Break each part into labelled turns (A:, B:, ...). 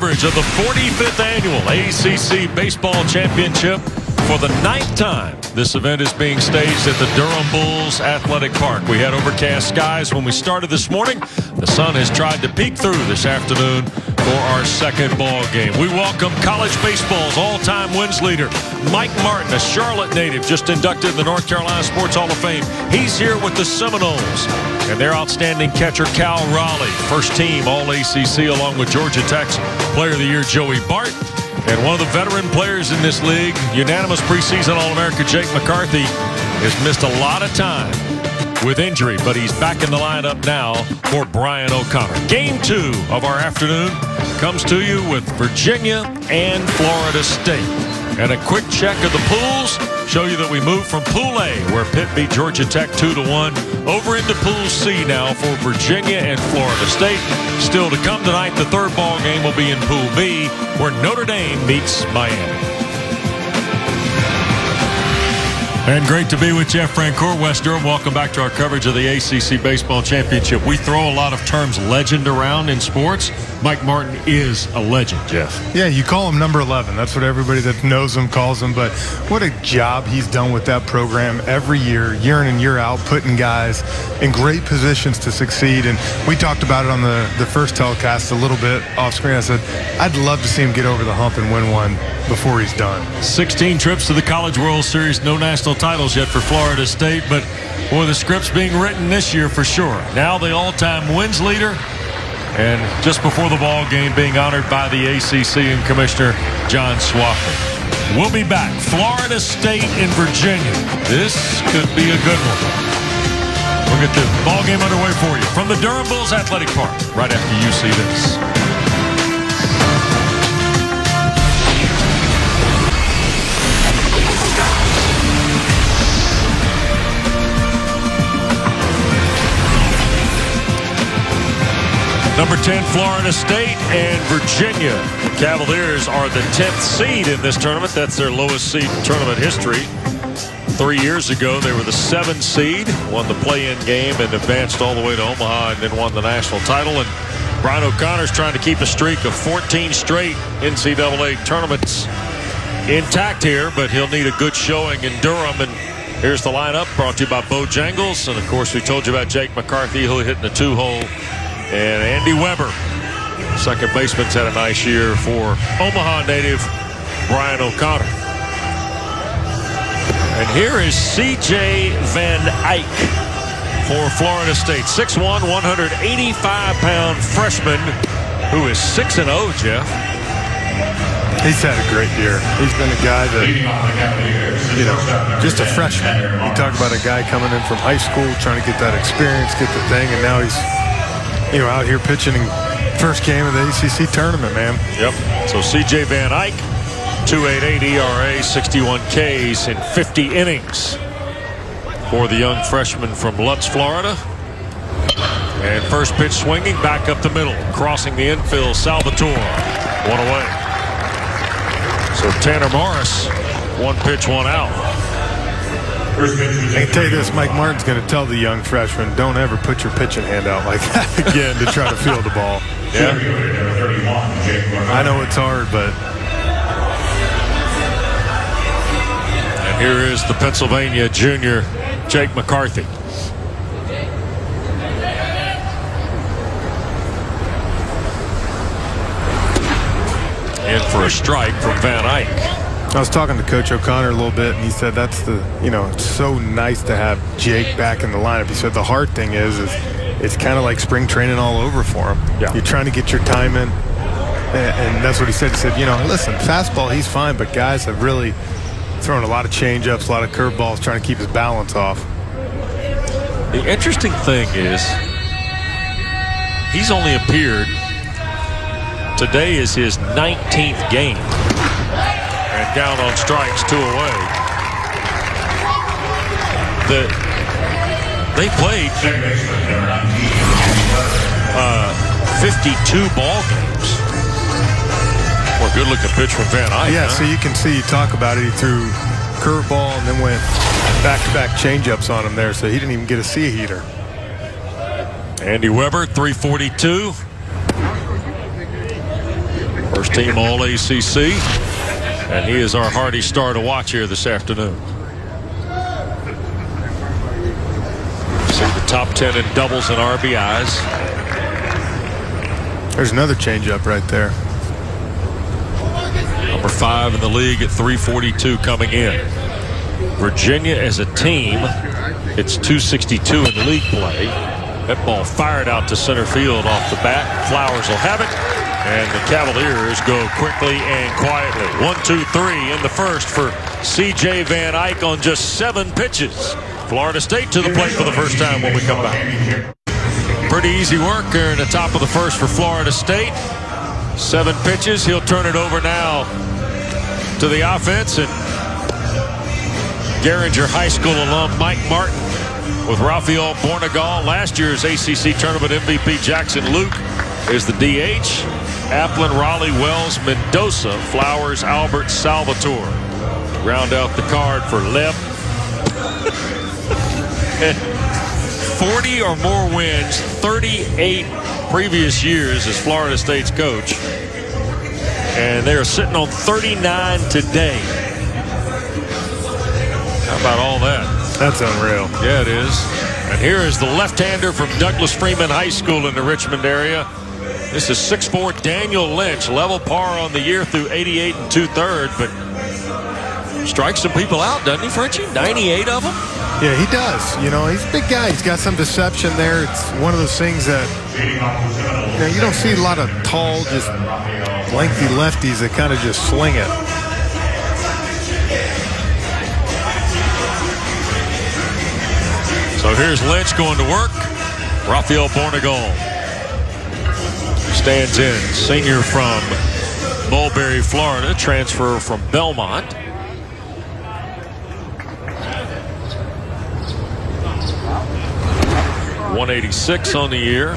A: coverage of the 45th annual ACC Baseball Championship. For the 9th time, this event is being staged at the Durham Bulls Athletic Park. We had overcast skies when we started this morning. The sun has tried to peek through this afternoon for our second ball game. We welcome college baseball's all-time wins leader, Mike Martin, a Charlotte native, just inducted in the North Carolina Sports Hall of Fame. He's here with the Seminoles and their outstanding catcher, Cal Raleigh. First team All-ACC along with Georgia Tech's Player of the Year, Joey Bart. And one of the veteran players in this league, unanimous preseason All-America Jake McCarthy, has missed a lot of time with injury, but he's back in the lineup now for Brian O'Connor. Game 2 of our afternoon comes to you with Virginia and Florida State. And a quick check of the pools show you that we moved from Pool A, where Pitt beat Georgia Tech 2-1, over into Pool C now for Virginia and Florida State. Still to come tonight, the third ball game will be in Pool B, where Notre Dame meets Miami. And great to be with Jeff Francoeur, West Durham. Welcome back to our coverage of the ACC Baseball Championship. We throw a lot of terms legend around in sports. Mike Martin is a legend, Jeff. Yeah, you call him number 11. That's what everybody that knows him calls him. But what a job he's done with that program every year, year in and year out, putting guys in great positions to succeed. And we talked about it on the first telecast a little bit off screen. I said, I'd love to see him get over the hump and win one before he's done. 16 trips to the College World Series, no national titles yet for Florida State, but boy, the script's being written this year for sure. Now the all-time wins leader, and just before the ball game being honored by the ACC and Commissioner John Swafford. We'll be back. Florida State and Virginia. This could be a good one. We'll get the ball game underway for you from the Durham Bulls Athletic Park right after you see this. Number 10, Florida State and Virginia. The Cavaliers are the 10th seed in this tournament. That's their lowest seed in tournament history. 3 years ago, they were the 7th seed, won the play-in game and advanced all the way to Omaha and then won the national title. And Brian O'Connor's trying to keep a streak of 14 straight NCAA tournaments intact here, but he'll need a good showing in Durham. And here's the lineup brought to you by Bojangles. And, of course, we told you about Jake McCarthy, who hit in the 2-hole. And Andy Weber, second baseman's had a nice year for Omaha native Brian O'Connor. And here is C.J. Van Eyck for Florida State. 6'1", 185-pound freshman who is 6-0, Jeff. He's had a great year. He's been a guy that, you know, just a freshman. You talk about a guy coming in from high school, trying to get that experience, get the thing, and now he's, you know, out here pitching in first game of the ACC tournament, man. Yep. So C.J. Van Eyck, 2.88 ERA, 61 Ks in 50 innings for the young freshman from Lutz, Florida. And first pitch swinging back up the middle, crossing the infield, Salvatore, one away. So Tanner Morris, one pitch, one out. I can tell you this, Mike Martin's going to tell the young freshman, don't ever put your pitching hand out like that again to try to field the ball. Yeah. I know it's hard, but. And here is the Pennsylvania junior, Jake McCarthy. In for a strike from Van Eyck. I was talking to Coach O'Connor a little bit, and he said that's the, you know, it's so nice to have Jake back in the lineup. He said the hard thing is it's kind of like spring training all over for him. Yeah. You're trying to get your time in, and that's what he said. He said, you know, listen, fastball, he's fine, but guys have really thrown a lot of changeups, a lot of curveballs, trying to keep his balance off. The interesting thing is he's only appeared, today is his 19th game. And down on strikes, 2 away. They played 52 ball games. Well, good looking pitch from Van Eyck. Yeah, huh? So you can see, you talk about it, he threw curveball and then went back-to-back changeups on him there, so he didn't even get a C-heater. Andy Weber, 342. First team All ACC. And he is our hearty star to watch here this afternoon. See the top 10 in doubles and RBIs.
B: There's another changeup right there.
A: Number 5 in the league at 342 coming in. Virginia as a team, it's 262 in the league play. That ball fired out to center field off the bat. Flowers will have it. And the Cavaliers go quickly and quietly. 1-2-3 in the first for C.J. Van Eyck on just 7 pitches. Florida State to the plate for the first time when we come back. Pretty easy work here in the top of the first for Florida State. 7 pitches. He'll turn it over now to the offense. And Garinger High School alum Mike Martin with Rafael Bornegal. Last year's ACC Tournament MVP Jackson Luke is the DH. Applin, Raleigh, Wells, Mendoza, Flowers, Albert, Salvatore. Round out the card for Leb. 40 or more wins, 38 previous years as Florida State's coach. And they're sitting on 39 today. How about all that?
B: That's unreal.
A: Yeah, it is. And here is the left-hander from Douglas Freeman High School in the Richmond area. This is 6'4" Daniel Lynch, level par on the year through 88 2/3, but strikes some people out, doesn't he, Frenchie? 98 of them?
B: Yeah, he does. You know, he's a big guy. He's got some deception there. It's one of those things that, you know, you don't see a lot of tall, just lengthy lefties that kind of just sling it.
A: So here's Lynch going to work. Rafael Bornegal stands in. Senior from Mulberry, Florida. Transfer from Belmont. .186 on the year.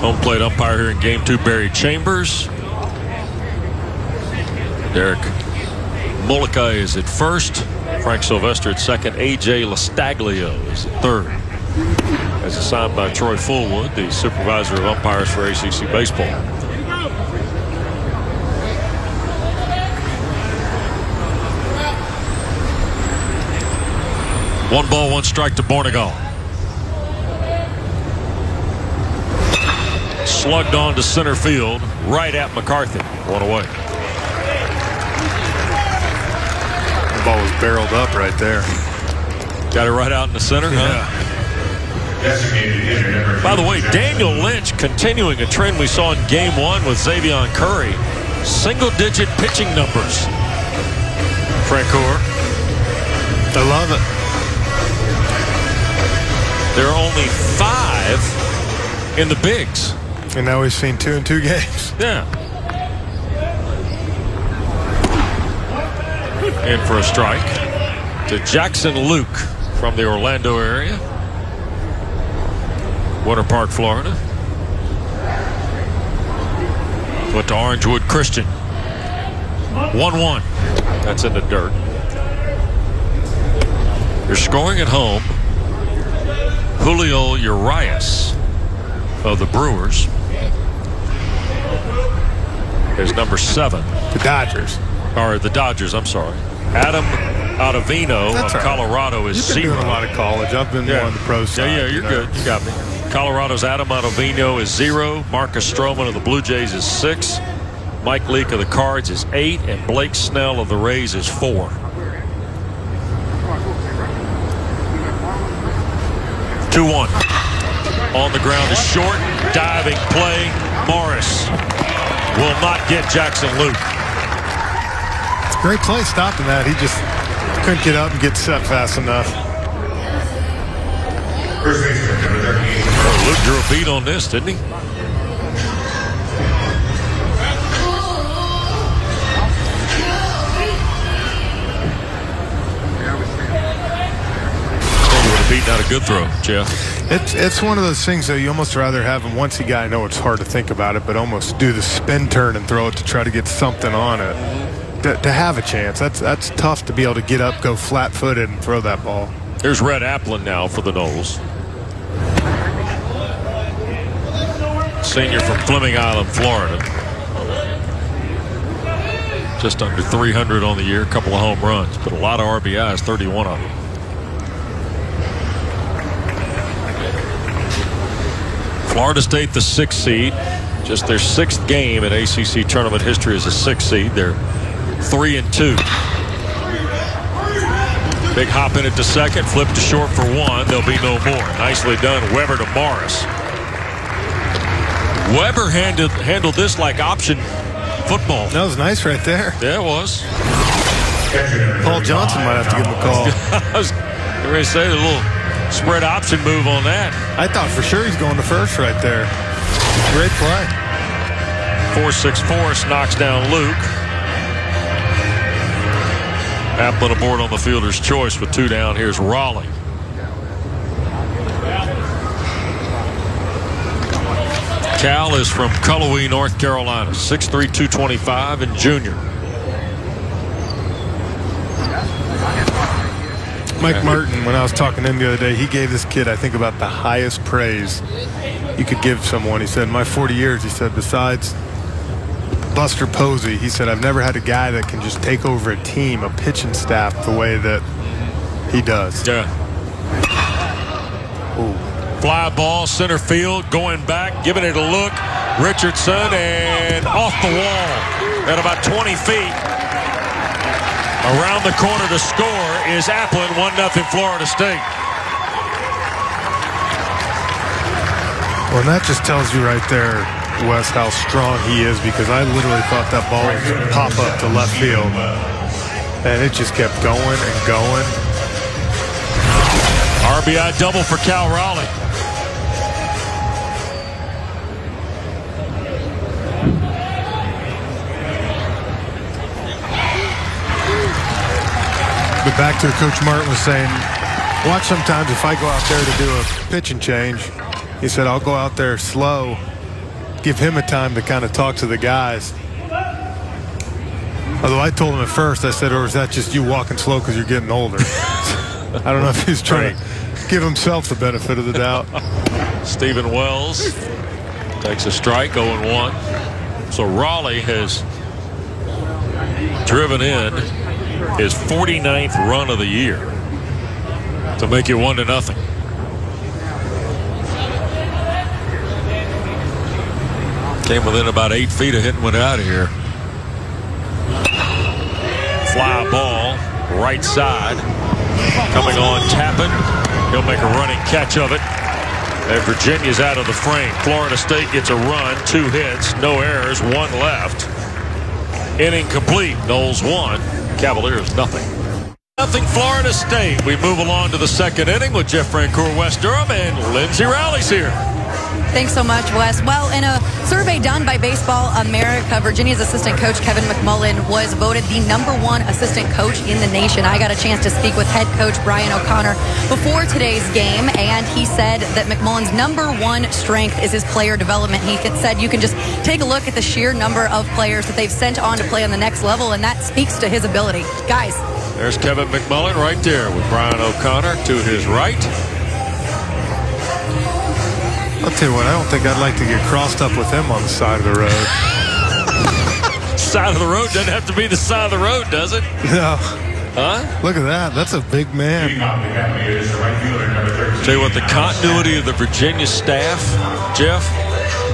A: Home plate umpire here in Game 2, Barry Chambers. Derek Mullica is at first. Frank Sylvester at second. A.J. Lastaglio is at third. As assigned by Troy Fullwood, the supervisor of umpires for ACC baseball. One ball, one strike to Bornegal. Slugged on to center field, right at McCarthy. One away.
B: The ball was barreled up right there.
A: Got it right out in the center, huh? By the way, Daniel Lynch continuing a trend we saw in Game 1 with Xavion Curry. Single-digit pitching numbers. Francoeur.
B: I love it.
A: There are only 5 in the bigs.
B: And now we've seen 2 in 2 games.
A: Yeah. In for a strike to Jackson Luke from the Orlando area. Winter Park, Florida. Went to Orangewood Christian. 1-1. That's in the dirt. You're scoring at home. Julio Urias of the Brewers is number 7.
B: The Dodgers.
A: Or the Dodgers, I'm sorry. Adam Ottavino of Colorado is 0.
B: You've been doing a lot of college. I've been more on the pro side.
A: Yeah, you're good. You got me. Colorado's Adam Ottavino is 0. Marcus Stroman of the Blue Jays is 6. Mike Leake of the Cards is 8. And Blake Snell of the Rays is 4. Two-1. On the ground is short. Diving play. Morris will not get Jackson Luke.
B: Great play stopping that. He just couldn't get up and get set fast enough.
A: Luke drew a beat on this, didn't he? Beat, not a good throw, Jeff.
B: It's one of those things that you almost rather have him once you got. I know it's hard to think about it, but almost do the spin turn and throw it to try to get something on it. To have a chance, that's tough to be able to get up, go flat-footed, and throw that ball.
A: Here's Red Applin now for the Noles. senior from Fleming Island, Florida. Just under 300 on the year, a couple of home runs, but a lot of RBIs, 31 of them. Florida State, the 6th seed, just their 6th game in ACC tournament history as a 6th seed. They're 3-2. Big hop in it to second, flip to short for 1. There'll be no more. Nicely done, Weber to Morris. Weber handled this like option football.
B: That was nice right there.
A: Yeah, it was.
B: Paul Johnson might have to give him a call.
A: I was going to say a little spread option move on that.
B: I thought for sure he's going to first right there. Great play.
A: 4-6 Force knocks down Luke. Applin aboard on the fielder's choice with 2 down. Here's Raleigh. Cal is from Cullowhee, North Carolina. 6'3", 225 and junior.
B: Mike Martin, when I was talking to him the other day, he gave this kid, I think, about the highest praise you could give someone. He said, in my 40 years, he said, besides Buster Posey, he said, I've never had a guy that can just take over a team, a pitching staff, the way that he does.
A: Yeah.
B: Ooh.
A: Fly ball, center field, going back, giving it a look. Richardson, and off the wall at about 20 feet. Around the corner to score is Applin, 1-0 Florida State.
B: Well, and that just tells you right there, Wes, how strong he is, because I literally thought that ball was going to pop up to left field. And it just kept going and going.
A: RBI double for Cal Raleigh.
B: But back to what Coach Martin was saying, watch sometimes if I go out there to do a pitching change, he said, I'll go out there slow, give him a time to kind of talk to the guys. Although I told him at first, I said, or is that just you walking slow because you're getting older? I don't know if he's trying to give himself the benefit of the doubt.
A: Stephen Wells takes a strike, 0-1. So Raleigh has driven in his 49th run of the year to make it 1-0. Came within about 8 feet of hitting one out of here. Fly ball, right side. Coming on Tappen. He'll make a running catch of it. And Virginia's out of the frame. Florida State gets a run, 2 hits, no errors, 1 left. Inning complete. Noles 1, Cavaliers nothing. Nothing Florida State. We move along to the 2nd inning with Jeff Francoeur, West Durham, and Lindsay Rowley's here.
C: Thanks so much, Wes. Well, in a survey done by Baseball America, Virginia's assistant coach Kevin McMullen was voted the #1 assistant coach in the nation. I got a chance to speak with head coach Brian O'Connor before today's game, and he said that McMullen's #1 strength is his player development. He said you can just take a look at the sheer number of players that they've sent on to play on the next level, and that speaks to his ability. Guys.
A: There's Kevin McMullen right there with Brian O'Connor to his right.
B: I'll tell you what, I don't think I'd like to get crossed up with him on the side of the road.
A: Side of the road doesn't have to be the side of the road, does it?
B: No.
A: Huh?
B: Look at that. That's a big man.
A: Tell you what, the continuity of the Virginia staff, Jeff,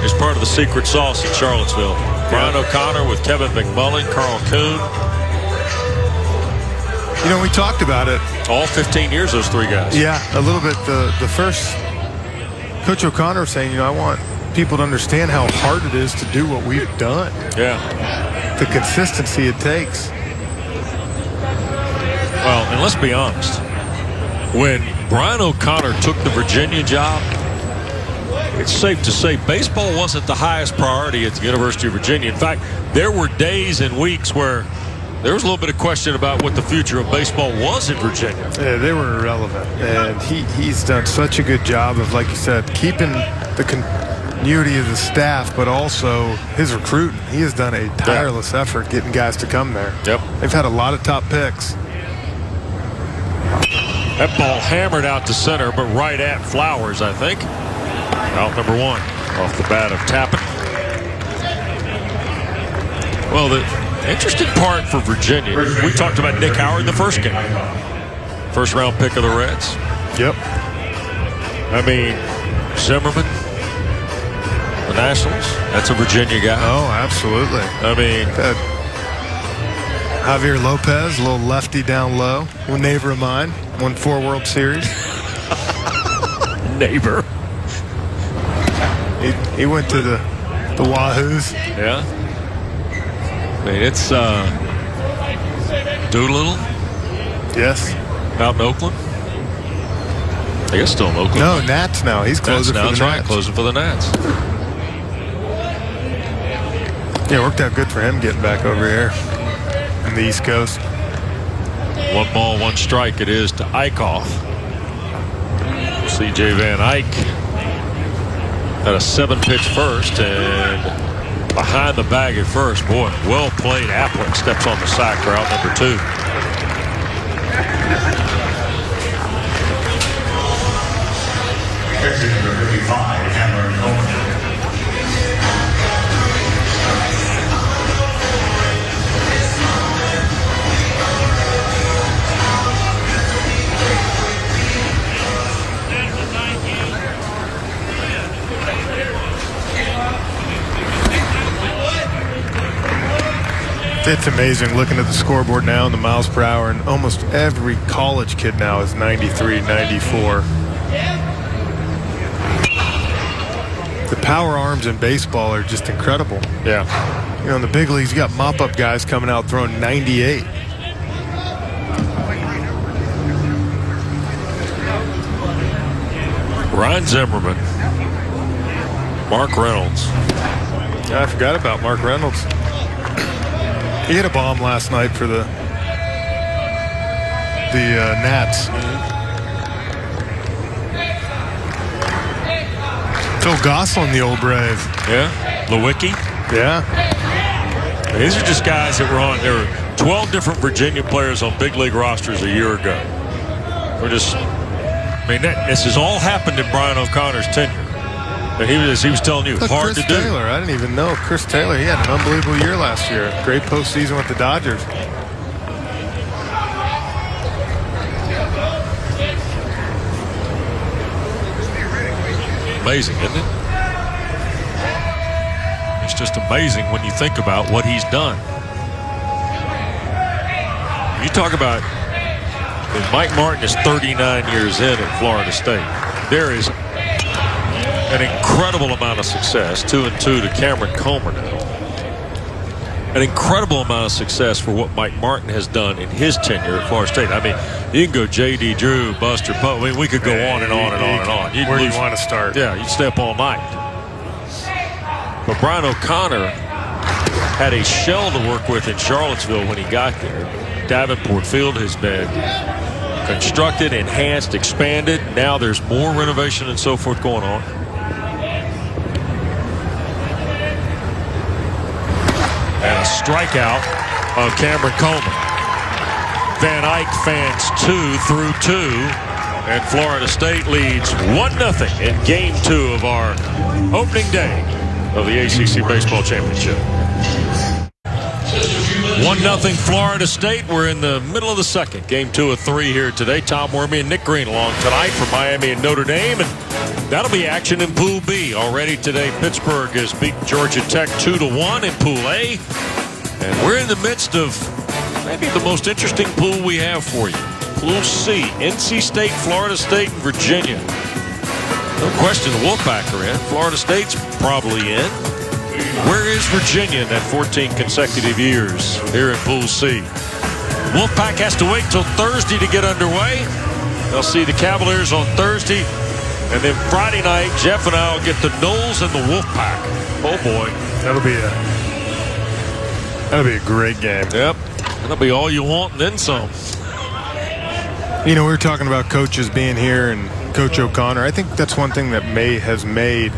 A: is part of the secret sauce in Charlottesville. Brian O'Connor with Kevin McMullen, Carl Kuhn.
B: You know, we talked about it.
A: All 15 years, those 3 guys.
B: Yeah, a little bit. The first, Coach O'Connor was saying, you know, I want people to understand how hard it is to do what we've done.
A: Yeah.
B: The consistency it takes.
A: Well, and let's be honest. When Brian O'Connor took the Virginia job, it's safe to say baseball wasn't the highest priority at the University of Virginia. In fact, there were days and weeks where there was a little bit of question about what the future of baseball was in Virginia.
B: Yeah, they were irrelevant. And he's done such a good job of, like you said, keeping the continuity of the staff, but also his recruiting. He has done a tireless effort getting guys to come there.
A: Yep.
B: They've had a lot of top picks.
A: That ball hammered out to center, but right at Flowers, I think. Out number 1. Off the bat of Tappen. Well, the interesting part for Virginia, we talked about Nick Howard in the first game. First round pick of the Reds.
B: Yep.
A: I mean, Zimmerman, the Nationals, that's a Virginia guy.
B: Oh, absolutely.
A: I mean,
B: Javier Lopez, a little lefty down low. One neighbor of mine, won 4 World Series.
A: Neighbor.
B: He went to the Wahoos.
A: Yeah. I mean, it's Doolittle.
B: Yes.
A: Out in Oakland. I guess still in Oakland.
B: No, Nats now. He's closing for the Nats.
A: Right, closing for the Nats.
B: Yeah, it worked out good for him getting back over here on the East Coast.
A: 1 ball, 1 strike it is to Eikhoff. C.J. Van Eyck had a 7-pitch first and behind the bag at first. Boy, well played. Appling steps on the sack for out number 2.
D: Number 55, Cameron Coleman.
B: It's amazing looking at the scoreboard now and the miles per hour, and almost every college kid now is 93, 94. The power arms in baseball are just incredible.
A: Yeah.
B: You know, in the big leagues, you got mop-up guys coming out throwing 98.
A: Ryan Zimmerman. Mark Reynolds.
B: Yeah, I forgot about Mark Reynolds. He hit a bomb last night for the Nats. Phil Gosselin, the old Brave.
A: Yeah. Lewicki.
B: Yeah.
A: These are just guys that were on. There were 12 different Virginia players on big league rosters a year ago. We're just, I mean, this has all happened in Brian O'Connor's tenure. And he was telling you,
B: Look,
A: hard
B: Chris
A: to do.
B: Taylor, I didn't even know. Chris Taylor, he had an unbelievable year last year. Great postseason with the Dodgers.
A: Amazing, isn't it? It's just amazing when you think about what he's done. You talk about, Mike Martin is 39 years in at Florida State. There is an incredible amount of success, 2-2 to Cameron Comer now. An incredible amount of success for what Mike Martin has done in his tenure at Florida State. I mean, you can go J.D. Drew, Buster Pope. I mean, we could go on and on and on and on.
B: Where do you want to start?
A: Yeah, you'd stay up all night. But Brian O'Connor had a shell to work with in Charlottesville when he got there. Davenport Field has been constructed, enhanced, expanded. Now there's more renovation and so forth going on. And a strikeout of Cameron Coleman. Van Eyck fans 2 through 2. And Florida State leads 1-0 in Game 2 of our opening day of the ACC Baseball Championship. 1-0 Florida State. We're in the middle of the second. Game 2 of 3 here today. Tom Wormy and Nick Green along tonight for Miami and Notre Dame. And that'll be action in Pool B. Already today, Pittsburgh has beaten Georgia Tech 2-1 in Pool A. And we're in the midst of maybe the most interesting pool we have for you. Pool C, NC State, Florida State, and Virginia. No question the Wolfpack are in. Florida State's probably in. Where is Virginia in that 14 consecutive years here in Pool C? Wolfpack has to wait till Thursday to get underway. They'll see the Cavaliers on Thursday. And then Friday night, Jeff and I will get the Noles and the Wolfpack. Oh, boy.
B: That'll be a great game.
A: Yep. That'll be all you want and then some.
B: You know, we were talking about coaches being here and Coach O'Connor. I think that's one thing that has made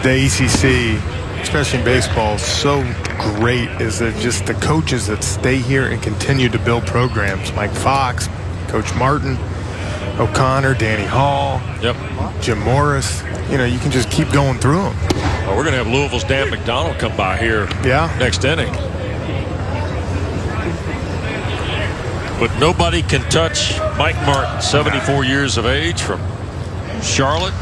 B: the ACC, especially in baseball, so great is that just the coaches that stay here and continue to build programs. Mike Fox, Coach Martin, O'Connor, Danny Hall,
A: yep,
B: Jim Morris. you can just keep going through them.
A: Well, we're going to have Louisville's Dan McDonald come by here next inning. But nobody can touch Mike Martin, 74 years of age, from Charlotte.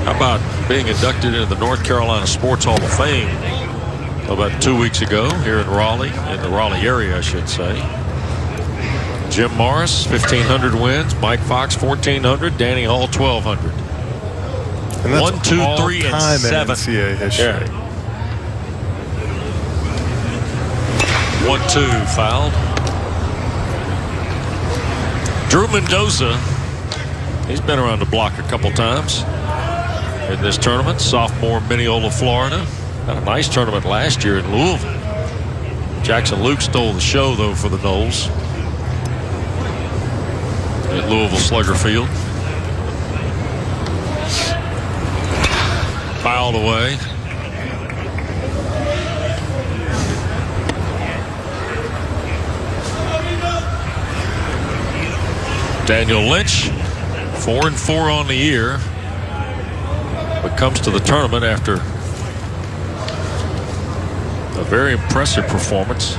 A: How about being inducted into the North Carolina Sports Hall of Fame about 2 weeks ago here in Raleigh, in the Raleigh area, I should say. Jim Morris, 1,500 wins. Mike Fox, 1,400. Danny Hall, 1,200.
B: And that's
A: 1, 2, 3, and 7.
B: NCAA history.
A: Yeah. 1-2 fouled. Drew Mendoza, he's been around the block a couple times in this tournament. Sophomore, Mineola, Florida. Had a nice tournament last year in Louisville. Jackson Luke stole the show, though, for the Noles at Louisville Slugger Field. Fouled away. Daniel Lynch, 4-4 on the year, but comes to the tournament after a very impressive performance.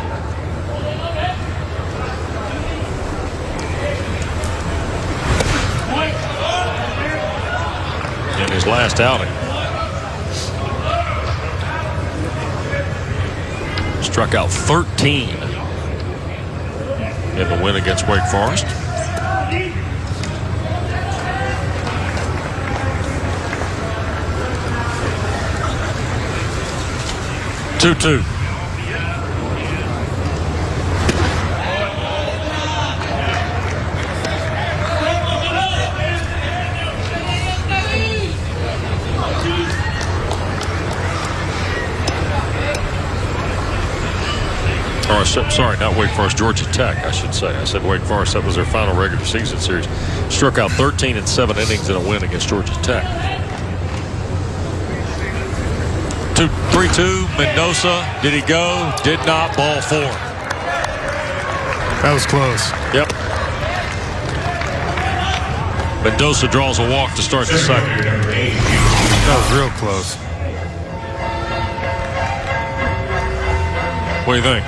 A: In his last outing. Struck out 13 in the win against Wake Forest. Two. Sorry, not Wake Forest, Georgia Tech, I should say. I said Wake Forest. That was their final regular season series. Struck out 13 in 7 innings in a win against Georgia Tech. 3-2. Mendoza. Did he go? Did not. Ball 4.
B: That was close.
A: Yep. Mendoza draws a walk to start the second.
B: That was real close.
A: What do you think?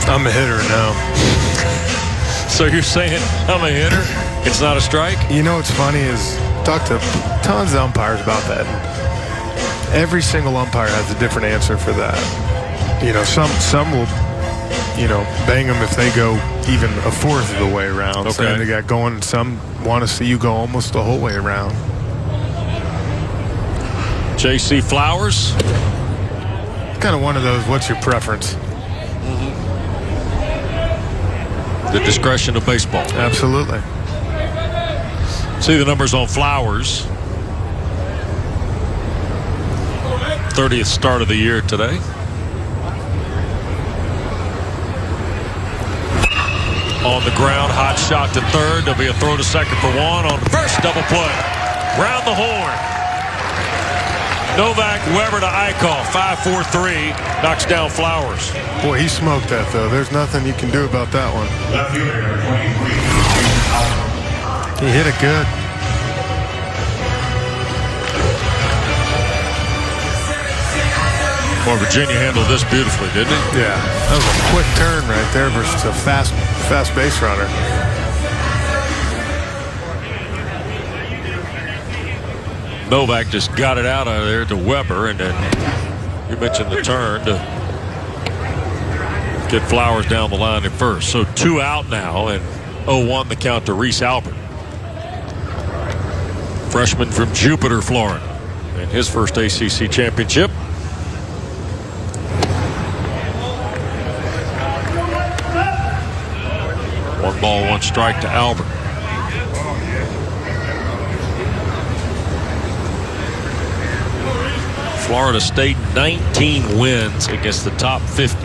B: I'm a hitter now.
A: So you're saying I'm a hitter? It's not a strike?
B: You know what's funny is talk to tons of umpires about that. Every single umpire has a different answer for that. Some will, bang them if they go even a fourth of the way around.
A: Okay.
B: So they got going, and some want to see you go almost the whole way around.
A: J.C. Flowers.
B: Kind of one of those, what's your preference?
A: The discretion of baseball.
B: Absolutely.
A: See the numbers on Flowers. 30th start of the year today. On the ground, hot shot to third. There'll be a throw to second for one. On the first, double play. Round the horn. Novak Weber to Eikhoff. 5-4-3. Knocks down Flowers.
B: Boy, he smoked that, though. There's nothing you can do about that one. He hit it good.
A: Well, Virginia handled this beautifully, didn't it?
B: Yeah. That was a quick turn right there versus a fast base runner.
A: Novak just got it out of there to Weber, and then you mentioned the turn to get Flowers down the line at first. So 2 out now, and 0-1 the count to Reese Albert. Freshman from Jupiter, Florida, in his first ACC championship. One ball, one strike to Albert. Florida State 19 wins against the top 50.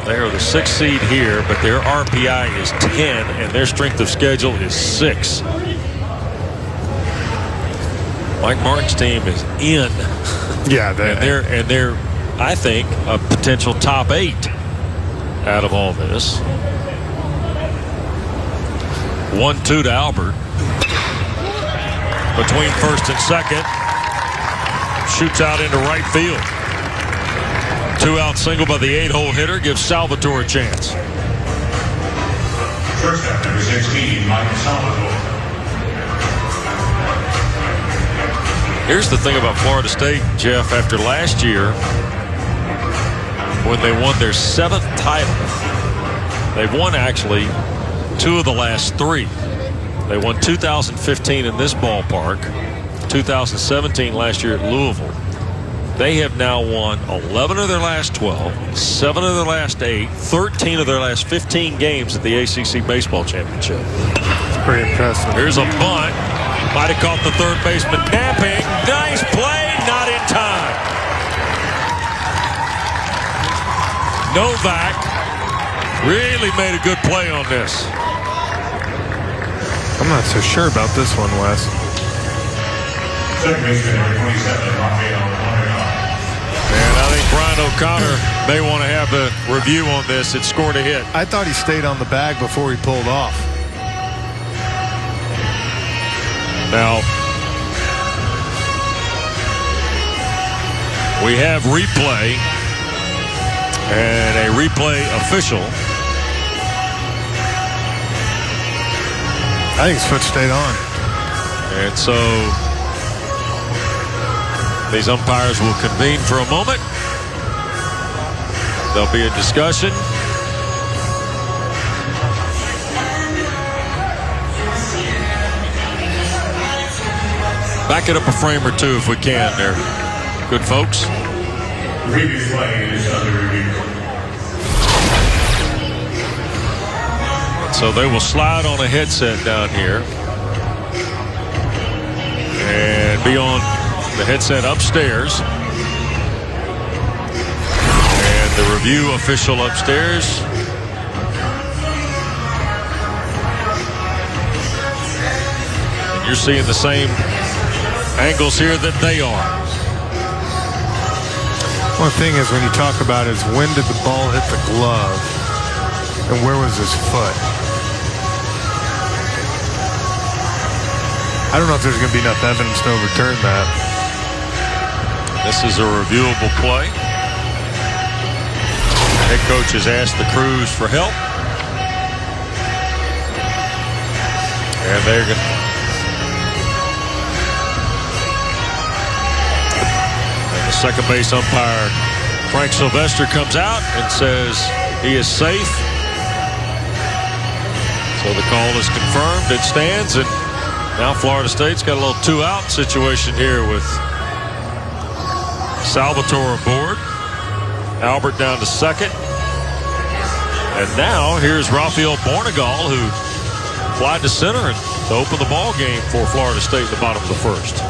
A: They are the 6th seed here, but their RPI is 10 and their strength of schedule is 6. Mike Martin's team is in.
B: Yeah,
A: and they're I think a potential top 8 out of all this. 1-2 to Albert. Between first and second. Shoots out into right field. 2-out single by the 8-hole hitter gives Salvatore a chance.
D: First up, number 16, Michael Salvatore.
A: Here's the thing about Florida State, Jeff. After last year, when they won their 7th title, they've won actually 2 of the last 3. They won 2015 in this ballpark, 2017 last year at Louisville. They have now won 11 of their last 12, 7 of their last 8, 13 of their last 15 games at the ACC Baseball Championship.
B: It's pretty impressive.
A: Here's a bunt. Might have caught the third baseman napping. Nice play, not in time. Novak really made a good play on this.
B: I'm not so sure about this one, Wes.
D: Second baseman, number 27, Rafael O'Connor.
A: And I think Brian O'Connor may want to have the review on this. It scored a hit.
B: I thought he stayed on the bag before he pulled off.
A: Now, we have replay and a replay official.
B: I think his foot stayed on.
A: And so these umpires will convene for a moment. There'll be a discussion. Back it up a frame or two if we can there. Good folks.
D: Previous play is under review.
A: So they will slide on a headset down here and be on the headset upstairs. And the review official upstairs. And you're seeing the same angles here that they are.
B: One thing is when you talk about is when did the ball hit the glove and where was his foot? I don't know if there's going to be enough evidence to overturn that.
A: This is a reviewable play. The head coach has asked the crews for help. And they're going to. And the second base umpire, Frank Sylvester, comes out and says he is safe. So the call is confirmed. It stands, and now Florida State's got a little 2-out situation here with Salvatore aboard. Albert down to second. And now here's Rafael Bornegal, who flied to center and to open the ball game for Florida State at the bottom of the first.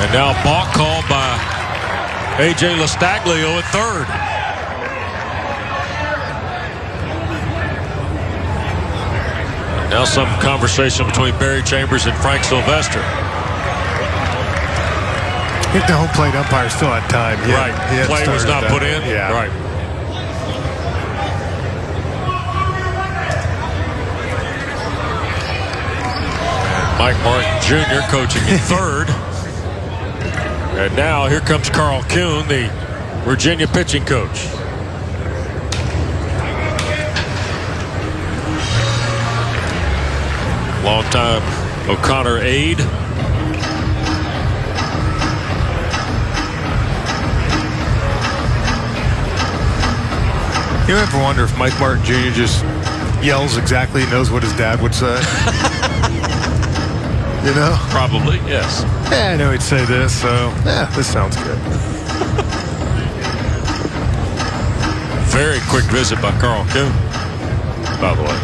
A: And now a balk called by A.J. Lastaglio at third. Now some conversation between Barry Chambers and Frank Sylvester.
B: I think the home plate umpire still had time.
A: Right. Play was not put in.
B: Yeah.
A: Right. And Mike Martin Jr. coaching in third. And now here comes Carl Kuhn, the Virginia pitching coach. Longtime O'Connor aide.
B: You ever wonder if Mike Martin Jr. just yells exactly, knows what his dad would say? You know?
A: Probably, yes.
B: Yeah, I know he'd say this, so yeah, this sounds good.
A: Very quick visit by Carl Kuhn, by the way.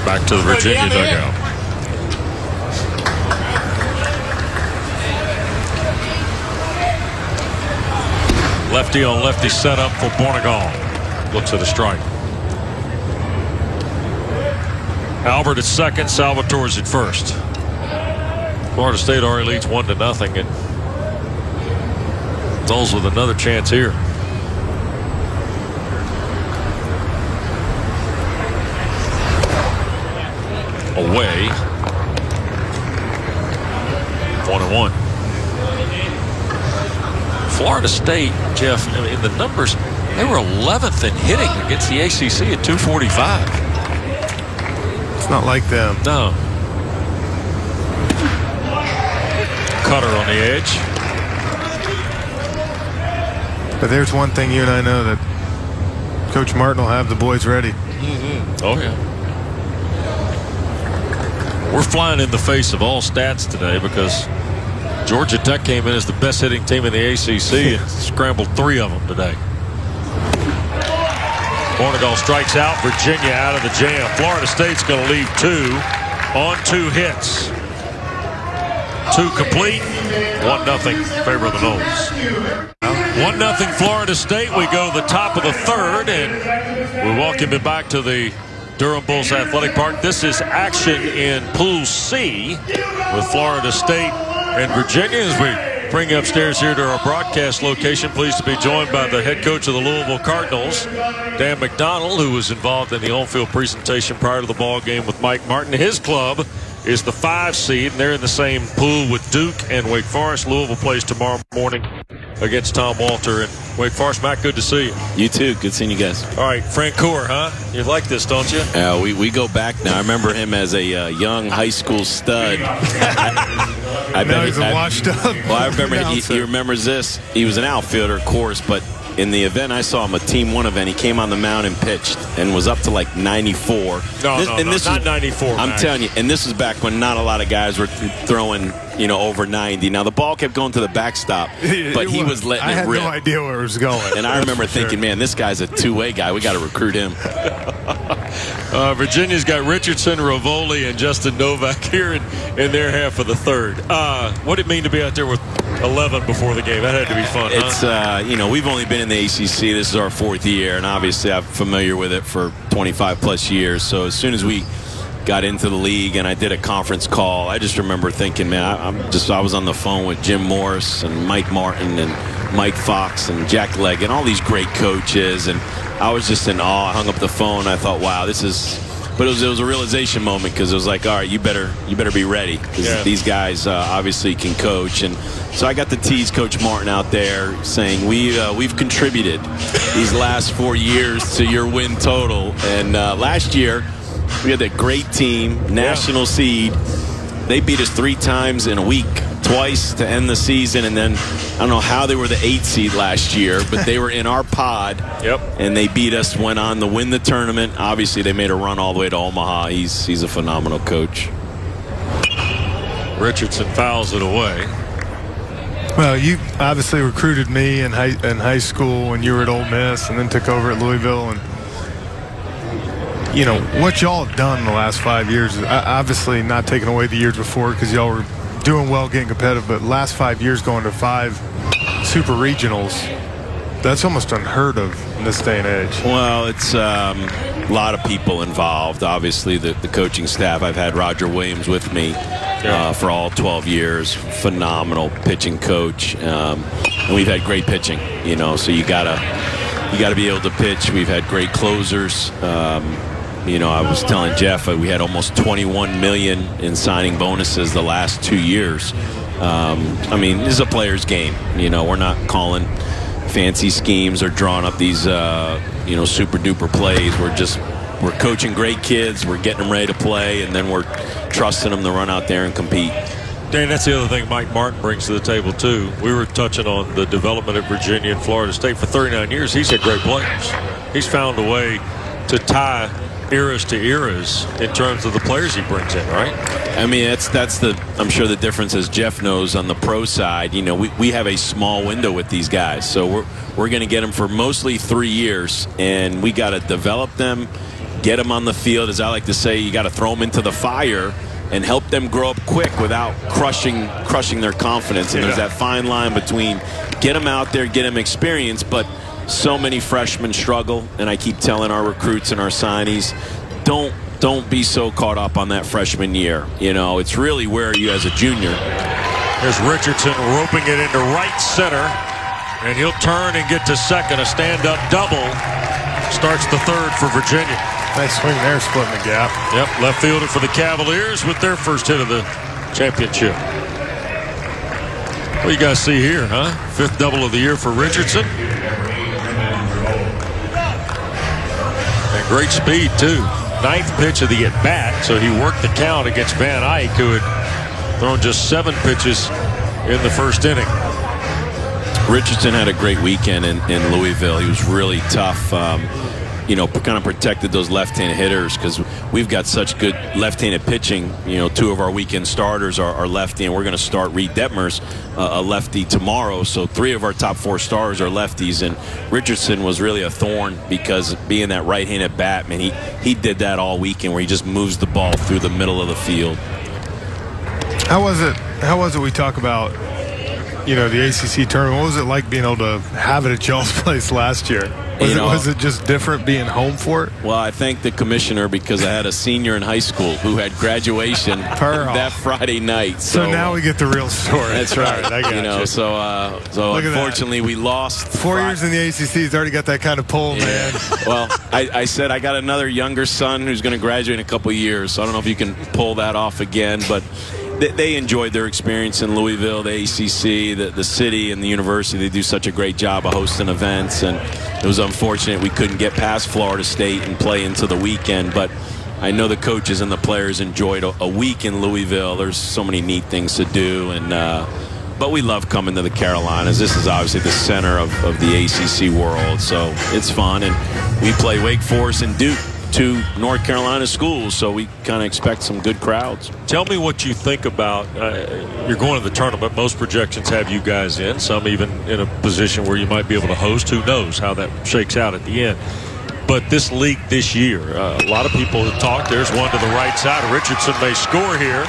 A: Back to the Virginia dugout. Lefty on lefty setup for Bornegal. Looks at a strike. Albert at second, Salvatore's at first. Florida State already leads 1-0, and Noles with another chance here. Away. 1-1. Florida State, Jeff, in the numbers, they were 11th in hitting against the ACC at 245.
B: It's not like them.
A: No. Cutter on the edge.
B: But there's one thing you and I know, that Coach Martin will have the boys ready.
A: Oh, yeah. We're flying in the face of all stats today because Georgia Tech came in as the best hitting team in the ACC and scrambled 3 of them today. Portugal strikes out. Virginia out of the jam. Florida State's going to leave 2 on 2 hits. 2 complete. 1-0 favor of the Noles. 1-0 Florida State. We go to the top of the 3rd, and we welcome you back to the Durham Bulls Athletic Park. This is action in Pool C with Florida State and Virginia. As we bring you upstairs here to our broadcast location, pleased to be joined by the head coach of the Louisville Cardinals, Dan McDonald, who was involved in the on-field presentation prior to the ball game with Mike Martin. His club is the 5 seed, and they're in the same pool with Duke and Wake Forest. Louisville plays tomorrow morning against Tom Walter and Wake Forest. Matt, good to see you.
E: You too. Good seeing you guys.
A: All right, Francoeur, huh? You like this, don't you?
E: We go back now. I remember him as a young high school stud.
B: Now he's washed up.
E: Well, I remember he remembers this. He was an outfielder, of course, but in the event I saw him, a Team 1 event, he came on the mound and pitched and was up to like 94.
A: No, not 94.
E: I'm telling you, and this was back when not a lot of guys were throwing, over 90. Now the ball kept going to the backstop, but he was letting it rip.
B: I had no idea where it was going.
E: And I remember thinking, man, this guy's a two-way guy. We got to recruit him.
A: Virginia's got Richardson, Ravoli, and Justin Novak here in their half of the 3rd. What did it mean to be out there with 11 before the game? That had to be fun.
E: It's we've only been in the ACC. This is our 4th year, and obviously I'm familiar with it for 25 plus years. So as soon as we got into the league and I did a conference call, I just remember thinking, man, I was on the phone with Jim Morris and Mike Martin and Mike Fox and Jack Legg and all these great coaches, and I was just in awe. I hung up the phone. I thought, wow, this is. But it was a realization moment, because it was like, all right, you better be ready, because these guys obviously can coach. And so I got to tease Coach Martin out there, saying we've contributed these last 4 years to your win total. And last year we had that great team, national seed. They beat us 3 times in a week, twice to end the season, and then I don't know how they were the 8th seed last year, but they were in our pod.
A: Yep.
E: And they beat us, went on to win the tournament. Obviously, they made a run all the way to Omaha. He's a phenomenal coach.
A: Richardson fouls it away.
B: Well, you obviously recruited me in high school when you were at Ole Miss, and then took over at Louisville. And what y'all have done in the last 5 years is obviously not taking away the years before, because y'all were doing well, getting competitive, but last 5 years going to 5 super regionals, that's almost unheard of in this day and age.
E: Well, it's a lot of people involved. Obviously, the coaching staff. I've had Roger Williams with me for all 12 years. Phenomenal pitching coach, and we've had great pitching. So you gotta be able to pitch. We've had great closers. I was telling Jeff, we had almost $21 million in signing bonuses the last 2 years. This is a player's game. We're not calling fancy schemes or drawing up these, super duper plays. We're coaching great kids. We're getting them ready to play, and then we're trusting them to run out there and compete.
A: Dan, that's the other thing Mike Martin brings to the table, too. We were touching on the development of Virginia and Florida State. For 39 years, he's had great players. He's found a way to tie eras to eras in terms of the players he brings in, right?
E: That's I'm sure the difference, as Jeff knows, on the pro side. We have a small window with these guys, so we're going to get them for mostly 3 years, and we got to develop them, get them on the field. As I like to say, you got to throw them into the fire and help them grow up quick without crushing their confidence. And there's that fine line between get them out there, get them experience, but so many freshmen struggle, and I keep telling our recruits and our signees, don't don't be so caught up on that freshman year. You know, it's really where are you as a junior.
A: There's Richardson roping it into right center, and he'll turn and get to second. A stand-up double starts the third for Virginia.
B: Nice swing there, splitting the gap.
A: Yep, left fielder for the Cavaliers with their first hit of the championship. What do you guys see here, huh? Fifth double of the year for Richardson. And great speed, too. Ninth pitch of the at-bat, so he worked the count against Van Eyck, who had thrown just 7 pitches in the first inning.
E: Richardson had a great weekend in Louisville. He was really tough. You know, kind of protected those left-handed hitters because we've got such good left-handed pitching. You know, 2 of our weekend starters are lefty, and we're going to start Reed Detmers, a lefty, tomorrow. So 3 of our top 4 stars are lefties, and Richardson was really a thorn because being that right-handed bat, man, he did that all weekend where he just moves the ball through the middle of the field.
B: How was it we talk about, you know, the ACC tournament? What was it like being able to have it at y'all's place last year? Was it just different being home for it?
E: Well, I thank the commissioner because I had a senior in high school who had graduation that Friday night.
B: So now we get the real story.
E: That's right.
B: I got you.
E: So unfortunately we lost.
B: 4 years in the ACC, he's already got that kind of pull, man.
E: Well, I said I got another younger son who's going to graduate in a couple of years. So I don't know if you can pull that off again, but they enjoyed their experience in Louisville, the ACC, the city, and the university. They do such a great job of hosting events, and it was unfortunate we couldn't get past Florida State and play into the weekend. But I know the coaches and the players enjoyed a week in Louisville. There's so many neat things to do, and but we love coming to the Carolinas. This is obviously the center of the ACC world, so it's fun. And we play Wake Forest and Duke, 2 North Carolina schools, so we kind of expect some good crowds.
A: Tell me what you think about, you're going to the tournament. Most projections have you guys in, some even in a position where you might be able to host. Who knows how that shakes out at the end. But this league this year, a lot of people have talked. There's one to the right side. Richardson may score here.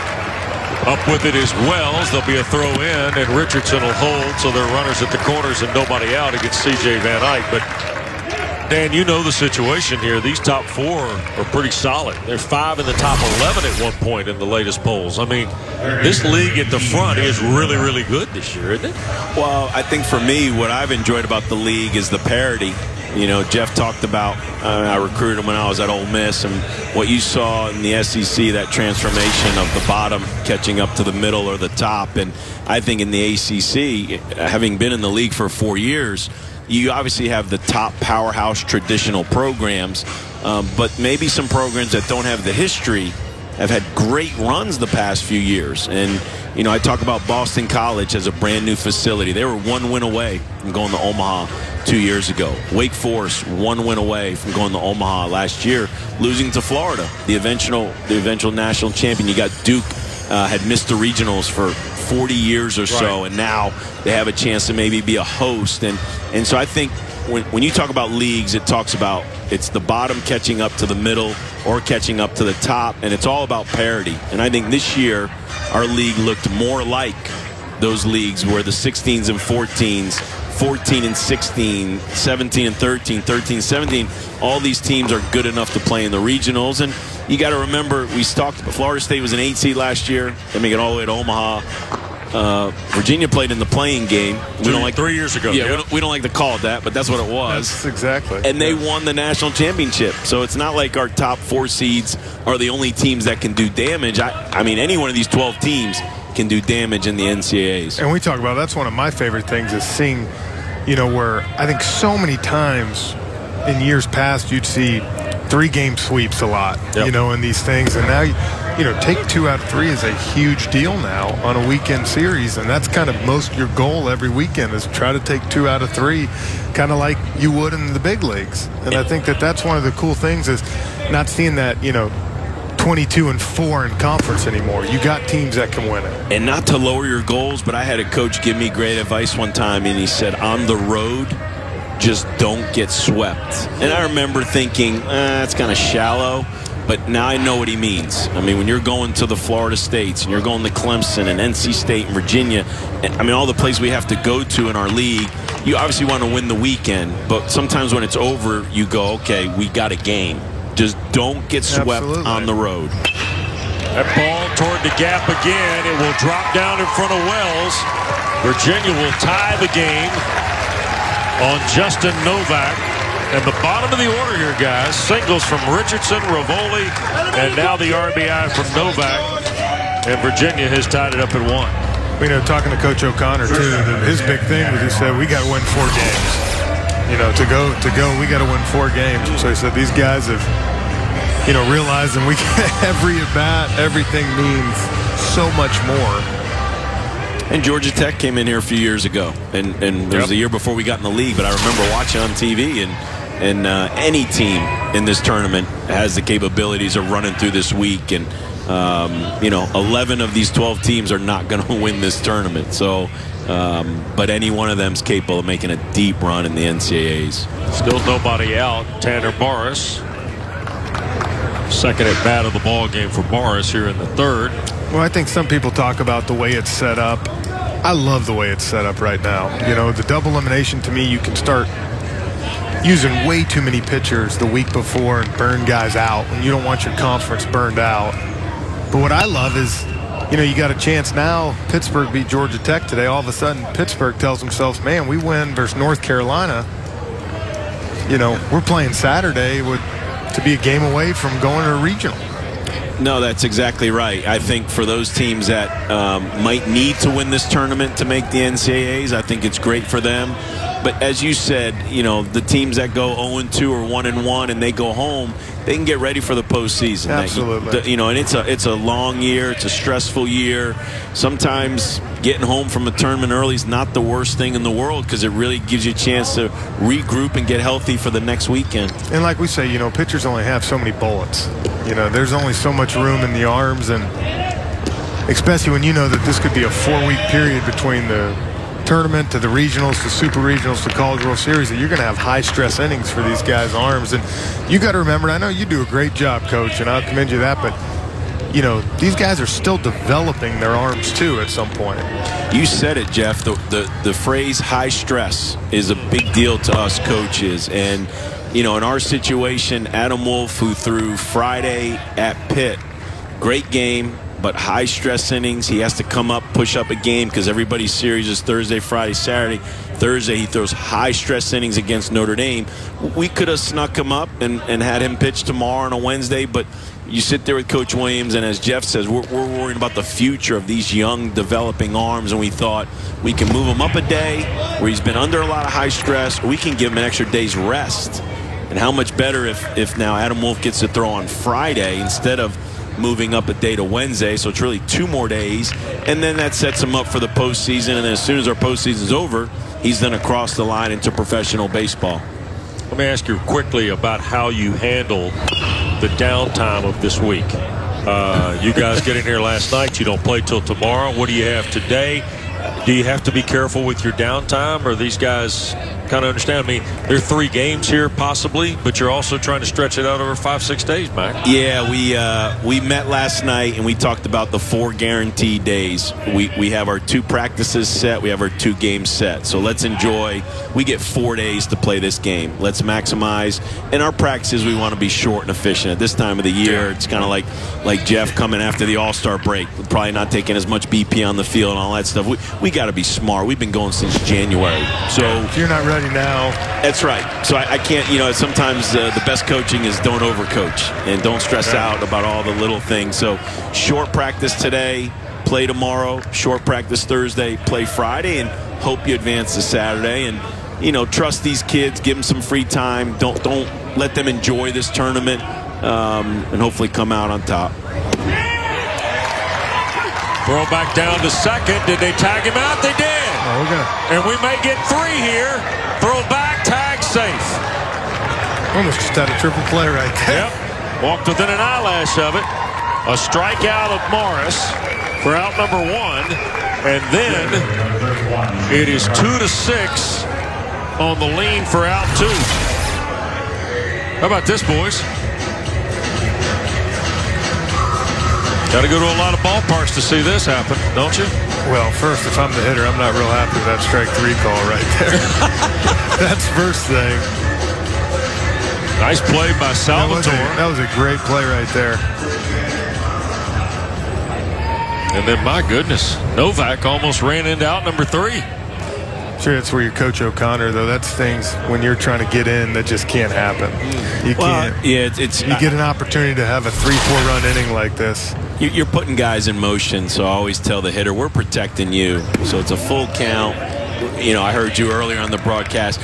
A: Up with it is Wells. There'll be a throw in, and Richardson will hold, so there are runners at the corners and nobody out against C.J. Van Eyck. But Dan, you know the situation here. These top 4 are pretty solid. There's 5 in the top 11 at one point in the latest polls. I mean, this league at the front is really, really good this year, isn't it?
E: Well, I think for me, what I've enjoyed about the league is the parity. You know, Jeff talked about, I recruited him when I was at Ole Miss, and what you saw in the SEC, that transformation of the bottom catching up to the middle or the top. And I think in the ACC, having been in the league for 4 years, you obviously have the top powerhouse traditional programs, but maybe some programs that don't have the history have had great runs the past few years. And, you know, I talk about Boston College as a brand new facility. They were 1 win away from going to Omaha 2 years ago. Wake Forest 1 win away from going to Omaha last year, losing to Florida, the eventual national champion. You got Duke, had missed the regionals for 40 years or so, and now they have a chance to maybe be a host. And so I think when you talk about leagues, it talks about it's the bottom catching up to the middle or catching up to the top, and it's all about parity. And I think this year our league looked more like those leagues where the 16s and 14s, 14 and 16, 17 and 13, 13, 17, all these teams are good enough to play in the regionals. And you got to remember, we talked, Florida State was an 8 seed last year. They make it all the way to Omaha. Virginia played in the playing game. We don't like
A: 3 years ago.
E: Yeah, we don't like to call it that, but that's what it was.
B: That's exactly.
E: And they won the national championship. So it's not like our top 4 seeds are the only teams that can do damage. I mean, any one of these 12 teams can do damage in the NCAAs.
B: And we talk about, that's one of my favorite things is seeing, you know, where I think so many times in years past you'd see 3-game sweeps a lot, you know, in these things. And now, you know, take 2 out of 3 is a huge deal now on a weekend series. And that's kind of your goal every weekend is try to take 2 out of 3, kind of like you would in the big leagues. And I think that's one of the cool things is not seeing that, you know, 22-4 in conference anymore. You got teams that can win it.
E: And not to lower your goals, but I had a coach give me great advice one time, and he said, on the road, just don't get swept. And I remember thinking, that's kind of shallow, but now I know what he means. I mean, when you're going to the Florida States and you're going to Clemson and NC State and Virginia, and I mean, all the places we have to go to in our league, you obviously want to win the weekend, but sometimes when it's over, you go, okay, we got a game. Just don't get swept on the road.
A: That ball toward the gap again. It will drop down in front of Wells. Virginia will tie the game on Justin Novak. And the bottom of the order here, guys. Singles from Richardson, Rivoli, and now the RBI from Novak. And Virginia has tied it up at 1.
B: You know, talking to Coach O'Connor, too, his big thing was he said, we got to win 4 games. You know, to go, we got to win 4 games. So he said these guys have, you know, realizing we every at bat, everything means so much more.
E: And Georgia Tech came in here a few years ago, and there was a year before we got in the league. But I remember watching on TV, and any team in this tournament has the capabilities of running through this week. And you know, 11 of these 12 teams are not going to win this tournament. So, but any one of them is capable of making a deep run in the NCAAs.
A: Still nobody out. Tanner Morris. Second at bat of the ball game for Morris here in the 3rd.
B: Well, I think some people talk about the way it's set up. I love the way it's set up right now. You know, the double elimination, to me, you can start using way too many pitchers the week before and burn guys out when you don't want your conference burned out. But what I love is, you know, you got a chance now. Pittsburgh beat Georgia Tech today. All of a sudden, Pittsburgh tells themselves, man, we win versus North Carolina. You know, we're playing Saturday to be a game away from going to a regional.
E: No, that's exactly right. I think for those teams that might need to win this tournament to make the NCAAs, I think it's great for them. But as you said, you know, the teams that go 0-2 or 1-1 and they go home, they can get ready for the postseason.
B: Absolutely.
E: You know, and it's a long year. It's a stressful year. Sometimes getting home from a tournament early is not the worst thing in the world because it really gives you a chance to regroup and get healthy for the next weekend.
B: And like we say, you know, pitchers only have so many bullets. You know, there's only so much room in the arms, and especially when you know that this could be a 4-week period between the tournament to the regionals to super regionals to College World Series, that you're going to have high stress innings for these guys' arms. And you got to remember, I know you do a great job, Coach, and I'll commend you that, but you know, these guys are still developing their arms too at some point.
E: You said it, Jeff. The phrase high stress is a big deal to us coaches. And you know, in our situation, Adam Wolf, who threw Friday at Pitt, great game, but high stress innings. He has to come up, push up a game because everybody's series is Thursday, Friday, Saturday. Thursday he throws high stress innings against Notre Dame. We could have snuck him up and had him pitch tomorrow on a Wednesday, but you sit there with Coach Williams, and as Jeff says, we're worried about the future of these young developing arms, and we thought we can move him up a day where he's been under a lot of high stress. We can give him an extra day's rest. And how much better if now Adam Wolf gets to throw on Friday instead of moving up a day to Wednesday, so it's really 2 more days, and then that sets him up for the postseason. And then as soon as our postseason's over, he's then across the line into professional baseball.
A: Let me ask you quickly about how you handle the downtime of this week. You guys get in here last night. You don't play till tomorrow. What do you have today? Do you have to be careful with your downtime, or these guys kind of understand? I mean, there are 3 games here possibly, but you're also trying to stretch it out over 5-6 days, Mac.
E: Yeah, we met last night and we talked about the 4 guaranteed days. We have our 2 practices set. We have our 2 games set. So let's enjoy. We get 4 days to play this game. Let's maximize. In our practices, we want to be short and efficient. At this time of the year, it's kind of like Jeff coming after the All-Star break, probably not taking as much BP on the field and all that stuff. We got to be smart. We've been going since January. So
B: if you're not ready now.
E: That's right. So I can't, you know, sometimes the best coaching is don't overcoach and don't stress out about all the little things. So short practice today, play tomorrow, short practice Thursday, play Friday, and hope you advance to Saturday. And, you know, trust these kids, give them some free time. Don't let them enjoy this tournament and hopefully come out on top.
A: Throw back down to second. Did they tag him out? They did.
B: Oh, okay.
A: And we may get 3 here. Throw back, tag safe.
B: Almost just had a triple play right there.
A: Yep. Walked within an eyelash of it. A strikeout of Morris for out number 1. And then it is 2-6 on the lean for out 2. How about this, boys? Got to go to a lot of ballparks to see this happen, don't you?
B: Well, first, if I'm the hitter, I'm not real happy with that strike 3 call right there. That's first thing.
A: Nice play by Salvatore.
B: That was a great play right there.
A: And then, my goodness, Novak almost ran into out number 3.
B: Sure, that's where you coach O'Connor, though. That's things when you're trying to get in that just can't happen. You can't.
E: Yeah,
B: you get an opportunity to have a 3-4 run inning like this.
E: You're putting guys in motion, so I always tell the hitter, we're protecting you. So it's a full count. You know, I heard you earlier on the broadcast.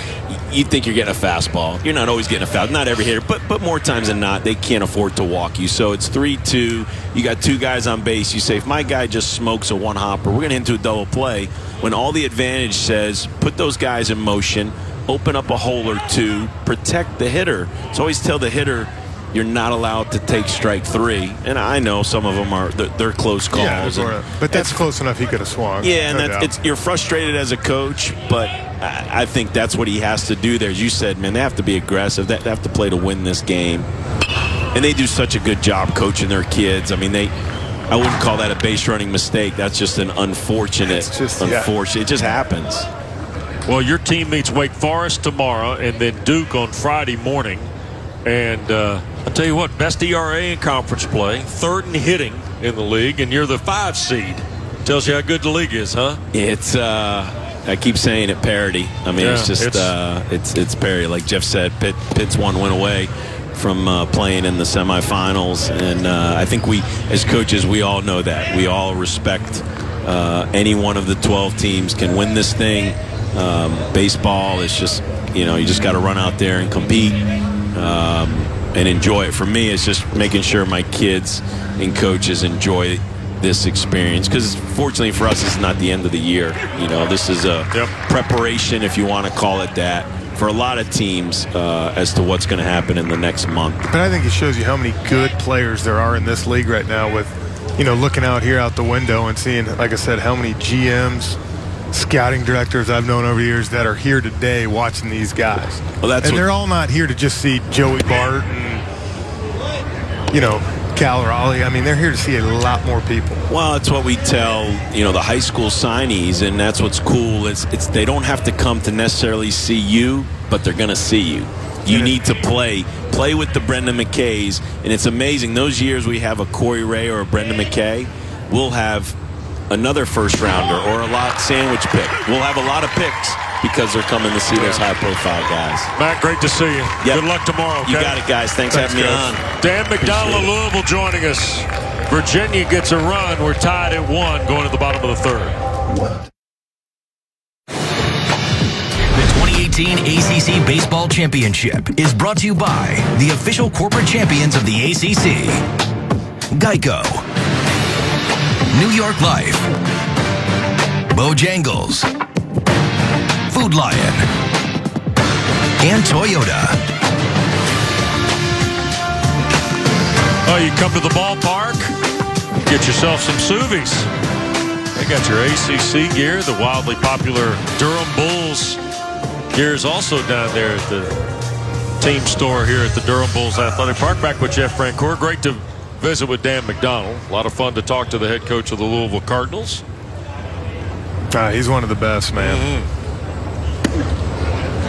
E: You think you're getting a fastball. You're not always getting a foul. Not every hitter, but more times than not, they can't afford to walk you. So it's 3-2. You got 2 guys on base. You say, if my guy just smokes a one-hopper, we're going to hit into a double play. When all the advantage says, put those guys in motion, open up a hole or 2, protect the hitter. So always tell the hitter, you're not allowed to take strike 3. And I know some of them are, they're close calls.
B: Yeah, but that's close enough he could have swung.
E: Yeah, and you're frustrated as a coach, but I think that's what he has to do there. As you said, man, they have to be aggressive. They have to play to win this game. And they do such a good job coaching their kids. I mean, I wouldn't call that a base running mistake. That's just an unfortunate. It just happens.
A: Well, your team meets Wake Forest tomorrow and then Duke on Friday morning. And I'll tell you what, best ERA in conference play, 3rd in hitting in the league, and you're the 5 seed. Tells you how good the league is, huh?
E: It's I keep saying it, parity. I mean, it's just it's parity. Like Jeff said, Pitt's 1 win away from playing in the semifinals, and I think we, as coaches, we all know that. We all respect any one of the 12 teams can win this thing. Baseball is just, you just got to run out there and compete and enjoy it. For me, it's just making sure my kids and coaches enjoy this experience, because fortunately for us, it's not the end of the year. This is a preparation, if you want to call it that, for a lot of teams as to what's going to happen in the next month.
B: But I think it shows you how many good players there are in this league right now with, looking out here out the window and seeing, like I said, how many GMs, scouting directors I've known over the years that are here today watching these guys.
E: Well,
B: they're all not here to just see Joey Bart and, Cal Raleigh. I mean, they're here to see a lot more people.
E: Well, that's what we tell, the high school signees, and that's what's cool. It's they don't have to come to necessarily see you, but they're going to see you. You need to play with the Brendan McKays, and it's amazing. Those years we have a Corey Ray or a Brendan McKay, we'll have another first rounder or a lot sandwich pick. We'll have a lot of picks because they're coming to see those high-profile guys.
A: Matt, great to see you. Yep. Good luck tomorrow. Okay?
E: You got it, guys. Thanks for having me on.
A: Dan McDonald of Louisville joining us. Virginia gets a run. We're tied at 1 going to the bottom of the 3rd.
F: The 2018 ACC Baseball Championship is brought to you by the official corporate champions of the ACC, Geico, New York Life, Bojangles, Food Lion, and Toyota.
A: Oh, you come to the ballpark, get yourself some Suvies. They got your ACC gear, the wildly popular Durham Bulls gear is also down there at the team store here at the Durham Bulls Athletic Park. Back with Jeff Francoeur. Great to visit with Dan McDonald. A lot of fun to talk to the head coach of the Louisville Cardinals.
B: He's one of the best, man.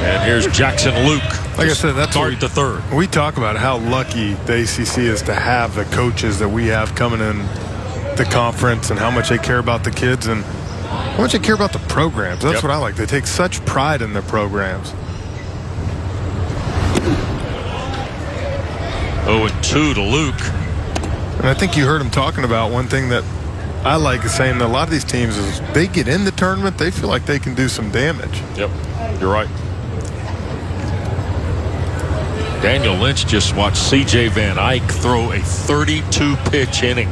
A: And here's Jackson Luke.
B: Like I said, that's
A: start the 3rd.
B: We talk about how lucky the ACC is to have the coaches that we have coming in the conference and how much they care about the kids and how much they care about the programs. That's what I like. They take such pride in their programs.
A: 0-2 to Luke.
B: And I think you heard him talking about one thing that I like is saying that a lot of these teams is they get in the tournament, they feel like they can do some damage.
A: Yep, you're right. Daniel Lynch just watched C.J. Van Eyck throw a 32-pitch inning,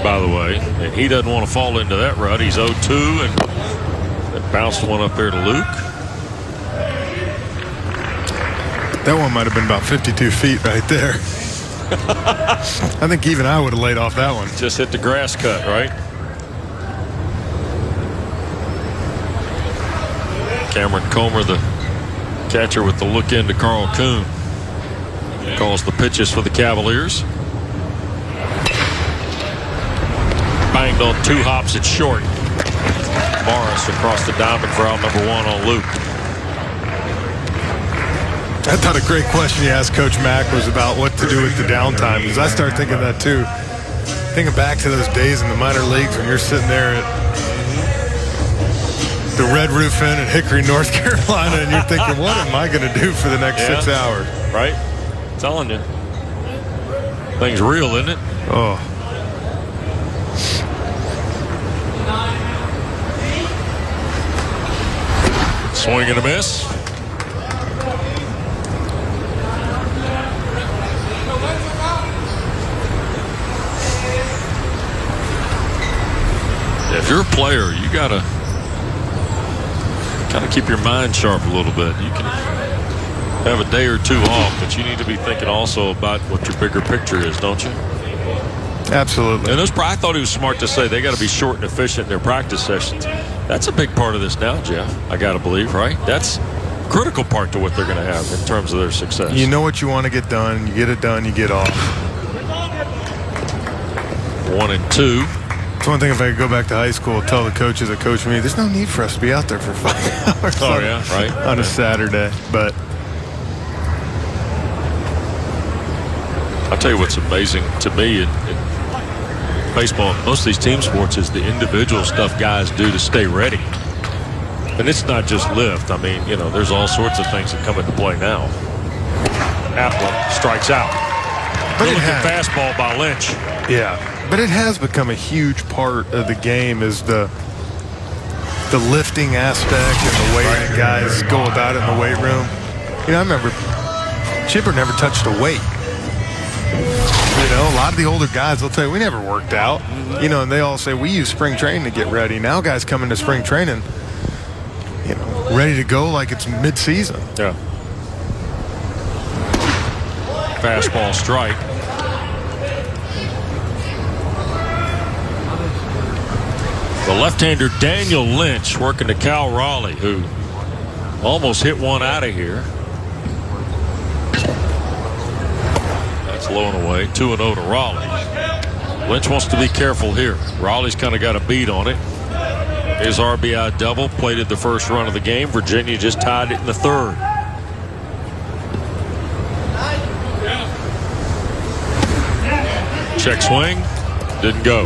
A: by the way. And he doesn't want to fall into that rut. He's 0-2 and bounced one up there to Luke.
B: That one might have been about 52 feet right there. I think even I would have laid off that one.
A: Just hit the grass cut, right? Cameron Comer, the catcher, with the look into Carl Kuhn. Calls the pitches for the Cavaliers. Banged on 2 hops at short. Morris across the diamond for out number 1 on Luke.
B: I thought a great question you asked Coach Mack was about what to do with the downtime, because I started thinking that too. Thinking back to those days in the minor leagues when you're sitting there at the Red Roof Inn in Hickory, North Carolina, and you're thinking, what am I going to do for the next 6 hours?
A: Right? I'm telling you. Thing's real, isn't it?
B: Oh.
A: Swing and a miss. If you're a player, you gotta kind of keep your mind sharp a little bit. You can have a day or two off, but you need to be thinking also about what your bigger picture is, don't you?
B: Absolutely.
A: And I thought he was smart to say they got to be short and efficient in their practice sessions. That's a big part of this now, Jeff. I got to believe, right? That's a critical part to what they're going to have in terms of their success.
B: You know what you want to get done. You get it done, you get off.
A: 1-2.
B: It's one thing if I could go back to high school and tell the coaches that coach me, there's no need for us to be out there for 5 hours on a Saturday. But
A: I'll tell you what's amazing to me in baseball, most of these team sports, is the individual stuff guys do to stay ready. And it's not just lift. I mean, you know, there's all sorts of things that come into play now. Appler strikes out.
B: But
A: Look at fastball by Lynch.
B: Yeah, but it has become a huge part of the game, is the lifting aspect and the way that guys go about it in the weight room. You know, I remember Chipper never touched a weight. You know, a lot of the older guys, they'll tell you, we never worked out. You know, and they all say, we use spring training to get ready. Now guys come into spring training, you know, ready to go like it's mid-season.
A: Yeah. Fastball strike. The left-hander Daniel Lynch working to Cal Raleigh, who almost hit one out of here. That's low and away. 2-0 to Raleigh. Lynch wants to be careful here. Raleigh's kind of got a beat on it. His RBI double plated the first run of the game. Virginia just tied it in the third. Check swing. Didn't go.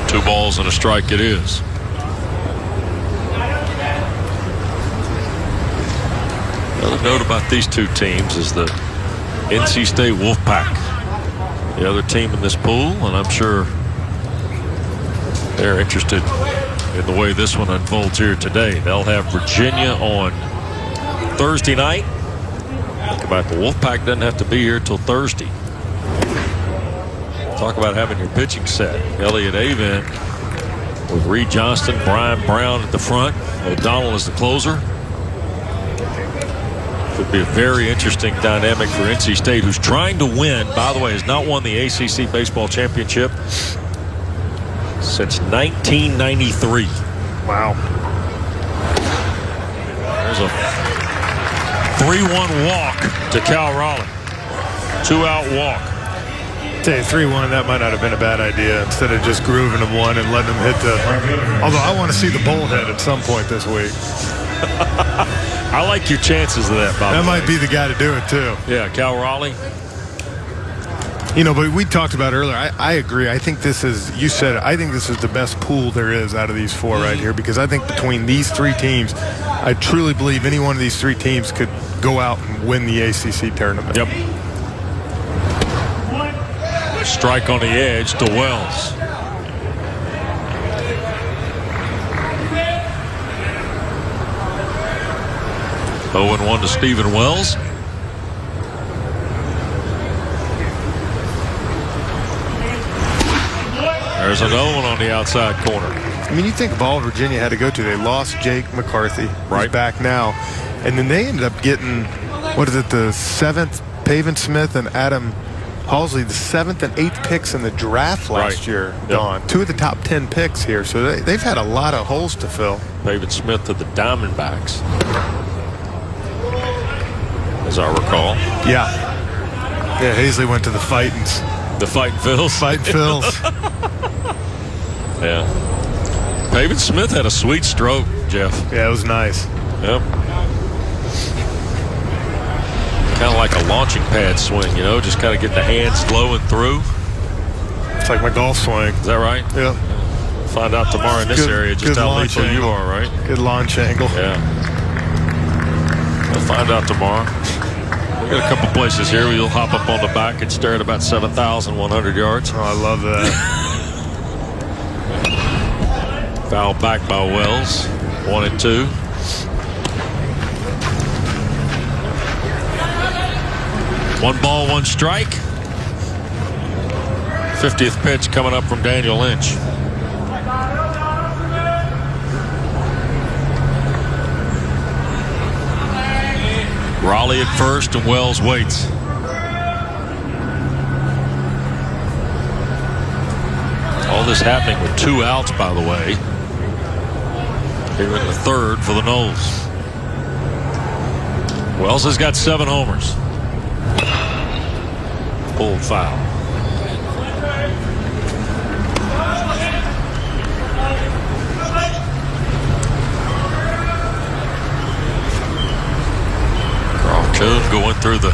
A: Two balls and a strike it is. Another note about these two teams is the NC State Wolfpack, the other team in this pool, and I'm sure they're interested in the way this one unfolds here today. They'll have Virginia on Thursday night. Think about the Wolfpack doesn't have to be here till Thursday. Talk about having your pitching set. Elliott Avent with Reed Johnston, Brian Brown at the front. O'Donnell is the closer. Could be a very interesting dynamic for NC State, who's trying to win. By the way, has not won the ACC baseball championship since 1993.
B: Wow.
A: There's a 3-1 walk to Cal Raleigh. 2-out walk.
B: Tell you, 3-1, that might not have been a bad idea, instead of just grooving them one and letting them hit the. Although I want to see the bullhead at some point this week.
A: I like your chances of that, by the way.
B: That might be the guy to do it, too.
A: Yeah, Cal Raleigh.
B: You know, but we talked about earlier, I agree. I think this is, you said it, I think this is the best pool there is out of these four right here, because I think between these three teams, I truly believe any one of these three teams could go out and win the ACC tournament.
A: Yep. Strike on the edge to Wells. Oh, and 1 to Stephen Wells. There's another one on the outside corner.
B: I mean, you think of all Virginia had to go to. They lost Jake McCarthy, who's back now. And then they ended up getting, what is it, the 7th, Pavin Smith and Adam Halsey, the 7th and 8th picks in the draft last year, gone. 2 of the top 10 picks here. So they've had a lot of holes to fill.
A: Pavin Smith to the Diamondbacks, as I recall.
B: Yeah. Yeah, Hazley went to the Fightins.
A: The Fightin' Phils.
B: Fightin' Phils.
A: Yeah. Pavin Smith had a sweet stroke, Jeff.
B: Yeah, it was nice.
A: Yep. Kind of like a launching pad swing, you know, just kind of get the hands low and through.
B: It's like my golf swing.
A: Is that right?
B: Yep.
A: Find out tomorrow in this area just how lethal you are, right?
B: Good launch angle.
A: Yeah. We'll find out tomorrow. We got a couple places here where you'll hop up on the back and stare at about 7,100 yards.
B: Oh, I love that.
A: Foul back by Wells. 1-2. One ball, one strike. 50th pitch coming up from Daniel Lynch. Raleigh at first and Wells waits. All this happening with 2 outs, by the way. Here in the third for the Noles. Wells has got 7 homers. Pulled foul. Carl Coon going through the.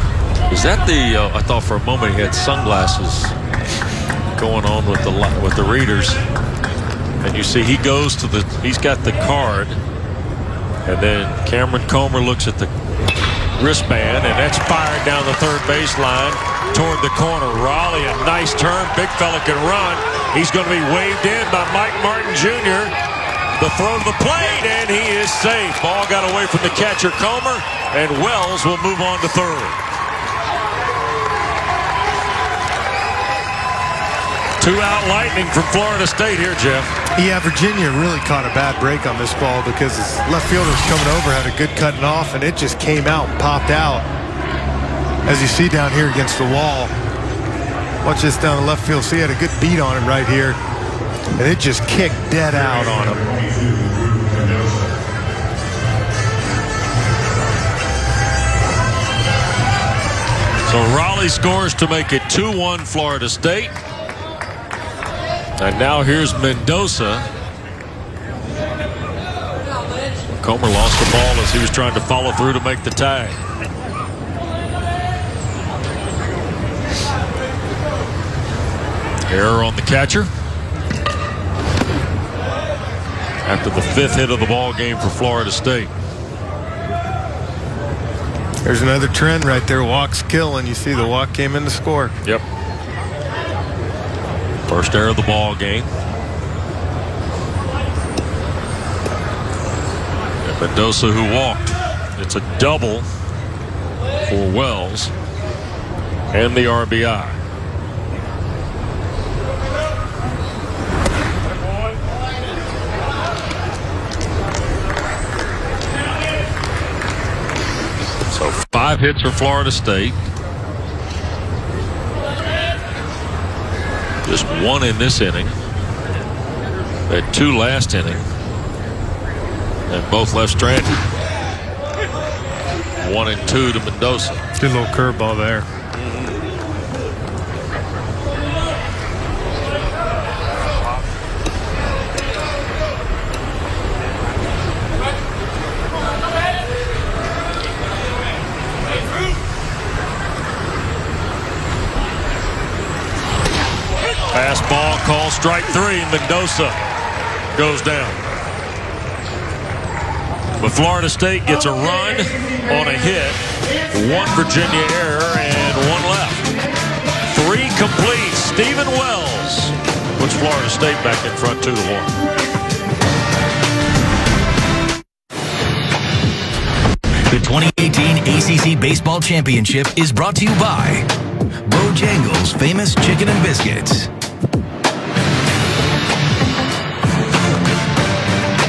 A: Is that the? I thought for a moment he had sunglasses going on with the readers. And you see he goes to the. He's got the card, and then Cameron Comer looks at the wristband, and that's fired down the third baseline toward the corner. Raleigh, a nice turn. Big fella can run. He's going to be waved in by Mike Martin Jr. The throw to the plate, and he is safe. Ball got away from the catcher Comer, and Wells will move on to third. 2-out Lightning from Florida State here, Jeff.
B: Yeah, Virginia really caught a bad break on this ball because his left fielder was coming over, had a good cutting off, and it just came out and popped out. As you see down here against the wall. Watch this down the left field. See, he had a good beat on it right here, and it just kicked dead out on him.
A: So Raleigh scores to make it 2-1 Florida State. And now here's Mendoza. Comer lost the ball as he was trying to follow through to make the tag. Error on the catcher. After the 5th hit of the ball game for Florida State.
B: There's another trend right there. Walks kill, and you see the walk came in to score.
A: Yep. First error of the ball game. And Mendoza who walked. It's a double for Wells and the RBI. So 5 hits for Florida State. Just 1 in this inning. They had 2 last inning. And both left stranded. 1 and 2 to Mendoza.
B: Good little curveball there.
A: Fastball call, strike 3. Mendoza goes down. But Florida State gets a run on a hit, 1 Virginia error, and 1 left. 3 complete. Stephen Wells puts Florida State back in front 2-1.
F: The 2018 ACC Baseball Championship is brought to you by Bojangles' famous chicken and biscuits.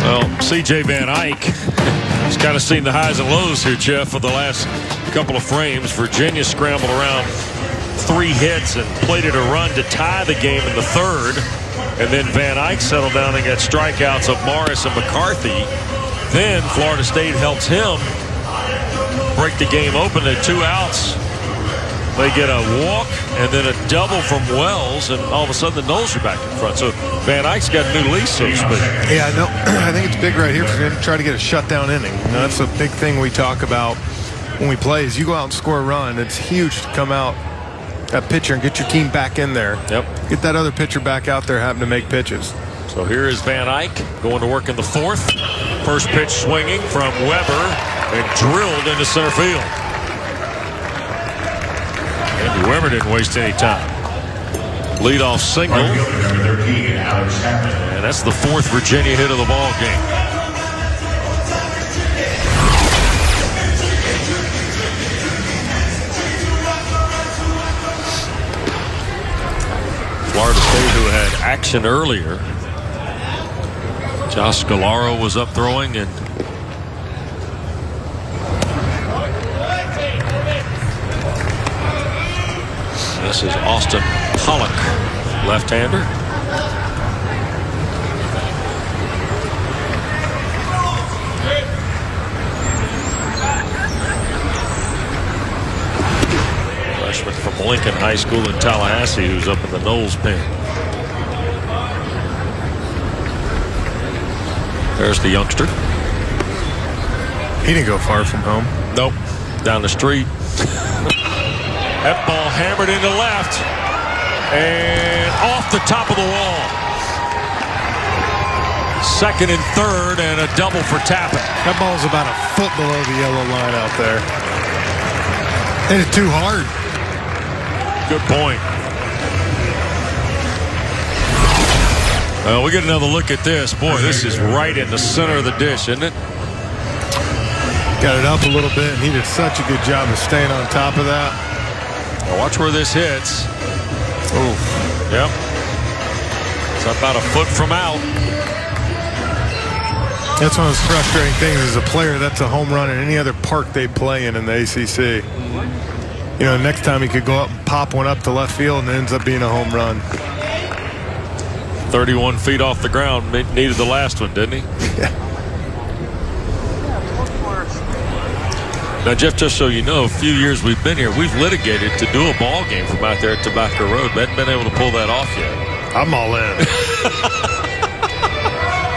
A: Well, C.J. Van Eyck has kind of seen the highs and lows here, Jeff, for the last couple of frames. Virginia scrambled around 3 hits and plated a run to tie the game in the 3rd. And then Van Eyck settled down and got strikeouts of Morris and McCarthy. Then Florida State helps him break the game open at 2 outs They get a walk and then a double from Wells, and all of a sudden the Noles are back in front. So Van Eyck's got a new lease, so to speak.
B: Yeah, no, I think it's big right here for him to try to get a shutdown inning. You know, that's a big thing we talk about when we play. Is you go out and score a run, it's huge to come out that pitcher and get your team back in there.
A: Yep.
B: Get that other pitcher back out there having to make pitches.
A: So here is Van Eyck going to work in the fourth. First pitch swinging from Weber and drilled into center field. Andy Weber didn't waste any time. Leadoff single. And that's the fourth Virginia hit of the ball game. Florida State, who had action earlier. Josh Scalaro was up throwing, and this is Austin Pollock, left-hander. Freshman from Lincoln High School in Tallahassee, who's up in the Noles pen. There's the youngster.
B: He didn't go far from home.
A: Nope. Down the street. That ball hammered into left and off the top of the wall. Second and third, and a double for Tappen.
B: That ball's about a foot below the yellow line out there. Hit it too hard.
A: Good point. We get another look at this. Boy, this is right in the center of the dish, isn't it?
B: Got it up a little bit, and he did such a good job of staying on top of that.
A: Now watch where this hits. Oh, yep. It's about a foot from out.
B: That's one of those frustrating things as a player. That's a home run in any other park they play in the ACC. You know, next time he could go up and pop one up to left field, and it ends up being a home run.
A: 31 feet off the ground. Needed the last one, didn't he?
B: Yeah.
A: Now, Jeff, just so you know, a few years we've been here, we've litigated to do a ball game from out there at Tobacco Road. We haven't been able to pull that off yet.
B: I'm all in.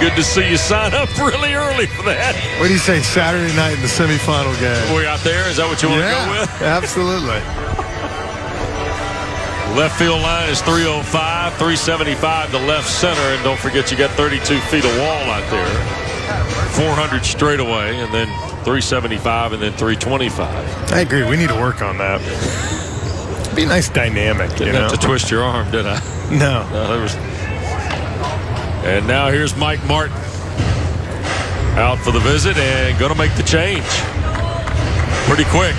A: Good to see you sign up really early for that.
B: What do you say, Saturday night in the semifinal game?
A: We out there? Is that what you want to go with?
B: Absolutely.
A: Left field line is 305, 375 to left center, and don't forget you got 32 feet of wall out there. 400 straightaway, and then 375, and then 325.
B: I agree. We need to work on that. Be a nice dynamic.
A: Didn't have to twist your arm, did I?
B: No.
A: There was. And now here's Mike Martin out for the visit and going to make the change pretty quick.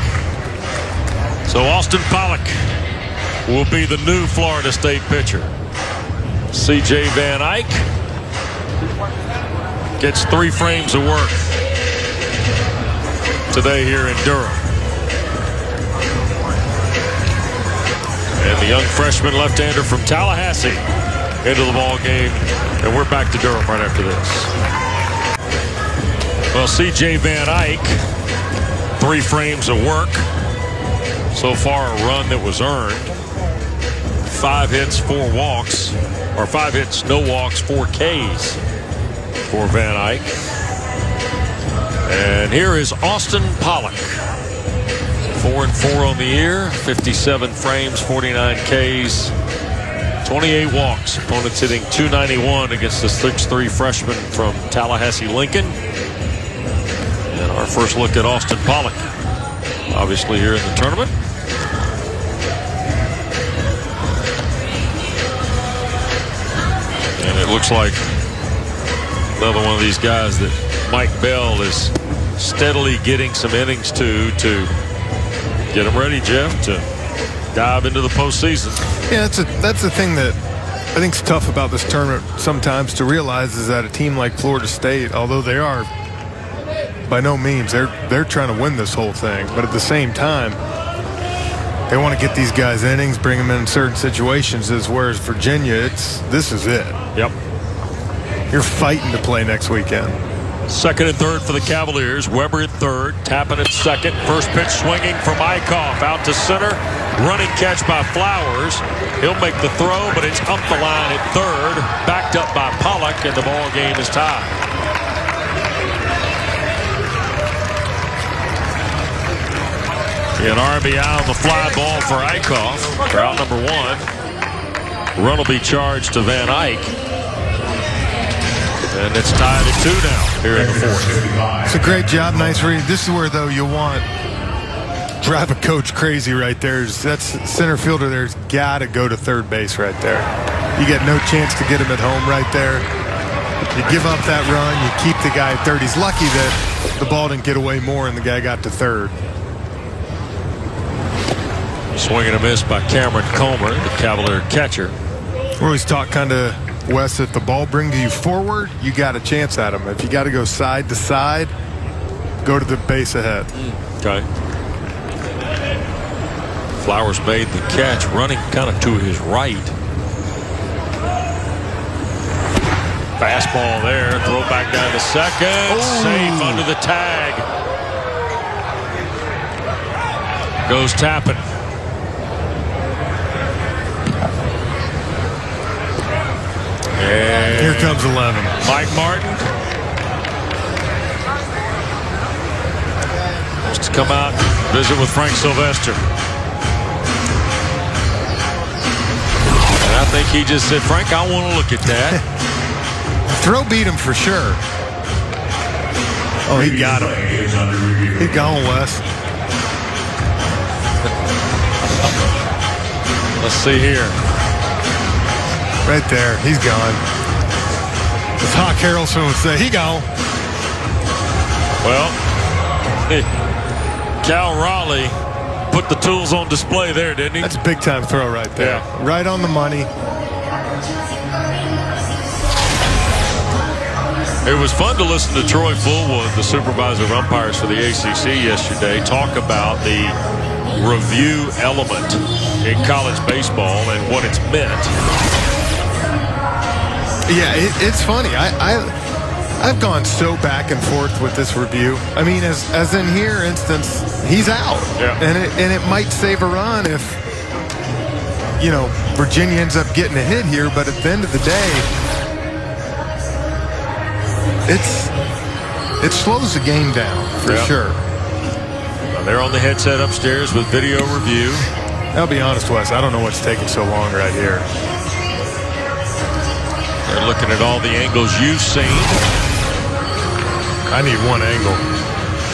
A: So Austin Pollock will be the new Florida State pitcher. C.J. Van Eyck gets 3 frames of work today here in Durham. And the young freshman left-hander from Tallahassee into the ball game. And we're back to Durham right after this. Well, C.J. Van Eyck, 3 frames of work. So far, a run that was earned. 5 hits, 4 walks. Or 5 hits, no walks, 4 Ks for Van Eyck. And here is Austin Pollock. 4-4 on the year, 57 frames, 49 Ks, 28 walks. Opponents hitting .291 against the 6'3" freshman from Tallahassee Lincoln. And our first look at Austin Pollock, obviously here in the tournament. And it looks like another one of these guys that Mike Bell is steadily getting some innings to get him ready, Jeff, to dive into the postseason.
B: Yeah, that's the thing that I think is tough about this tournament sometimes to realize is that a team like Florida State, although they are by no means, they're trying to win this whole thing, but at the same time, they want to get these guys innings, bring them in certain situations. Whereas Virginia, this is it.
A: Yep.
B: You're fighting to play next weekend.
A: Second and third for the Cavaliers. Weber at third. Tappen at second. First pitch swinging from Eikhoff. Out to center. Running catch by Flowers. He'll make the throw, but it's up the line at third. Backed up by Pollock, and the ball game is tied. An RBI on the fly ball for Eikhoff. For out number one. Run will be charged to Van Eyck. And it's tied at 2 now here in the fourth.
B: It's a great job. Nice read. This is where, though, you want drive a coach crazy right there. That's center fielder there's got to go to third base right there. You get no chance to get him at home right there. You give up that run. You keep the guy at third. He's lucky that the ball didn't get away more and the guy got to third.
A: Swing and a miss by Cameron Comer, the Cavalier catcher.
B: We always talk kind of, Wes, if the ball brings you forward, you got a chance at him. If you got to go side to side, go to the base ahead.
A: Okay. Flowers made the catch, running kind of to his right. Fastball there, throw back down to second. Safe under the tag. Goes Tappen. And
B: here comes 11.
A: Mike Martin wants to come out and visit with Frank Sylvester. And I think he just said, Frank, I want to look at that.
B: Throw beat him for sure. Oh, he got him. He gone, Wes.
A: Let's see here.
B: Right there. He's gone. As Hawk Harrelson would say, he gone.
A: Well, Cal Raleigh put the tools on display there, didn't he?
B: That's a big-time throw right there.
A: Yeah.
B: Right on the money.
A: It was fun to listen to Troy Fullwood, the supervisor of umpires for the ACC yesterday, talk about the review element in college baseball and what it's meant.
B: Yeah, it's funny. I've gone so back and forth with this review. I mean, as in here instance, he's out.
A: Yeah.
B: And it might save a run if, you know, Virginia ends up getting a hit here, but at the end of the day, it slows the game down for sure.
A: Well, they're on the headset upstairs with video review.
B: I'll be honest, Wes, I don't know what's taking so long right here.
A: They're looking at all the angles you've seen.
B: I need one angle.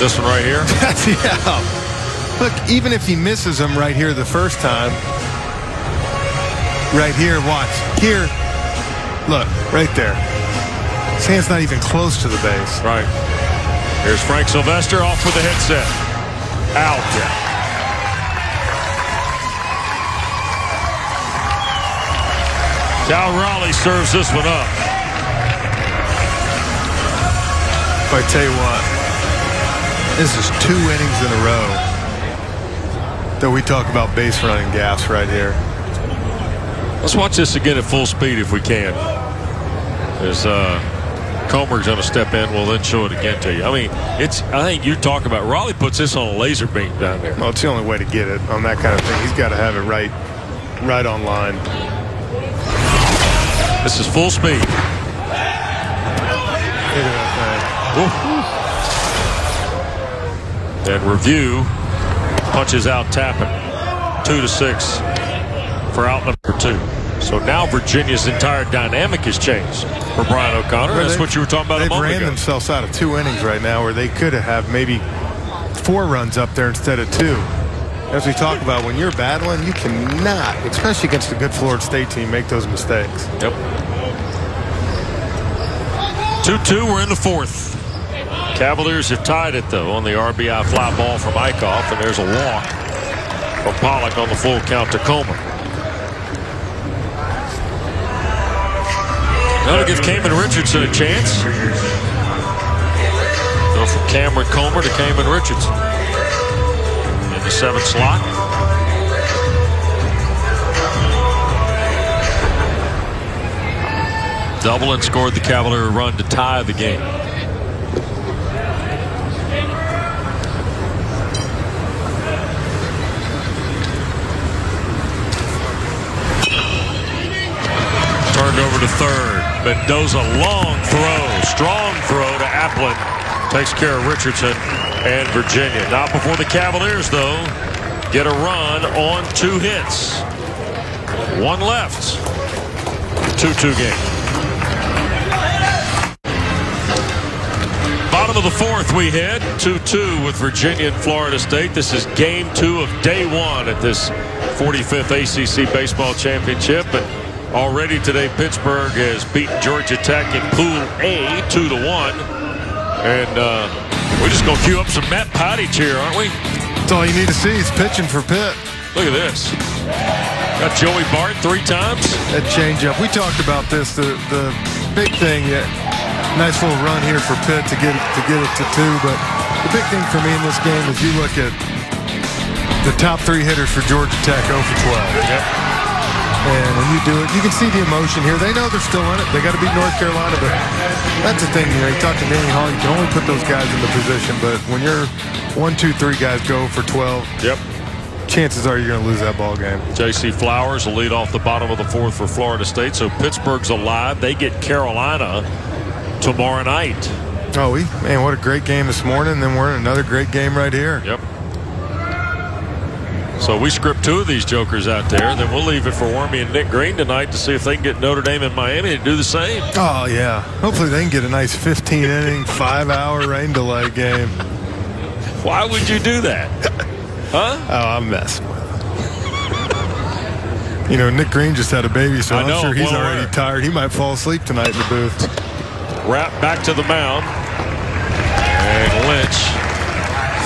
A: This one right here?
B: Yeah. Look, even if he misses him right here the first time, right here, watch. Here, look, right there. His hand's not even close to the base.
A: Right. Here's Frank Sylvester off with the headset. Out. Cal Raleigh serves this one up.
B: If I tell you what, this is 2 innings in a row that we talk about base running gaps right here.
A: Let's watch this again at full speed if we can. As Comer's going to step in, we'll then show it again to you. I mean, I think you talk about Raleigh puts this on a laser beam down there.
B: Well, it's the only way to get it on that kind of thing. He's got to have it right on line.
A: This is full speed. And review punches out Tappen. 2-6 for out number 2. So now Virginia's entire dynamic has changed for Brian O'Connor. That's what you were talking about a moment ago.
B: They've ran themselves out of 2 innings right now where they could have maybe 4 runs up there instead of 2. As we talk about, when you're battling, you cannot, especially against a good Florida State team, make those mistakes.
A: Yep. 2-2, we're in the fourth. Cavaliers have tied it, though, on the RBI fly ball from Eikhoff, and there's a walk from Pollock on the full count to Comer. That'll give Kamen Richardson a chance. Go from Cameron Comer to Kamen Richardson. In the 7th slot. Double and scored the Cavalier run to tie the game. over to third. Mendoza, long throw, strong throw to Applin. Takes care of Richardson and Virginia. Not before the Cavaliers, though, get a run on 2 hits. 1 left. 2-2 game. Bottom of the 4th we head. 2-2 with Virginia and Florida State. This is game 2 of day 1 at this 45th ACC Baseball Championship. And already today, Pittsburgh has beaten Georgia Tech in Pool A 2-1. And we're just going to cue up some Matt Pottage here, aren't we?
B: That's all you need to see is pitching for Pitt.
A: Look at this. Got Joey Bart 3 times.
B: That changeup. We talked about this. The big thing, nice little run here for Pitt to get it to 2. But the big thing for me in this game is you look at the top 3 hitters for Georgia Tech 0 for 12.
A: Yep.
B: And when you do it, you can see the emotion here. They know they're still in it. They got to beat North Carolina, but that's the thing. You talk to Danny Hall, you can only put those guys in the position. But when you're 1, 2, 3 guys go for 12,
A: yep,
B: chances are you're going to lose that ball game.
A: J.C. Flowers will lead off the bottom of the 4th for Florida State. So Pittsburgh's alive. They get Carolina tomorrow night.
B: Oh, man, what a great game this morning. Then we're in another great game right here.
A: Yep. So we script 2 of these jokers out there. Then we'll leave it for Wormy and Nick Green tonight to see if they can get Notre Dame and Miami to do the same.
B: Oh, yeah. Hopefully they can get a nice 15-inning, 5-hour rain delay game.
A: Why would you do that? Huh?
B: Oh, I'm messing with him. Nick Green just had a baby, so I'm sure he's already tired. He might fall asleep tonight in the booth.
A: Wrap back to the mound. And Lynch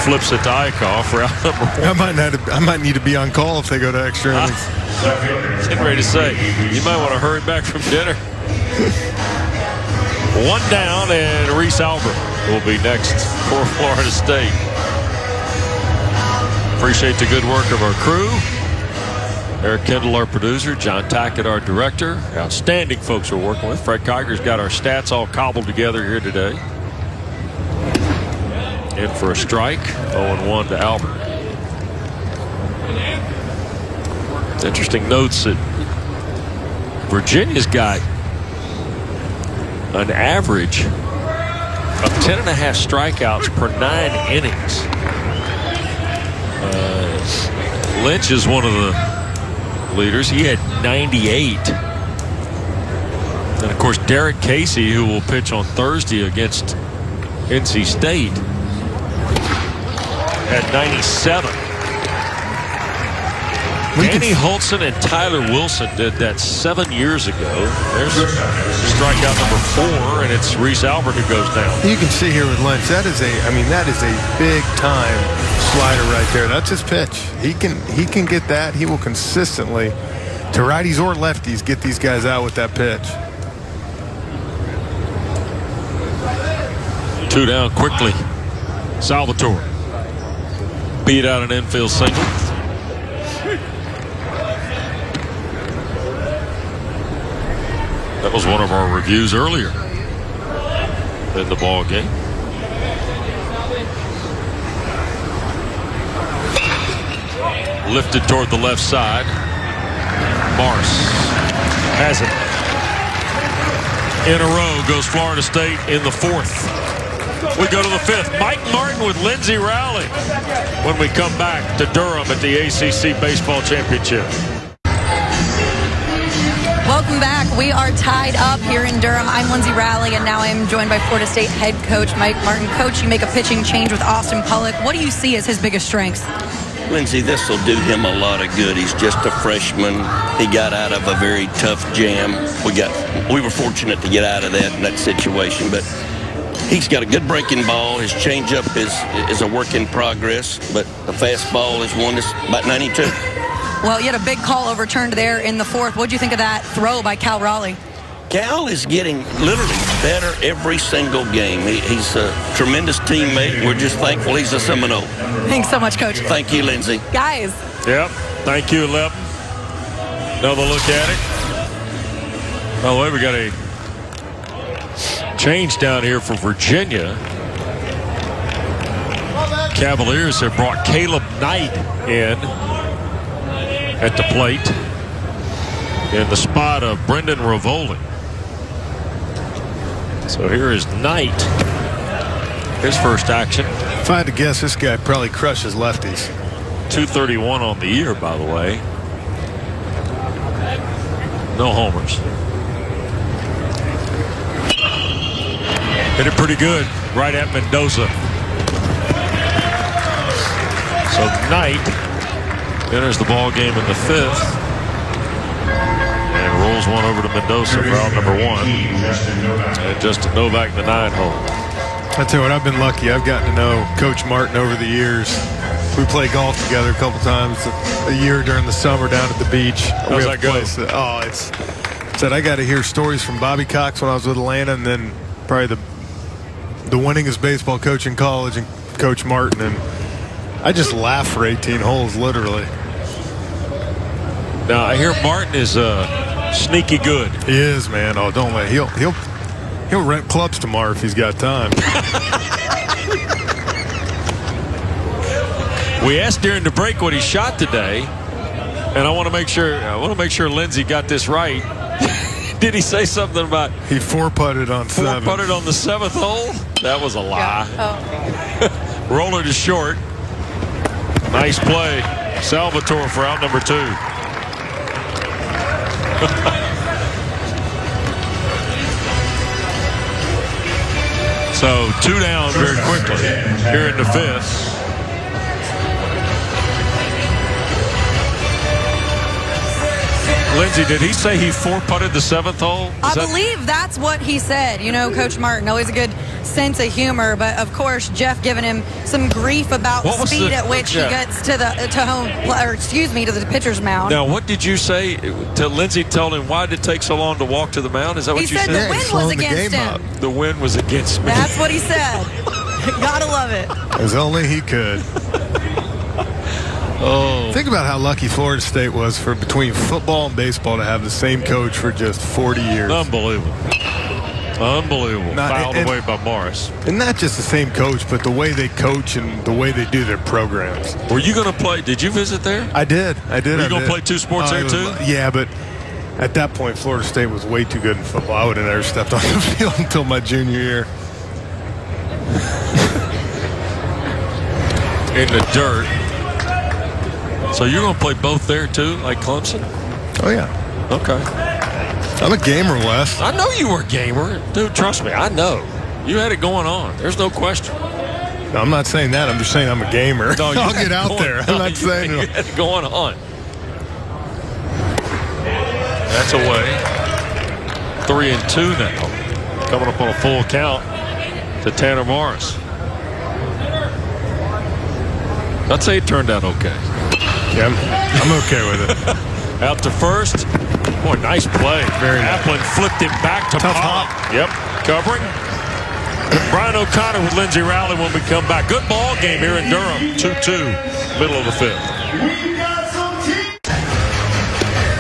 A: flips it to Eikhoff for out number 1.
B: I might need to be on call if they go to extra innings.
A: Getting ready to say, you might want to hurry back from dinner. 1 down, and Reese Albert will be next for Florida State. Appreciate the good work of our crew. Eric Kendall, our producer. John Tackett, our director. Outstanding folks we're working with. Fred Kiger's got our stats all cobbled together here today. In for a strike. 0-1 to Albert. Interesting notes that Virginia's got an average of 10.5 strikeouts per 9 innings. Lynch is one of the leaders. He had 98. And of course, Derek Casey, who will pitch on Thursday against NC State, had 97. Danny Hultzen and Tyler Wilson did that 7 years ago. There's strikeout number 4, and it's Reese Albert who goes down.
B: You can see here with Lynch, that is a big time slider right there. That's his pitch. He can get that. He will consistently, to righties or lefties, get these guys out with that pitch.
A: 2 down quickly. Salvatore beat out an infield single. That was one of our reviews earlier in the ball game. Lifted toward the left side. Morse has it. In a row goes Florida State in the 4th. We go to the 5th. Mike Martin with Lindsey Rowley when we come back to Durham at the ACC Baseball Championship.
C: Welcome back. We are tied up here in Durham. I'm Lindsey Rowley, and now I'm joined by Florida State head coach Mike Martin. Coach, you make a pitching change with Austin Pollock. What do you see as his biggest strengths?
G: Lindsey, this will do him a lot of good. He's just a freshman. He got out of a very tough jam. We were fortunate to get out of that situation, but he's got a good breaking ball. His changeup is a work in progress, but the fastball is one that's about 92.
C: Well, you had a big call overturned there in the 4th. What do you think of that throw by Cal Raleigh?
G: Cal is getting literally better every single game. He's a tremendous teammate. We're just thankful he's a Seminole.
C: Thanks so much, Coach.
G: Thank you, Lindsey.
C: Guys.
A: Yep. Thank you, Lep. Another look at it. By the way, we got a change down here for Virginia. Cavaliers have brought Caleb Knight in at the plate in the spot of Brendan Rivoli. So here is Knight. His first action.
B: If I had to guess, this guy probably crushes lefties.
A: 231 on the year, by the way. No homers. Hit it pretty good right at Mendoza. So Knight enters the ball game in the 5th and rolls one over to Mendoza for out number 1. And Justin Novak, the 9-hole.
B: I tell you what, I've been lucky. I've gotten to know Coach Martin over the years. We play golf together a couple times a year during the summer down at the beach.
A: How's that go?
B: It's said I got to hear stories from Bobby Cox when I was with Atlanta, and then probably the winningest baseball coach in college, and Coach Martin. And I just laugh for 18 holes, literally.
A: Now I hear Martin is sneaky good.
B: He is, man. Oh, don't let he'll rent clubs tomorrow if he's got time.
A: We asked during the break what he shot today, and I want to make sure Lindsey got this right. Did he say something about
B: he 4-putted on 7?
A: 4-putted on the 7th hole? That was a lie.
C: Yeah. Oh.
A: Roller to short. Nice play. Salvatore for out number 2. So 2 down very quickly here in the 5th. Lindsey, did he say he 4-putted the 7th hole?
C: I believe that's what he said. You know, Coach Martin, always a good sense of humor, but of course Jeff giving him some grief about the speed at which he gets to the pitcher's mound.
A: Now, what did you say to Lindsey? Told him why did it take so long to walk to the mound? Is that what you said?
C: He said the wind was against him.
A: The wind was against me.
C: That's what he said. Gotta love it.
B: As only he could.
A: Oh.
B: Think about how lucky Florida State was for between football and baseball to have the same coach for just 40 years.
A: Unbelievable. Unbelievable. Fouled away by Morris.
B: And not just the same coach, but the way they coach and the way they do their programs.
A: Were you going to play? Did you visit there?
B: I did.
A: Were you going to play 2 sports there too?
B: Yeah, but at that point, Florida State was way too good in football. I would have never stepped on the field until my junior year.
A: In the dirt. So you're going to play both there too, like Clemson?
B: Oh, yeah.
A: Okay.
B: I'm a gamer, Wes.
A: I know you were a gamer. Dude, trust me, I know. You had it going on. There's no question.
B: No, I'm not saying that. I'm just saying I'm a gamer.
A: No,
B: I'll get out there. I'm not saying
A: you had it going on. That's away. 3-2 now. Coming up on a full count to Tanner Morris. I'd say it turned out okay.
B: Yeah, I'm okay with it.
A: Out to first. Boy, nice play.
B: Very
A: Applin
B: nice.
A: flipped it back to
B: Tough
A: Pop.
B: hop.
A: Yep, covering. Brian O'Connor with Lindsey Rowley when we come back. Good ball game here in Durham. 2-2, middle of the 5th.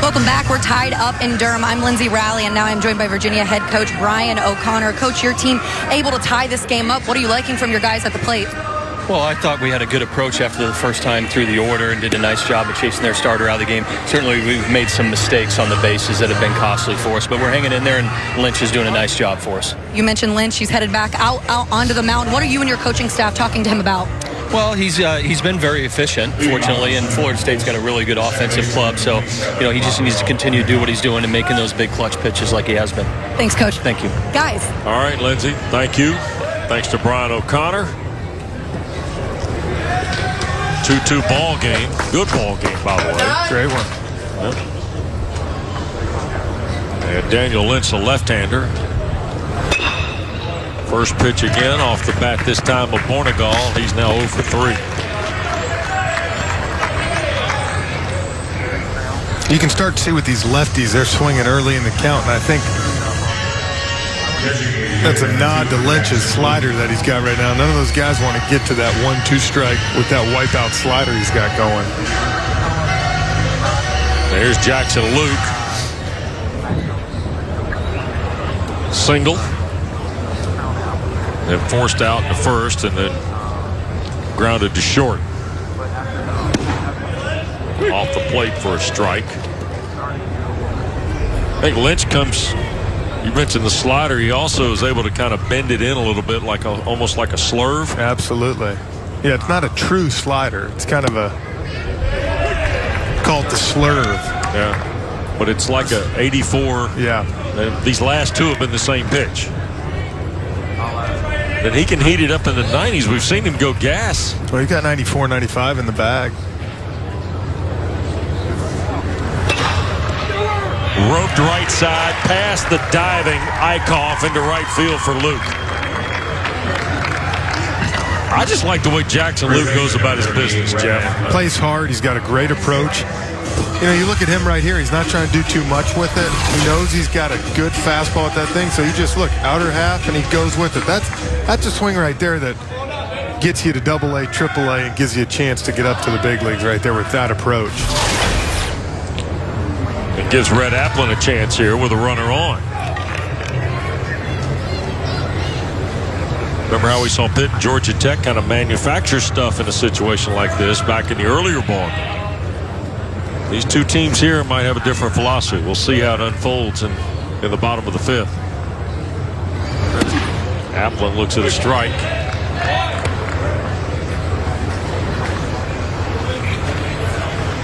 C: Welcome back. We're tied up in Durham. I'm Lindsey Rowley, and now I'm joined by Virginia head coach Brian O'Connor. Coach, your team able to tie this game up. What are you liking from your guys at the plate?
H: Well, I thought we had a good approach after the first time through the order and did a nice job of chasing their starter out of the game. Certainly, we've made some mistakes on the bases that have been costly for us, but we're hanging in there, and Lynch is doing a nice job for us.
C: You mentioned Lynch. He's headed back out onto the mound. What are you and your coaching staff talking to him about?
H: Well, he's been very efficient, fortunately, and Florida State's got a really good offensive club, so he just needs to continue to do what he's doing and making those big clutch pitches like he has been.
C: Thanks, Coach.
H: Thank you.
C: Guys.
A: All right, Lindsey, thank you. Thanks to Brian O'Connor. 2-2 ball game. Good ball game, by the way.
B: Great one.
A: Yep. And Daniel Lynch, a left-hander. First pitch again off the bat, this time of Bornegal. He's now 0 for 3.
B: You can start to see with these lefties, they're swinging early in the count, and I think that's a nod to Lynch's slider that he's got right now. None of those guys want to get to that 1-2 strike with that wipeout slider he's got going.
A: There's Jackson Luke. Single. Then forced out in the first and then grounded to short. Off the plate for a strike. I think Lynch comes You mentioned the slider. He also is able to kind of bend it in a little bit, like almost like a slurve.
B: Absolutely. Yeah, it's not a true slider. It's kind of called the slurve.
A: Yeah, but it's like a 84.
B: Yeah.
A: These last two have been the same pitch. And he can heat it up in the 90s. We've seen him go gas.
B: Well, he got 94, 95 in the bag.
A: Roped right side, past the diving Eikhoff into right field for Luke. I just like the way Jackson Luke goes about his business, Jeff.
B: Plays hard. He's got a great approach. You know, you look at him right here. He's not trying to do too much with it. He knows he's got a good fastball at that thing. So you just look, outer half, and he goes with it. That's a swing right there that gets you to AA, AAA, and gives you a chance to get up to the big leagues right there with that approach.
A: It gives Red Applin a chance here with a runner on. Remember how we saw Pitt and Georgia Tech kind of manufacture stuff in a situation like this back in the earlier ball game. These two teams here might have a different philosophy. We'll see how it unfolds in the bottom of the fifth. Applin looks at a strike.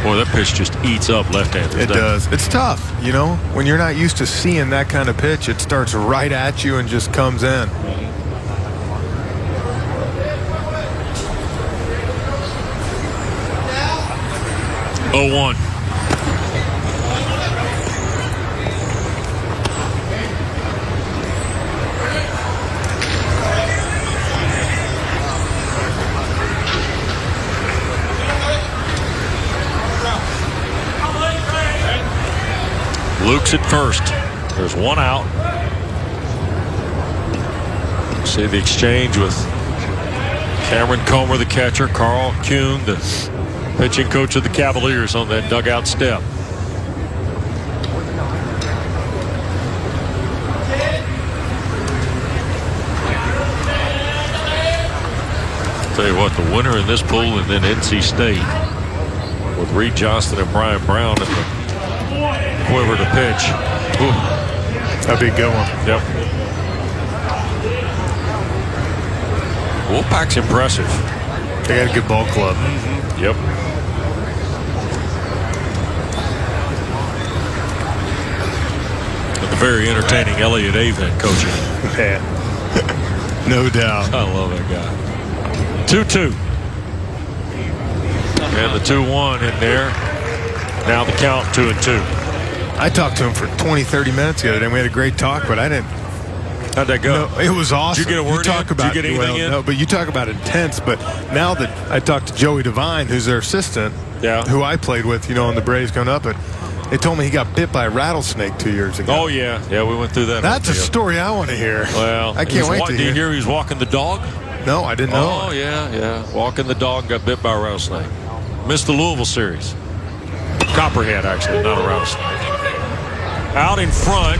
A: Boy, that pitch just eats up left-handers.
B: It does. It's tough, you know. When you're not used to seeing that kind of pitch, it starts right at you and just comes in.
A: Oh, 1. Luke's at first. There's one out. See the exchange with Cameron Comer, the catcher, Carl Kuhn, the pitching coach of the Cavaliers, on that dugout step. Tell you what, the winner in this pool and then NC State with Reed Johnston and Brian Brown at the quiver to pitch. Ooh.
B: That'd be a good one.
A: Yep. Wolfpack's impressive.
B: They got a good ball club.
A: Yep. And the very entertaining Elliott Avent coaching.
B: Man. No doubt.
A: I love that guy. 2-2. And the 2-1 in there. Now the count 2-2.
B: I talked to him for 20, 30 minutes ago, and we had a great talk, but I didn't.
A: How'd that go?
B: No, it was awesome.
A: Did you get a word in? Did you get anything in?
B: No, but you talk about intense, but now that I talked to Joey Devine, who's their assistant, who I played with, you know, on the Braves going up, but they told me he got bit by a rattlesnake 2 years ago.
A: Oh, yeah. Yeah, we went through that.
B: That's a story I want to hear.
A: Well,
B: I can't wait to hear.
A: Did you hear he was walking the dog?
B: No, I didn't know.
A: Oh, yeah. Walking the dog, got bit by a rattlesnake. Missed the Louisville series. Copperhead, actually, not a rattlesnake. Out in front,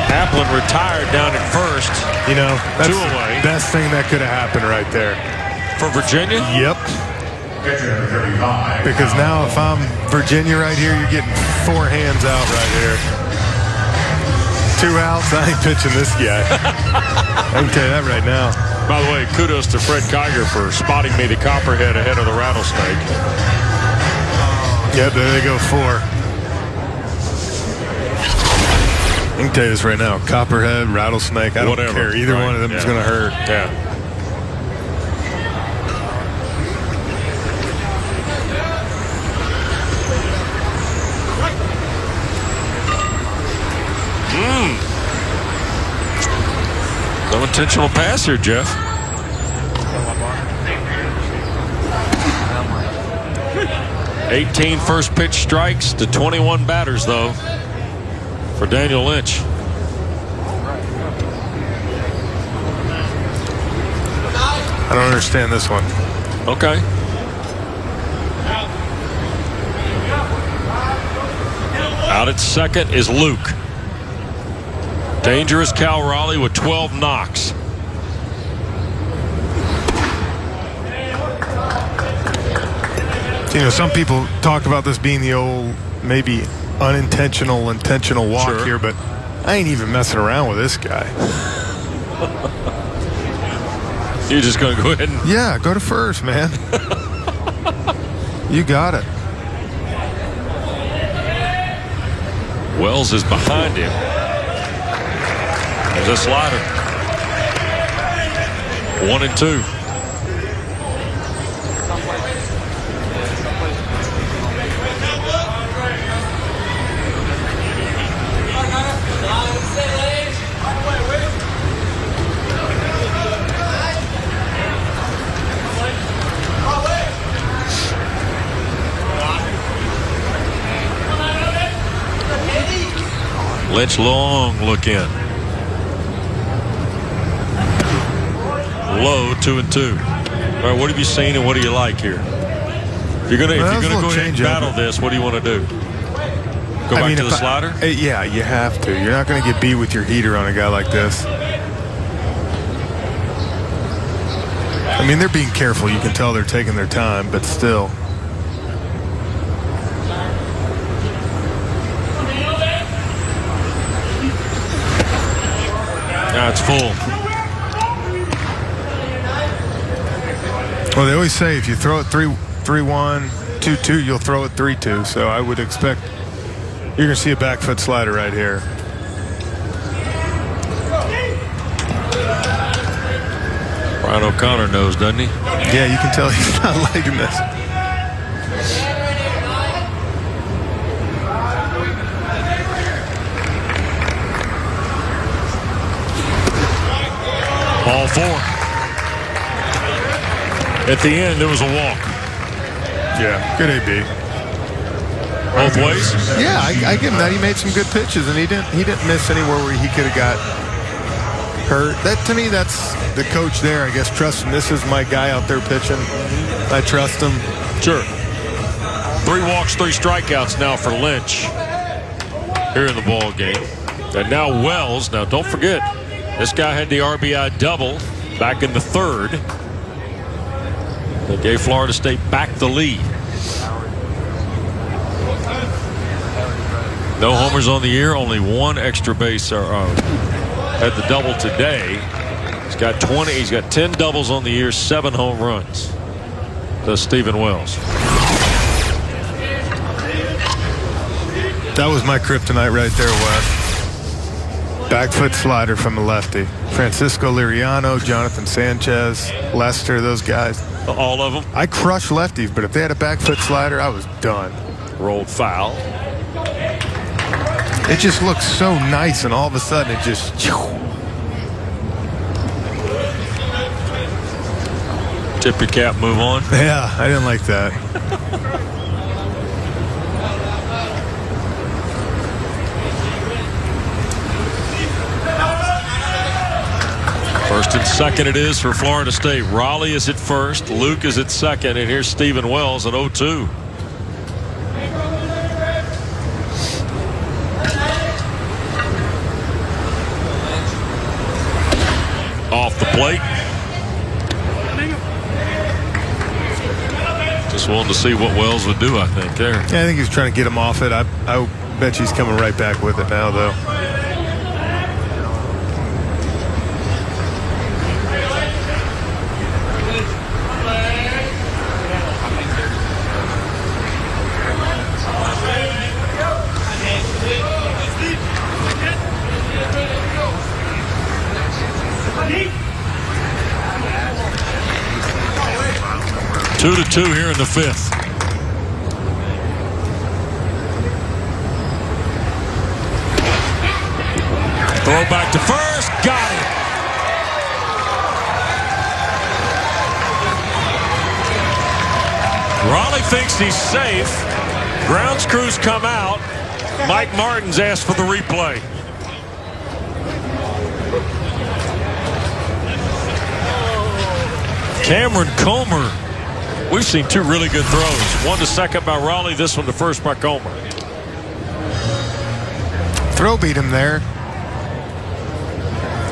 A: Applin retired down at first.
B: You know, that's
A: 2 away.
B: The best thing that could have happened right there.
A: For Virginia?
B: Yep. Because now if I'm Virginia right here, you're getting 4 hands out right here. 2 outs, I ain't pitching this guy. I can tell you that right now.
A: By the way, kudos to Fred Kiger for spotting me the Copperhead ahead of the rattlesnake.
B: Yep, there they go, 4. I can tell you this right now. Copperhead, rattlesnake, I don't care. Either one of them is going to hurt.
A: Yeah. No intentional pass here, Jeff. 18 first pitch strikes to 21 batters, though, for Daniel Lynch.
B: I don't understand this one.
A: Okay. Out at second is Luke. Dangerous Cal Raleigh with 12 knocks.
B: You know, some people talk about this being the old, maybe unintentional, intentional walk here, but I ain't even messing around with this guy.
A: You're just going to go ahead and...
B: Yeah, go to first, man. You got it.
A: Wells is behind him. There's a slider. 1-2. Lynch long look in. Low 2-2. All right, what have you seen and what do you like here? If you're gonna go ahead and battle this, what do you want to do? Go back to the slider?
B: Yeah, you have to. You're not going to get beat with your heater on a guy like this. I mean, they're being careful. You can tell they're taking their time, but still.
A: Now it's full.
B: Well, they always say if you throw it 3-1, 2-2, you'll throw it 3-2. So I would expect you're going to see a back foot slider right here.
A: Brian O'Connor knows, doesn't he?
B: Yeah, you can tell he's not liking this.
A: Ball 4. At the end, there was a walk.
B: Yeah, good AB.
A: Both ways?
B: Yeah, I give him that. He made some good pitches, and he didn't miss anywhere where he could have got hurt. That, to me, that's the coach there, I guess, trusting this is my guy out there pitching. I trust him.
A: Sure. 3 walks, 3 strikeouts now for Lynch here in the ball game. And now Wells. Now, don't forget, this guy had the RBI double back in the 3rd. That gave Florida State back the lead. No homers on the year, only 1 extra base had the double today. He's got 20. He's got 10 doubles on the year, 7 home runs. Does Stephen Wells.
B: That was my kryptonite right there, Wes. Back foot slider from the lefty. Francisco Liriano, Jonathan Sanchez, Lester, those guys.
A: All of them?
B: I crush lefties, but if they had a back foot slider, I was done.
A: Rolled foul.
B: It just looks so nice, and all of a sudden it just...
A: Tip your cap, move on.
B: Yeah, I didn't like that.
A: First and second it is for Florida State. Raleigh is at first. Luke is at second. And here's Stephen Wells at 0-2. Off the plate. Just wanted to see what Wells would do, I think, there.
B: Yeah, I think he's trying to get him off it. I bet you he's coming right back with it now, though.
A: Two to 2 here in the 5th. Throw back to first. Got it. Raleigh thinks he's safe. Grounds crews come out. Mike Martins asked for the replay. Cameron Comer. We've seen 2 really good throws. One to second by Raleigh. This one to first by Comer.
B: Throw beat him there.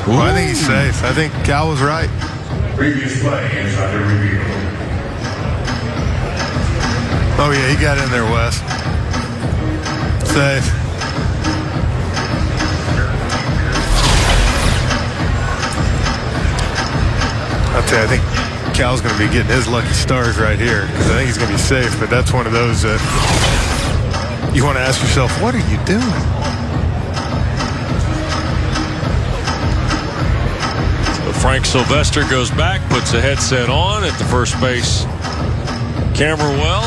B: Well, I think he's safe. I think Cal was right.
D: Previous play is under review.
B: Oh, yeah, he got in there, Wes. Safe. I think Cal's going to be getting his lucky stars right here because I think he's going to be safe. But that's one of those that you want to ask yourself, what are you doing?
A: So Frank Sylvester goes back, puts the headset on at the first base camera well.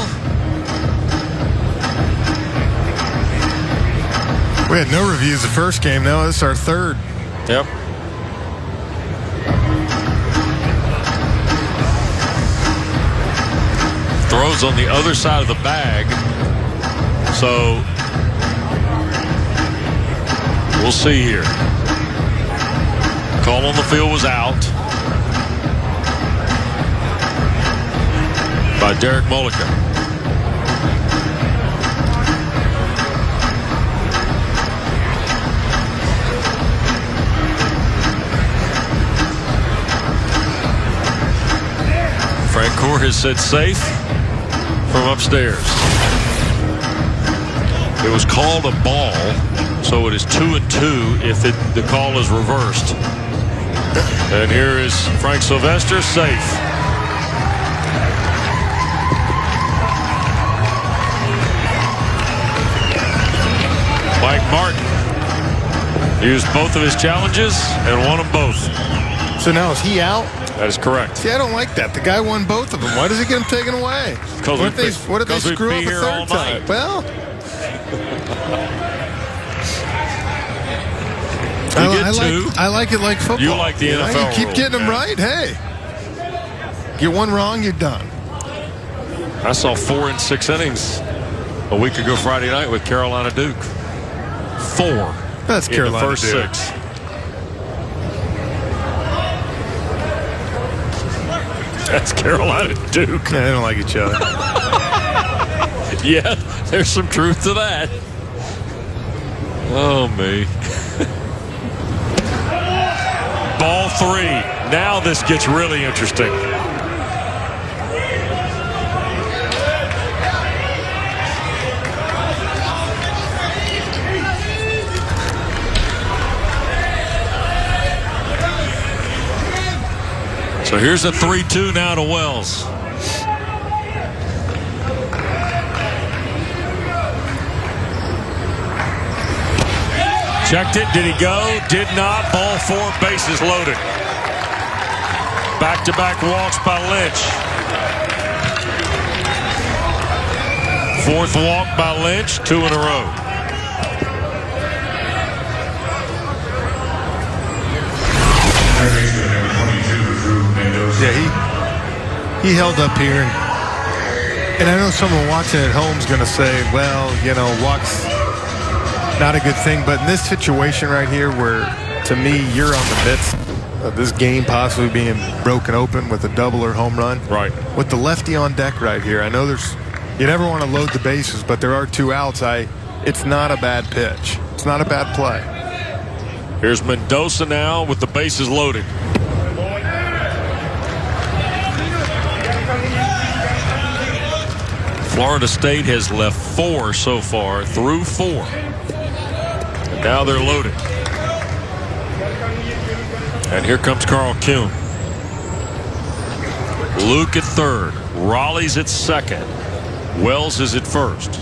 B: We had no reviews the first game. Now this is our third.
A: Yep. Throws on the other side of the bag. So we'll see here. Call on the field was out by Derek Mulliken. Frank Core has said safe from upstairs. It was called a ball, so it is 2-2 if the call is reversed. And here is Frank Sylvester, safe. Mike Martin used both of his challenges and won them both.
B: So now is he out?
A: That is correct.
B: See, I don't like that. The guy won both of them. Why does he get them taken away? What if they screw up a third time? Well, I like it like football.
A: You like the NFL
B: You keep getting them right. Hey, get one wrong, you're done.
A: I saw 4 and 6 innings a week ago Friday night with Carolina Duke. 4.
B: That's
A: in
B: Carolina
A: the first
B: Duke.
A: 6. That's Carolina Duke.
B: Yeah, they don't like each other.
A: Yeah, there's some truth to that. Oh, me. Ball 3. Now this gets really interesting. So here's a 3-2 now to Wells. Checked it. Did he go? Did not. Ball 4, bases loaded. Back-to-back walks by Lynch. 4th walk by Lynch, 2 in a row.
B: Yeah, he held up here. And I know someone watching at home is going to say, well, you know, walks not a good thing. But in this situation right here where, to me, you're on the midst of this game possibly being broken open with a double or home run.
A: Right.
B: With the lefty on deck right here, I know you never want to load the bases, but there are 2 outs. It's not a bad pitch. It's not a bad play.
A: Here's Mendoza now with the bases loaded. Florida State has left 4 so far, through 4. And now they're loaded. And here comes Carl Kuhn. Luke at 3rd. Raleigh's at 2nd. Wells is at 1st.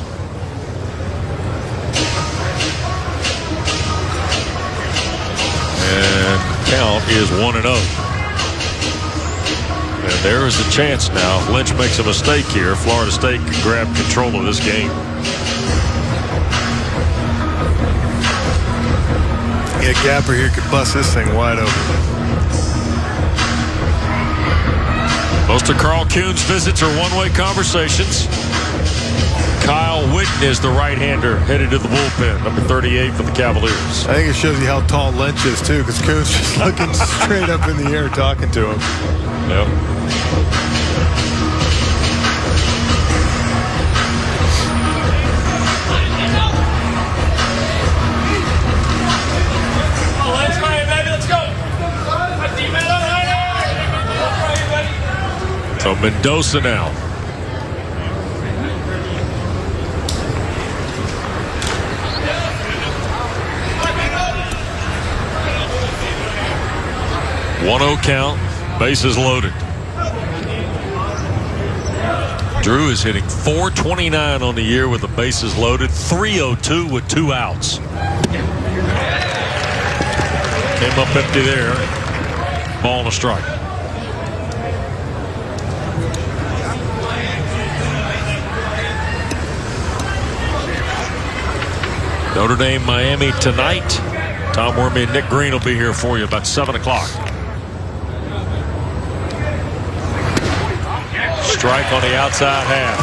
A: And count is 1-0. And there is a chance now. If Lynch makes a mistake here, Florida State can grab control of this game.
B: Yeah, Gapper here could bust this thing wide open.
A: Most of Carl Kuhn's visits are one-way conversations. Kyle Whitten is the right-hander headed to the bullpen, number 38 for the Cavaliers.
B: I think it shows you how tall Lynch is, too, because Kuhn's just looking straight up in the air talking to him.
A: Yep. So Mendoza now. One-0 count. Bases loaded. Drew is hitting .429 on the year with the bases loaded, .302 with 2 outs. Came up empty there. Ball and a strike. Notre Dame, Miami tonight. Tom Wormy and Nick Green will be here for you about 7 o'clock. Strike on the outside half.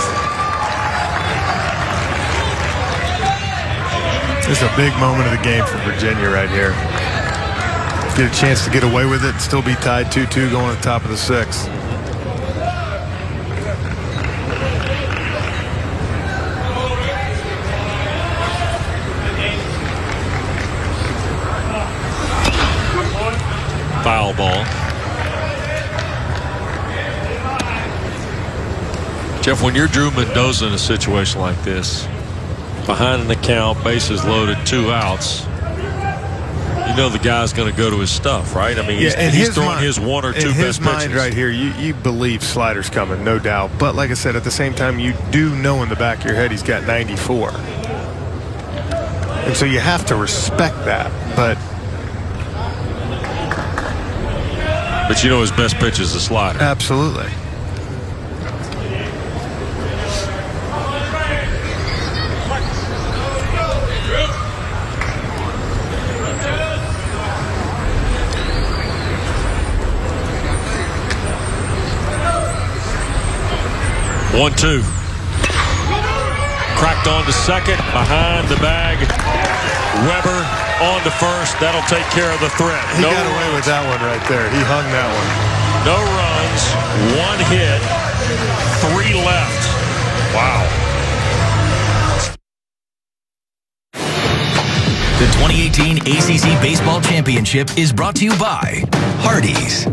B: This is a big moment of the game for Virginia right here. Get a chance to get away with it and still be tied 2-2 going to the top of the 6th.
A: Foul ball. Jeff, when you're Drew Mendoza in a situation like this, behind an account, bases loaded, 2 outs, you know the guy's going to go to his stuff, right? I mean, he's throwing his 1 or 2 best pitches. In his mind
B: right here, you believe sliders coming, no doubt. But like I said, at the same time, you do know in the back of your head he's got 94. And so you have to respect that. But
A: you know his best pitch is the slider.
B: Absolutely.
A: One, 2. Cracked on to second, behind the bag. Weber on to first. That'll take care of the threat.
B: He got away with that one right there. He hung that one.
A: No runs, 1 hit, 3 left. Wow.
F: The 2018 ACC Baseball Championship is brought to you by Hardee's.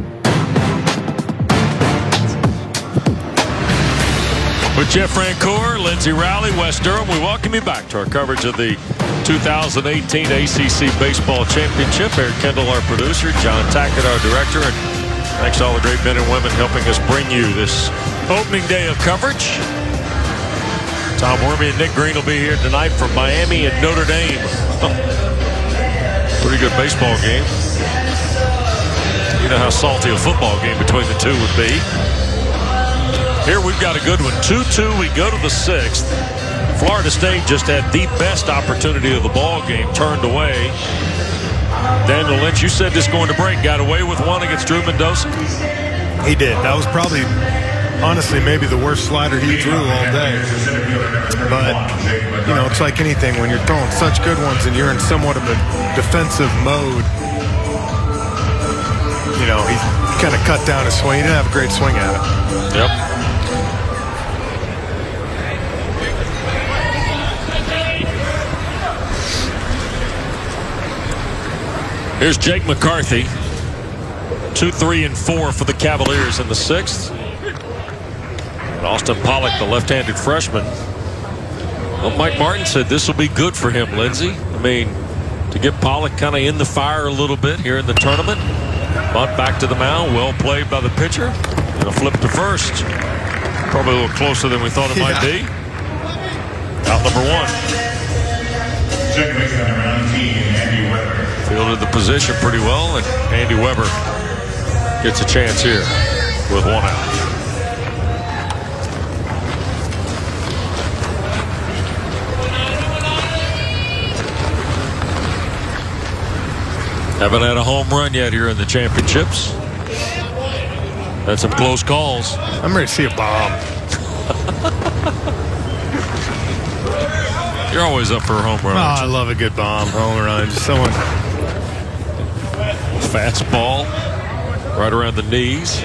A: With Jeff Francoeur, Lindsey Rowley, West Durham, we welcome you back to our coverage of the 2018 ACC Baseball Championship. Eric Kendall, our producer, John Tackett, our director, and thanks to all the great men and women helping us bring you this opening day of coverage. Tom Wormy and Nick Green will be here tonight from Miami and Notre Dame. Pretty good baseball game. You know how salty a football game between the two would be. Here we've got a good one. 2-2, we go to the 6th. Florida State just had the best opportunity of the ball game turned away. Daniel Lynch, you said this going to break. Got away with one against Drew Mendoza?
B: He did. That was probably, honestly, maybe the worst slider he threw all day. But, you know, it's like anything. When you're throwing such good ones and you're in somewhat of a defensive mode, you know, he kind of cut down his swing. He didn't have a great swing at it.
A: Yep. Here's Jake McCarthy. 2, 3, and 4 for the Cavaliers in the 6th. And Austin Pollock, the left-handed freshman. Well, Mike Martin said this will be good for him, Lindsey. I mean, to get Pollock kind of in the fire a little bit here in the tournament. Bunt back to the mound. Well played by the pitcher. And a flip to first. Probably a little closer than we thought it might be. Out number 1.
D: Second base number 19, Andy Weber.
A: Fielded the position pretty well, and Andy Weber gets a chance here with 1 out. Haven't had a home run yet here in the championships. Had some close calls.
B: I'm ready to see a bomb.
A: You're always up for a home run.
B: Oh, I love a good bomb, home run. Just someone.
A: Fastball right around the knees.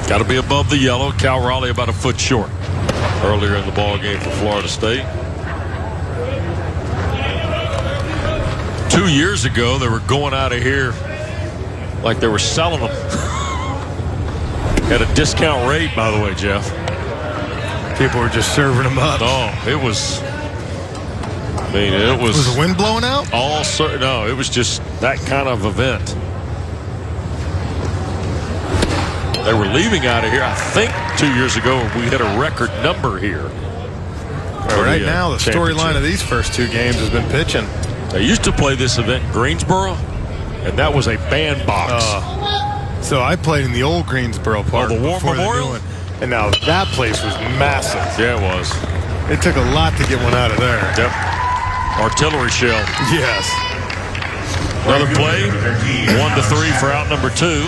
A: Got to be above the yellow. Cal Raleigh about a foot short earlier in the ball game for Florida State. 2 years ago, they were going out of here like they were selling them. At a discount rate, by the way, Jeff.
B: People were just serving them up.
A: No, it was I mean, it was.
B: Was the wind blowing out?
A: No, it was just that kind of event. They were leaving out of here. I think 2 years ago we hit a record number here.
B: Right now, the storyline of these first 2 games has been pitching.
A: They used to play this event in Greensboro, and that was a bandbox.
B: So I played in the old Greensboro Park.
A: The War Memorial?
B: And now that place was massive.
A: Yeah, it was.
B: It took a lot to get one out of there.
A: Yep. Artillery shell.
B: Yes.
A: Another play. 1-3 for out number 2.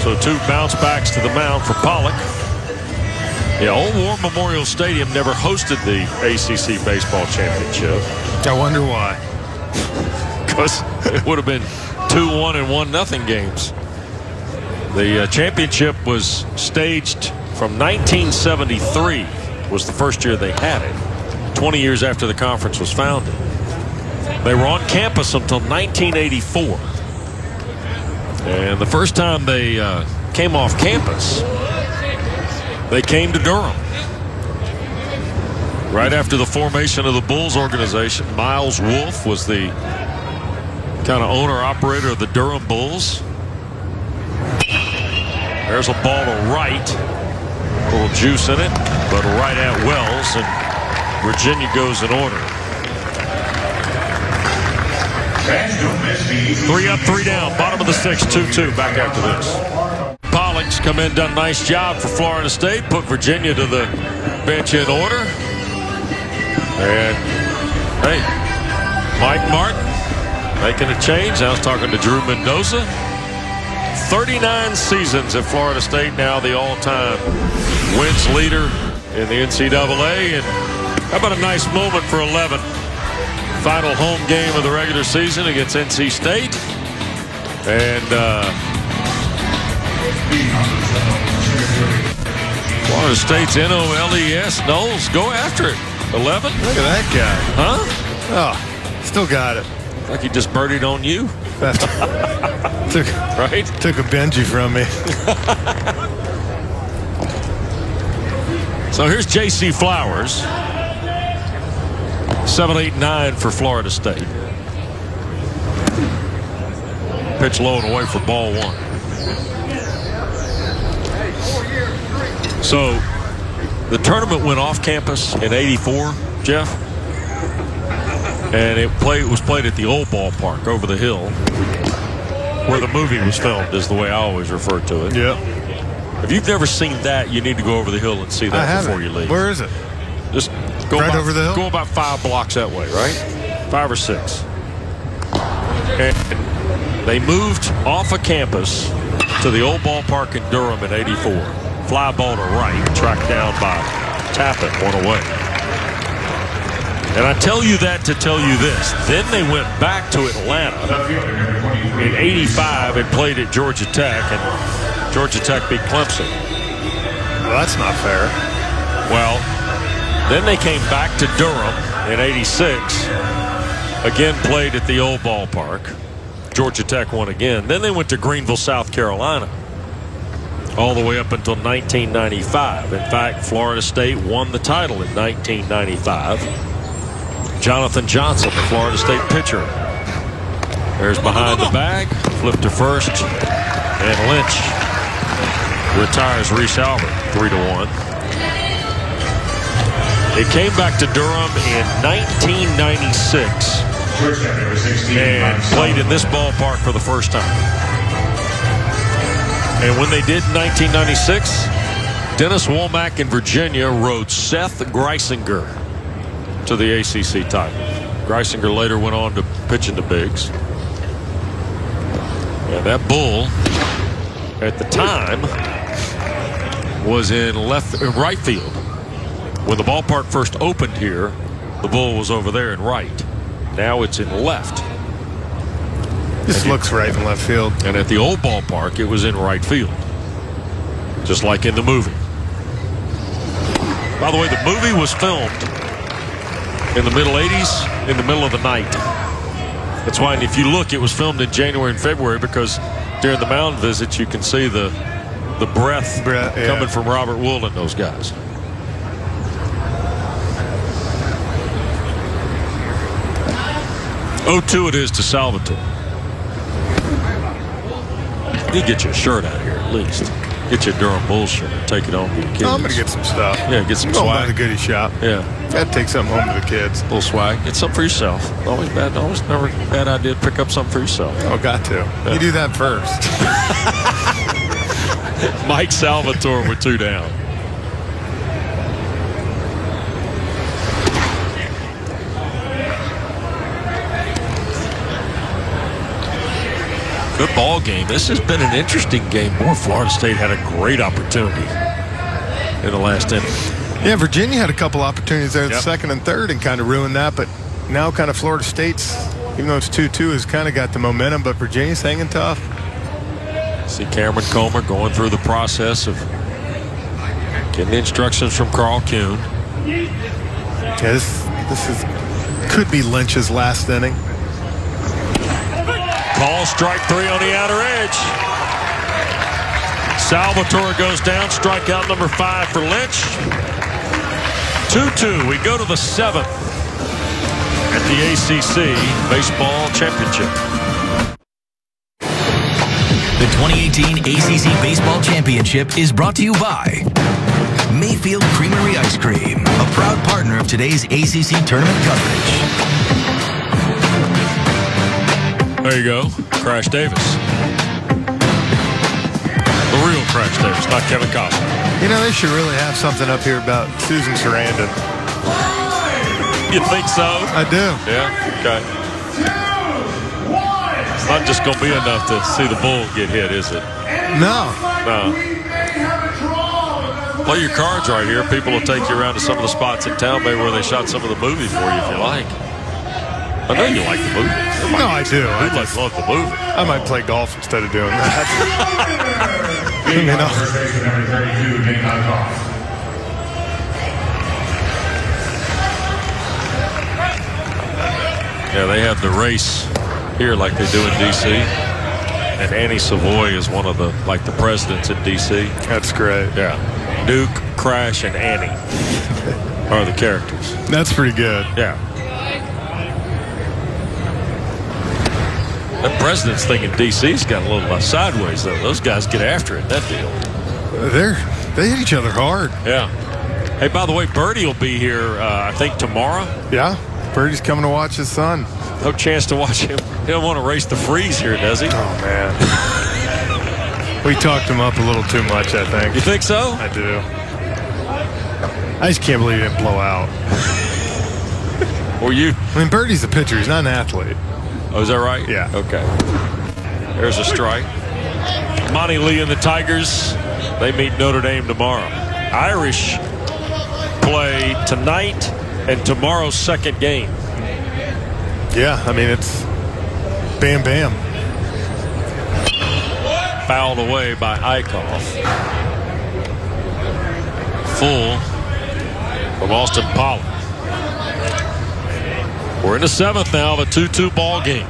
A: So 2 bounce backs to the mound for Pollock. Yeah, Old War Memorial Stadium never hosted the ACC Baseball Championship.
B: I wonder why.
A: Because it would have been 2-1 and 1-0 games. The championship was staged from 1973 was the first year they had it. 20 years after the conference was founded. They were on campus until 1984. And the first time they came off campus, they came to Durham. Right after the formation of the Bulls organization, Miles Wolff was the kind of owner-operator of the Durham Bulls. There's a ball to right. A little juice in it, but right at Wells, and Virginia goes in order. 3 up, 3 down, bottom of the 6th, 2-2. Back after this. Pollock's come in, done a nice job for Florida State, put Virginia to the bench in order. And hey, Mike Martin making a change. I was talking to Drew Mendoza. 39 seasons at Florida State, now the all-time wins leader in the NCAA. And how about a nice moment for 11? Final home game of the regular season against NC State. And Florida State's Noles. Noles, go after it. 11.
B: Look at that guy.
A: Huh?
B: Oh, still got it.
A: Like he just birdied on you.
B: Took a Benji from me.
A: So here's J.C. Flowers. 7-8-9 for Florida State. Pitch low and away for ball 1. So the tournament went off campus in '84, Jeff. And it was played at the old ballpark over the hill where the movie was filmed, is the way I always refer to it.
B: Yep.
A: If you've never seen that, you need to go over the hill and see that before you leave.
B: Where is it?
A: Just go
B: right over the hill?
A: Go about 5 blocks that way, right? 5 or 6. And they moved off of campus to the old ballpark in Durham in '84. Fly ball to right, tracked down by Tappen, 1 away. And I tell you that to tell you this. Then they went back to Atlanta in '85 and played at Georgia Tech, and Georgia Tech beat Clemson.
B: Well, that's not fair.
A: Well, then they came back to Durham in '86, again played at the old ballpark. Georgia Tech won again. Then they went to Greenville, South Carolina, all the way up until 1995. In fact, Florida State won the title in 1995. Jonathan Johnson, the Florida State pitcher. There's behind the bag, flip to first, and Lynch retires Reese Albert, 3-1. It came back to Durham in 1996 and played in this ballpark for the first time. And when they did in 1996, Dennis Womack in Virginia rode Seth Greisinger to the ACC title. Greisinger later went on to pitch in the bigs. And that bull at the time was in right field. When the ballpark first opened here, the bull was over there in right. Now it's in left.
B: This looks right in left field.
A: And at the old ballpark, it was in right field. Just like in the movie. By the way, the movie was filmed in the middle '80s, in the middle of the night. That's why if you look, it was filmed in January and February, because during the mound visits, you can see the breath coming from Robert Wool and those guys. 0-2 it is to Salvatore. You get your shirt out of here at least. Get your Durham Bulls shirt and take it home to your kids.
B: I'm going to get some stuff.
A: Yeah, get some
B: swag.
A: swag.
B: By the goodie shop.
A: Yeah.
B: Got to take something home to the kids.
A: A little swag. Get something for yourself. Always never a bad idea to pick up something for yourself.
B: Oh, got to. Yeah. You do that first.
A: Mike Salvatore with 2 down. Good ball game. This has been an interesting game. Florida State had a great opportunity in the last inning.
B: Yeah, Virginia had a couple opportunities there, the second and third, and kind of ruined that. But now kind of Florida State's, even though it's 2-2, has kind of got the momentum, but Virginia's hanging tough.
A: See Cameron Comer going through the process of getting instructions from Carl Kuhn.
B: Yeah, this could be Lynch's last inning.
A: Ball strike 3 on the outer edge. Salvatore goes down. Strikeout number 5 for Lynch. 2-2. We go to the 7th at the ACC Baseball Championship.
F: The 2018 ACC Baseball Championship is brought to you by Mayfield Creamery Ice Cream, a proud partner of today's ACC tournament coverage.
A: There you go. Crash Davis. The real Crash Davis, not Kevin Costner.
B: You know, they should really have something up here about Susan Sarandon.
A: You think so?
B: I do.
A: Yeah? Okay. It's not just going to be enough to see the bull get hit, is it?
B: No.
A: No. Play your cards right here. People will take you around to some of the spots in town, maybe where they shot some of the movie for you if you like. I know you like the movie.
B: No, I do. I
A: just love the movie.
B: I might play golf instead of doing that.
D: You know. Number 32, Eikhoff.
A: Yeah, they have the race here like they do in D.C. And Annie Savoy is one of the presidents in D.C.
B: That's great.
A: Yeah. Duke, Crash, and Annie are the characters.
B: That's pretty good.
A: Yeah. That president's thing in D.C.'s got a little sideways, though. Those guys get after it, that deal.
B: They hit each other hard.
A: Yeah. Hey, by the way, Birdie will be here, I think, tomorrow.
B: Yeah. Birdie's coming to watch his son.
A: No chance to watch him. He don't want to race the freeze here, does he?
B: Oh, man. We talked him up a little too much, I think.
A: You think so?
B: I do. I just can't believe he didn't blow out.
A: Or you?
B: I mean, Birdie's a pitcher. He's not an athlete.
A: Oh, is that right?
B: Yeah.
A: Okay. There's a strike. Monty Lee and the Tigers, they meet Notre Dame tomorrow. Irish play tonight and tomorrow's second game.
B: Yeah, I mean, it's bam, bam.
A: Fouled away by Eikhoff. Full from Austin Pollock. We're in the 7th now of a 2-2 ball game.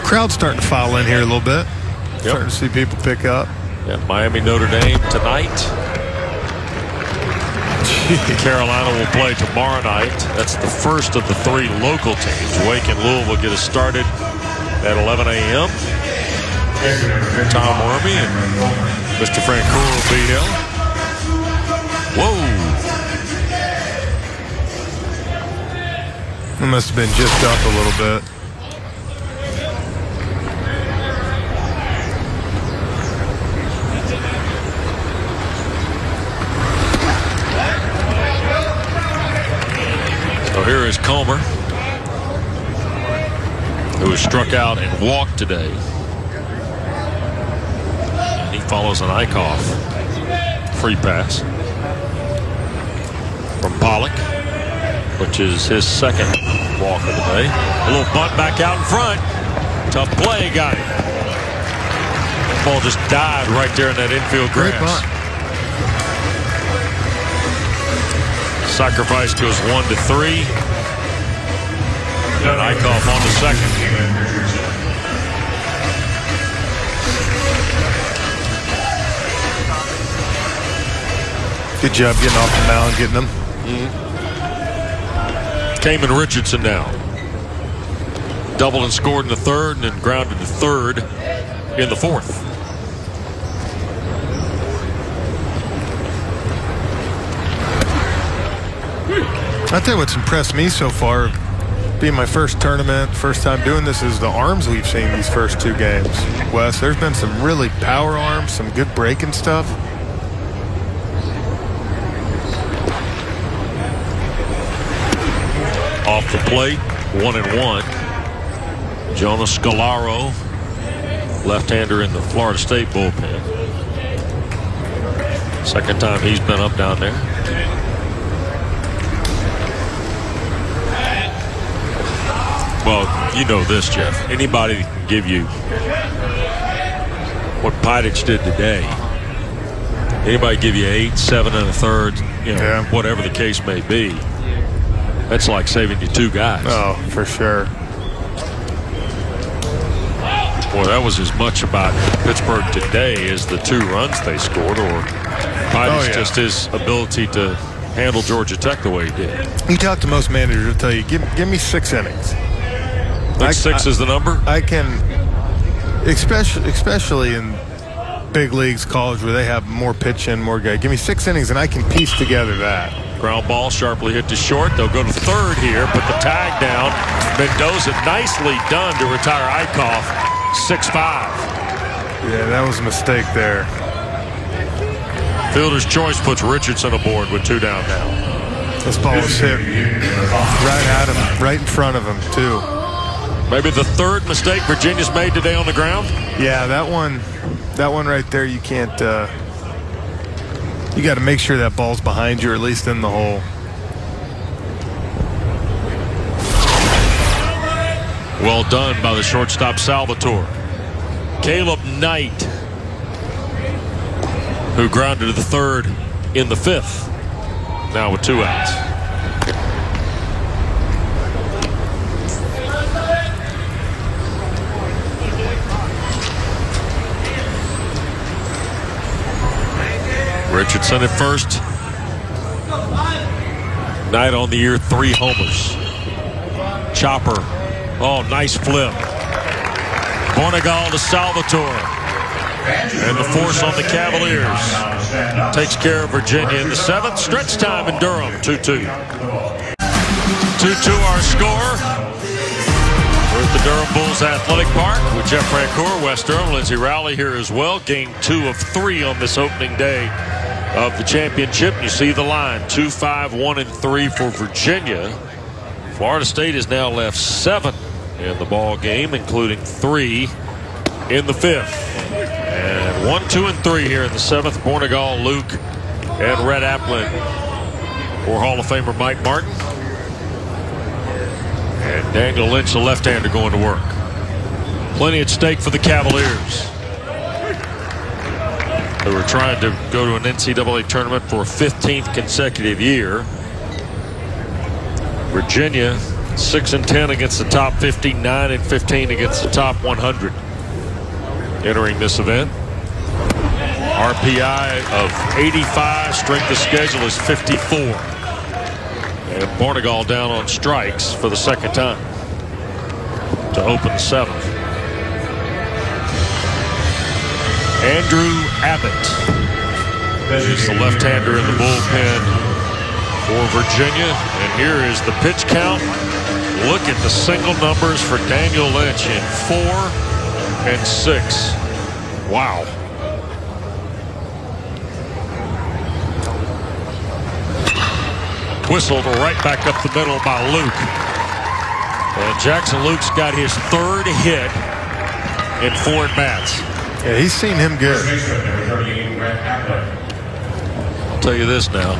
B: Crowd's starting to file in here a little bit. Yep. Starting to see people pick up.
A: Yeah, Miami, Notre Dame tonight. Carolina will play tomorrow night. That's the first of the 3 local teams. Wake and Louisville get us started at 11 a.m. Tom Wormy and Mr. Francoeur will be here. Whoa.
B: It must have been just up a little bit.
A: So here is Comer, who was struck out and walked today. He follows an Eikhoff free pass from Pollock, which is his second walk of the day. A little bunt back out in front. Tough play, got him. That ball just died right there in that infield grass.
B: Great bunt.
A: Sacrifice goes 1-3. And Eikhoff on the second.
B: Good job getting off the mound, getting them.
A: Kamen Richardson now. Doubled and scored in the third, and then grounded to third in the fourth.
B: I'll tell you what's impressed me so far, being my first tournament, first time doing this, is the arms we've seen these first two games. Wes, there's been some really power arms, some good breaking stuff.
A: Off the plate, 1-1. Jonas Scalaro, left-hander in the Florida State bullpen. Second time he's been up down there. Well, you know this, Jeff. Anybody can give you what Pidich did today. Anybody give you 8, 7 1/3, whatever the case may be. That's like saving you 2 guys.
B: Oh, for sure.
A: Boy, that was as much about Pittsburgh today as the 2 runs they scored, or Pidich just his ability to handle Georgia Tech the way he did.
B: You talk to most managers, they'll tell you, give me 6 innings.
A: Think 6 is the number?
B: I can, especially in big leagues, college, where they have more pitch in, more guy. Give me 6 innings, and I can piece together that.
A: Ground ball sharply hit to short. They'll go to third here, put the tag down. Mendoza, nicely done to retire Eikhoff, 6-5.
B: Yeah, that was a mistake there.
A: Fielder's choice puts Richardson aboard with 2 down now.
B: This ball was hit right at him, right in front of him, too.
A: Maybe the 3rd mistake Virginia's made today on the ground?
B: Yeah, that one right there, you can't, you got to make sure that ball's behind you, or at least in the hole.
A: Well done by the shortstop Salvatore. Caleb Knight, who grounded to the 3rd in the 5th, now with 2 outs. Richardson at first. Knight on the year, 3 homers. Chopper. Oh, nice flip. Bornegal to Salvatore. And the force on the Cavaliers takes care of Virginia in the 7th. Stretch time in Durham, 2-2. 2-2 our score. We're at the Durham Bulls Athletic Park with Jeff Francoeur, Wes Durham, Lindsey Rowley here as well. Game 2 of 3 on this opening day of the championship. You see the line, 2-5, 1-3 for Virginia. Florida State has now left 7 in the ball game, including 3 in the 5th. And 1, 2, and 3 here in the 7th. Bornegal, Luke, and Red Applin for Hall of Famer Mike Martin. And Daniel Lynch, the left-hander, going to work. Plenty at stake for the Cavaliers. They were trying to go to an NCAA tournament for a 15th consecutive year. Virginia 6-10 against the top 50, 9-15 against the top 100 entering this event. RPI of 85, strength of schedule is 54. And Bornegal down on strikes for the 2nd time to open the 7th. Andrew Abbott is the left-hander in the bullpen for Virginia. And here is the pitch count. Look at the single numbers for Daniel Lynch in 4 and 6. Wow. Whistled right back up the middle by Luke. And Jackson Luke's got his 3rd hit in 4 at-bats.
B: Yeah, he's seen him good.
A: I'll tell you this now.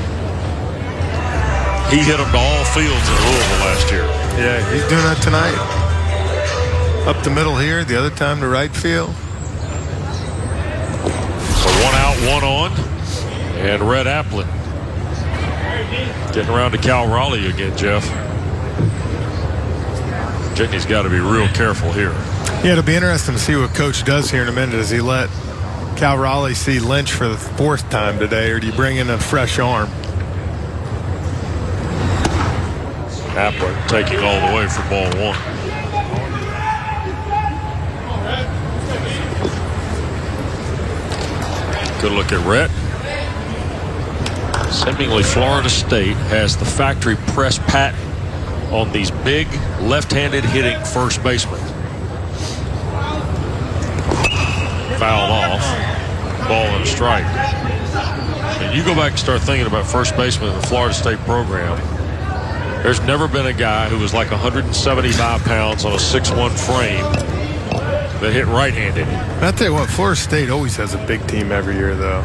A: He hit them to all fields in Louisville last year.
B: Yeah, he's doing that tonight. Up the middle here, the other time to right field.
A: So 1 out, 1 on. And Red Applin getting around to Cal Raleigh again, Jeff. Virginia's got to be real careful here.
B: Yeah, it'll be interesting to see what Coach does here in a minute. Does he let Cal Raleigh see Lynch for the 4th time today, or do you bring in a fresh arm?
A: Appler taking all the way for ball one. Good look at Rhett. Seemingly Florida State has the factory press patent on these big left-handed hitting first basemen. Fouled off. Ball and a strike. And you go back and start thinking about first baseman in the Florida State program. There's never been a guy who was like 175 pounds on a 6'1" frame that hit right-handed.
B: I'll tell you what, Florida State always has a big team every year, though.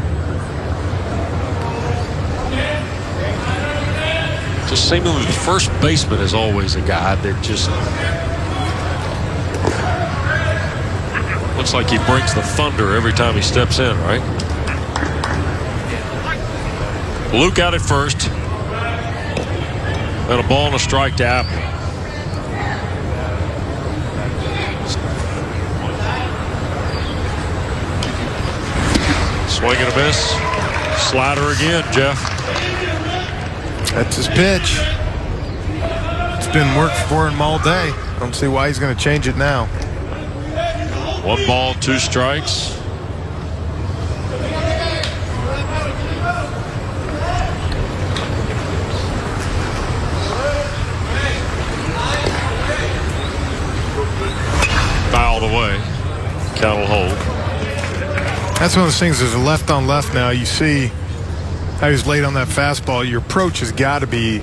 A: Just seemingly the first baseman is always a guy that just looks like he brings the thunder every time he steps in, right? Luke out at first. And a ball and a strike to Apple. Swing and a miss. Slider again, Jeff.
B: That's his pitch. It's been worked for him all day. I don't see why he's going to change it now.
A: 1 ball, 2 strikes. Fouled away. Count will hold.
B: That's one of those things. There's a left on left now. You see how he's laid on that fastball. Your approach has got to be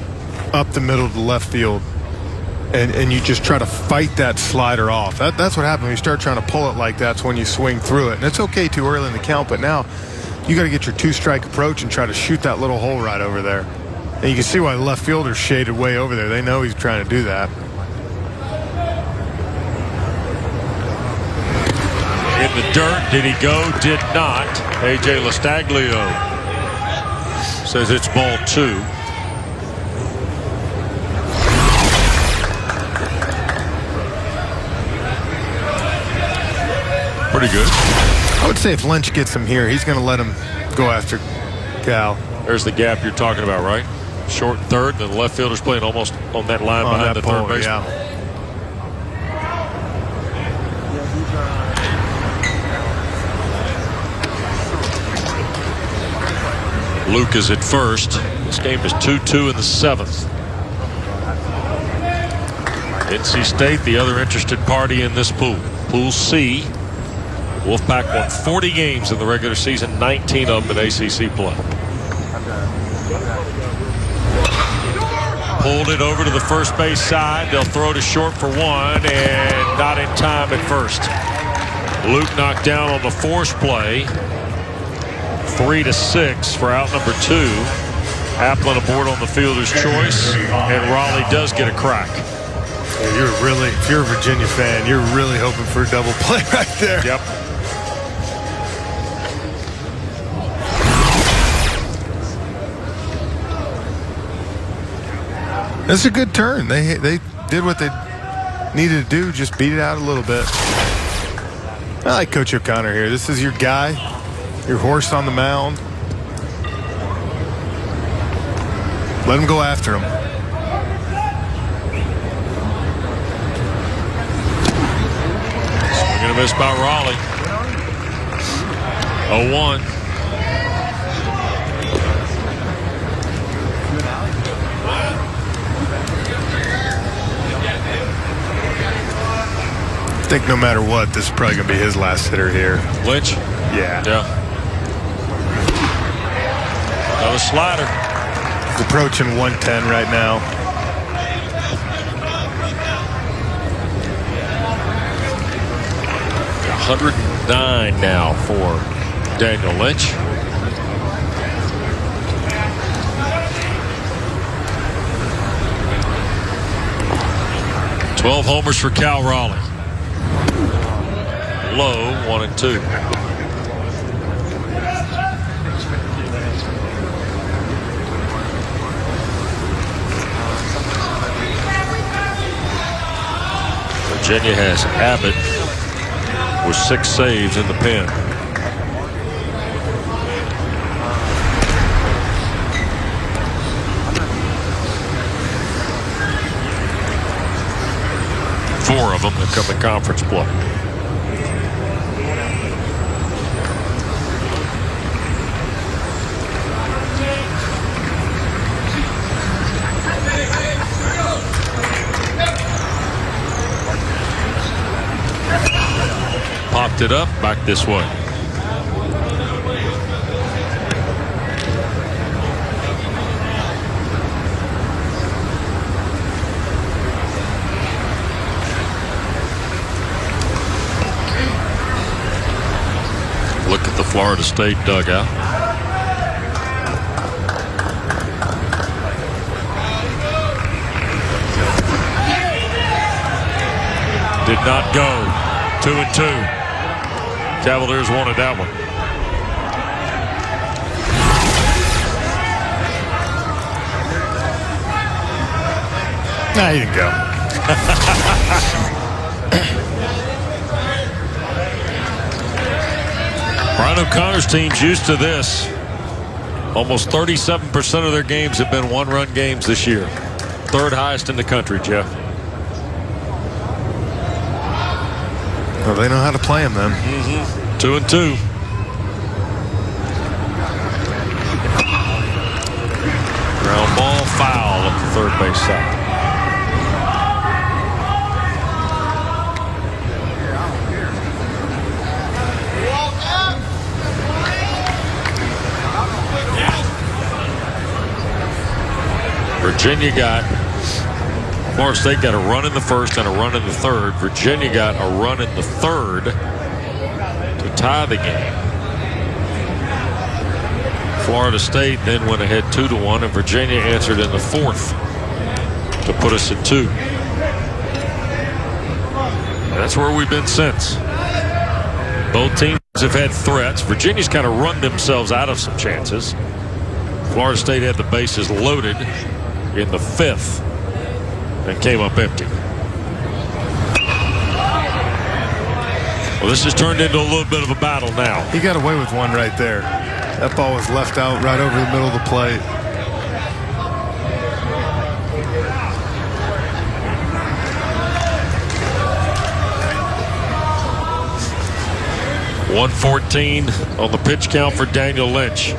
B: up the middle of the left field. And you just try to fight that slider off. That's what happens when you start trying to pull it like that's when you swing through it. And it's okay too early in the count, but now you got to get your 2-strike approach and try to shoot that little hole right over there. And you can see why the left fielder's shaded way over there. They know he's trying to do that.
A: In the dirt, did he go? Did not. A.J. Lastaglio says it's ball 2. Pretty good.
B: I would say if Lynch gets him here, he's going to let him go after Cal.
A: There's the gap you're talking about, right? Short third, and the left fielder's playing almost on that line behind the third baseman.
B: Yeah.
A: Luke is at first. This game is 2-2 in the 7th. NC State, the other interested party in this pool. Pool C. Wolfpack won 40 games in the regular season, 19 of them in ACC play. Pulled it over to the first base side. They'll throw to short for 1 and not in time at first. Luke knocked down on the force play. 3-6 for out number 2. Applin aboard on the fielder's choice, and Raleigh does get a crack.
B: Yeah, if you're a Virginia fan, you're really hoping for a double play right there.
A: Yep.
B: That's a good turn. They did what they needed to do, just beat it out a little bit. I like Coach O'Connor here. This is your guy, your horse on the mound. Let him go after him.
A: Swing and a miss by Raleigh. 0-1.
B: I think no matter what, this is probably going to be his last hitter here.
A: Lynch?
B: Yeah.
A: Another slider.
B: He's approaching 110 right now.
A: $109 now for Daniel Lynch. Twelve homers for Cal Raleigh. Low 1-2. Virginia has Abbott with 6 saves in the pen. them that come in conference play. Popped it up, back this way. Look at the Florida State dugout. Did not go. 2-2. Cavaliers wanted that one.
B: Nah, he didn't go.
A: Brian O'Connor's team's used to this. Almost 37% of their games have been one-run games this year. Third highest in the country, Jeff.
B: Well, they know how to play them then.
A: 2-2. Ground ball, foul up the third base side. Virginia got, Florida State got a run in the first and a run in the third. Virginia got a run in the third to tie the game. Florida State then went ahead 2-1, and Virginia answered in the fourth to put us at 2. And that's where we've been since. Both teams have had threats. Virginia's kind of run themselves out of some chances. Florida State had the bases loaded in the fifth and came up empty. Well, this has turned into a little bit of a battle now.
B: He got away with one right there. That ball was left out right over the middle of the plate.
A: .114 on the pitch count for Daniel Lynch.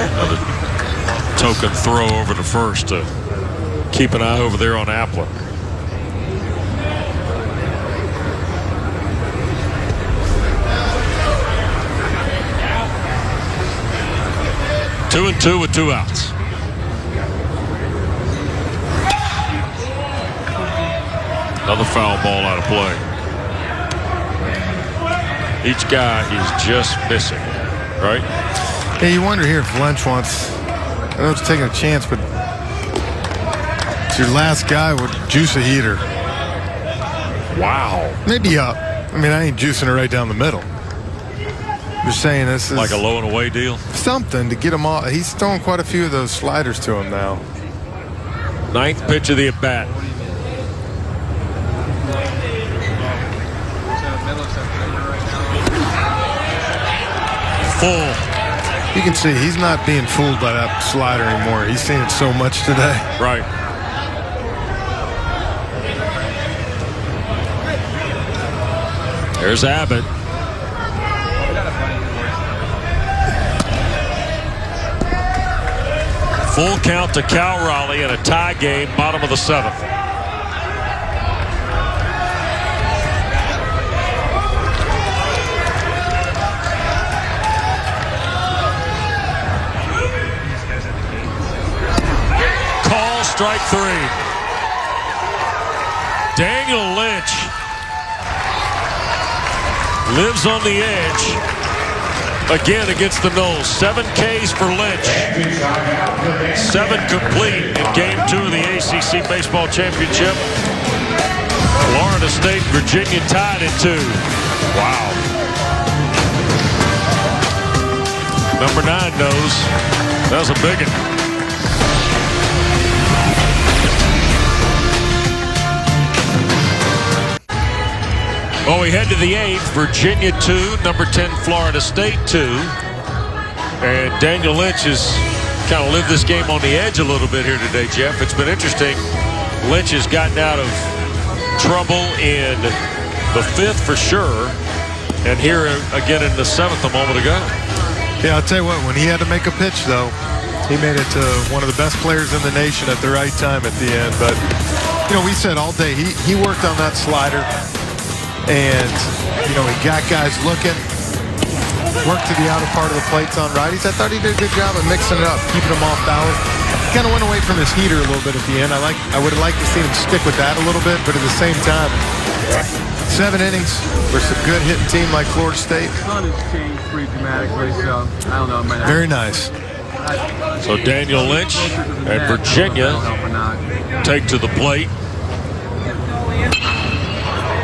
A: Another token throw over to first to keep an eye over there on Applin. Two and two with 2 outs. Another foul ball out of play. Each guy is just missing, right?
B: Yeah, you wonder here if Lynch wants, I know it's taking a chance, but it's your last guy would juice a heater.
A: Wow.
B: Maybe up. I mean, I ain't juicing it right down the middle. I'm just saying this is
A: like a low and away deal.
B: Something to get him off. He's throwing quite a few of those sliders to him now.
A: 9th pitch of the at bat. Full.
B: You can see he's not being fooled by that slider anymore. He's seen it so much today.
A: Right. There's Abbott. Full count to Cal Raleigh in a tie game, bottom of the 7th. Call strike 3. Daniel Lynch lives on the edge again against the Noles. 7 Ks for Lynch. 7 complete in Game 2 of the ACC Baseball Championship. Florida State, Virginia tied at 2. Wow. Number 9 knows. That was a big one. Well, we head to the 8th. Virginia 2, number 10 Florida State 2. And Daniel Lynch has kind of lived this game on the edge a little bit here today, Jeff. It's been interesting. Lynch has gotten out of trouble in the 5th for sure, and here again in the 7th a moment ago.
B: Yeah, I'll tell you what, when he had to make a pitch, though, he made it to one of the best players in the nation at the right time at the end. But, you know, we said all day, he worked on that slider, and, you know, he got guys looking, worked to the outer part of the plates on righties. I thought he did a good job of mixing it up, keeping them off balance. Kind of went away from his heater a little bit at the end. I would have liked to see him stick with that a little bit, but at the same time, 7 innings versus a good hitting team like Florida State.
I: Pretty dramatically, so I don't know, man.
B: Very nice.
A: So Daniel Lynch and Virginia take to the plate.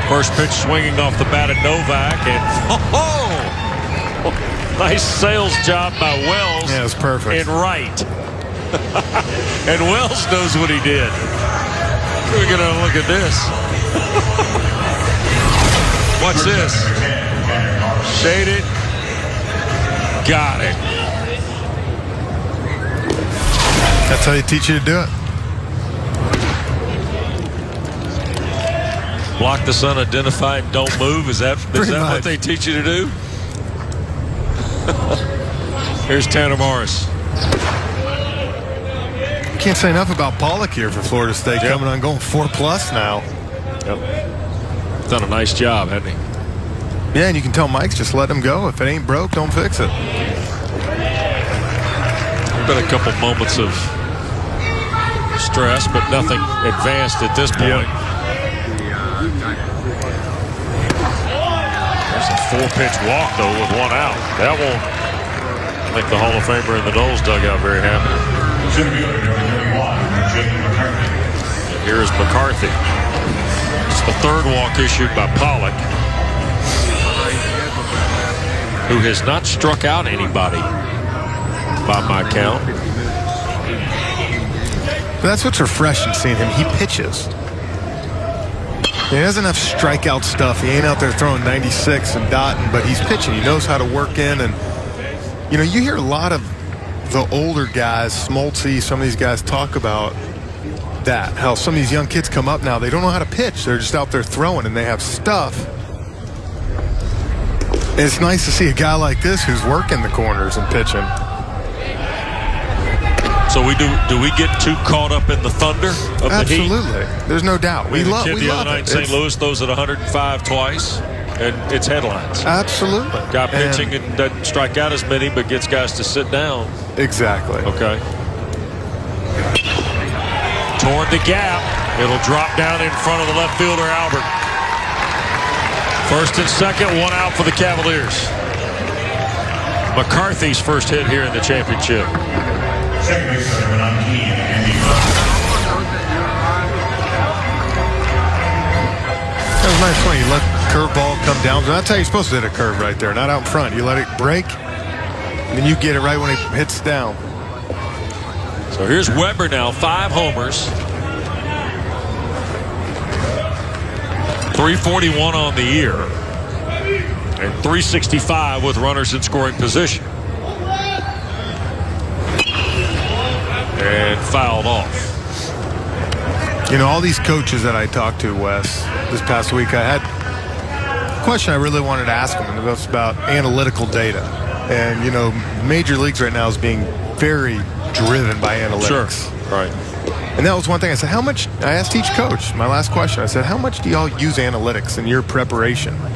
A: First pitch swinging off the bat of Novak, and nice sales job by Wells.
B: Yeah, it was perfect.
A: And right. And Wells knows what he did. We're going to look at this. What's this? Shade it. Got it.
B: That's how you teach you to do it.
A: Block the sun, identify, and don't move. Is that what they teach you to do? Here's Tanner Morris.
B: Can't say enough about Pollock here for Florida State, coming on going 4+ now.
A: Yep. Done a nice job, hasn't he?
B: Yeah, and you can tell Mike's just let him go. If it ain't broke, don't fix it.
A: Been a couple moments of stress, but nothing advanced at this point.
B: Yep.
A: There's a 4-pitch walk, though, with 1 out. That won't make the Hall of Famer in the Noles dugout very happy. Here is McCarthy. It's the 3rd walk issued by Pollock, who has not struck out anybody by my count.
B: But that's what's refreshing seeing him. He pitches. He doesn't have strikeout stuff. He ain't out there throwing 96 and dotting, but he's pitching. He knows how to work in. And, you know, you hear a lot of the older guys, Smoltzy, some of these guys talk about that, how some of these young kids come up now, they don't know how to pitch. They're just out there throwing, and they have stuff. And it's nice to see a guy like this who's working the corners and pitching.
A: So do we get too caught up in the thunder of the heat?
B: Absolutely. There's no doubt. We love it.
A: The other night in St. Louis throws at 105 twice, and it's headlines.
B: Absolutely.
A: Guy pitching and doesn't strike out as many, but gets guys to sit down.
B: Exactly.
A: Okay. Toward the gap. It'll drop down in front of the left fielder, Albert. First and second, 1 out for the Cavaliers. McCarthy's first hit here in the championship.
D: Second base runner on key, Andy.
B: That was nice when you let curveball come down. That's how you're supposed to hit a curve right there, not out in front. You let it break, and then you get it right when it hits down.
A: So here's Weber now, 5 homers. 341 on the year. And 365 with runners in scoring position. And fouled off.
B: You know, all these coaches that I talked to, Wes, this past week, I had a question I really wanted to ask them, and it was about analytical data. And, you know, major leagues right now is being very driven by analytics.
A: Sure. Right.
B: And that was one thing I said, I asked each coach, my last question, I said, how much do y'all use analytics in your preparation?
A: By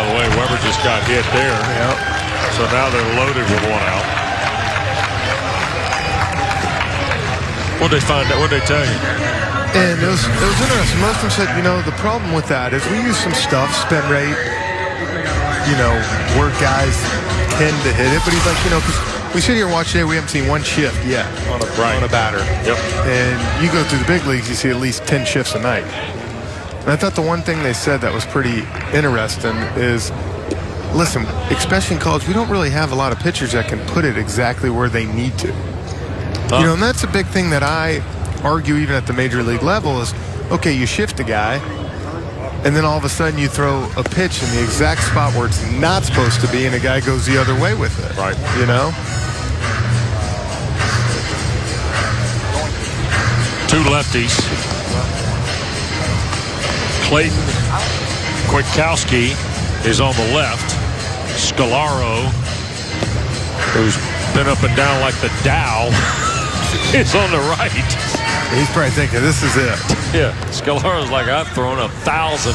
A: the way, Weber just got hit there.
B: Yep.
A: So now they're loaded with 1 out. What'd they find out? What'd they tell you?
B: And it was interesting. Most of them said, you know, the problem with that is we use some stuff, spin rate, you know, where guys tend to hit it. But he's like, you know, because we sit here and watch today, we haven't seen 1 shift yet on a batter.
A: Yep.
B: And you go through the big leagues, you see at least 10 shifts a night. And I thought the one thing they said that was pretty interesting is, listen, especially in college, we don't really have a lot of pitchers that can put it exactly where they need to. You know, and that's a big thing that I argue even at the major league level is, okay, you shift a guy, and then all of a sudden you throw a pitch in the exact spot where it's not supposed to be, and a guy goes the other way with it.
A: Right.
B: You know?
A: Two lefties. Clayton Kwiatkowski is on the left. Scalaro, who's been up and down like the Dow, is on the right.
B: He's probably thinking, this is it.
A: Yeah, Scalaro's like, I've thrown 1,000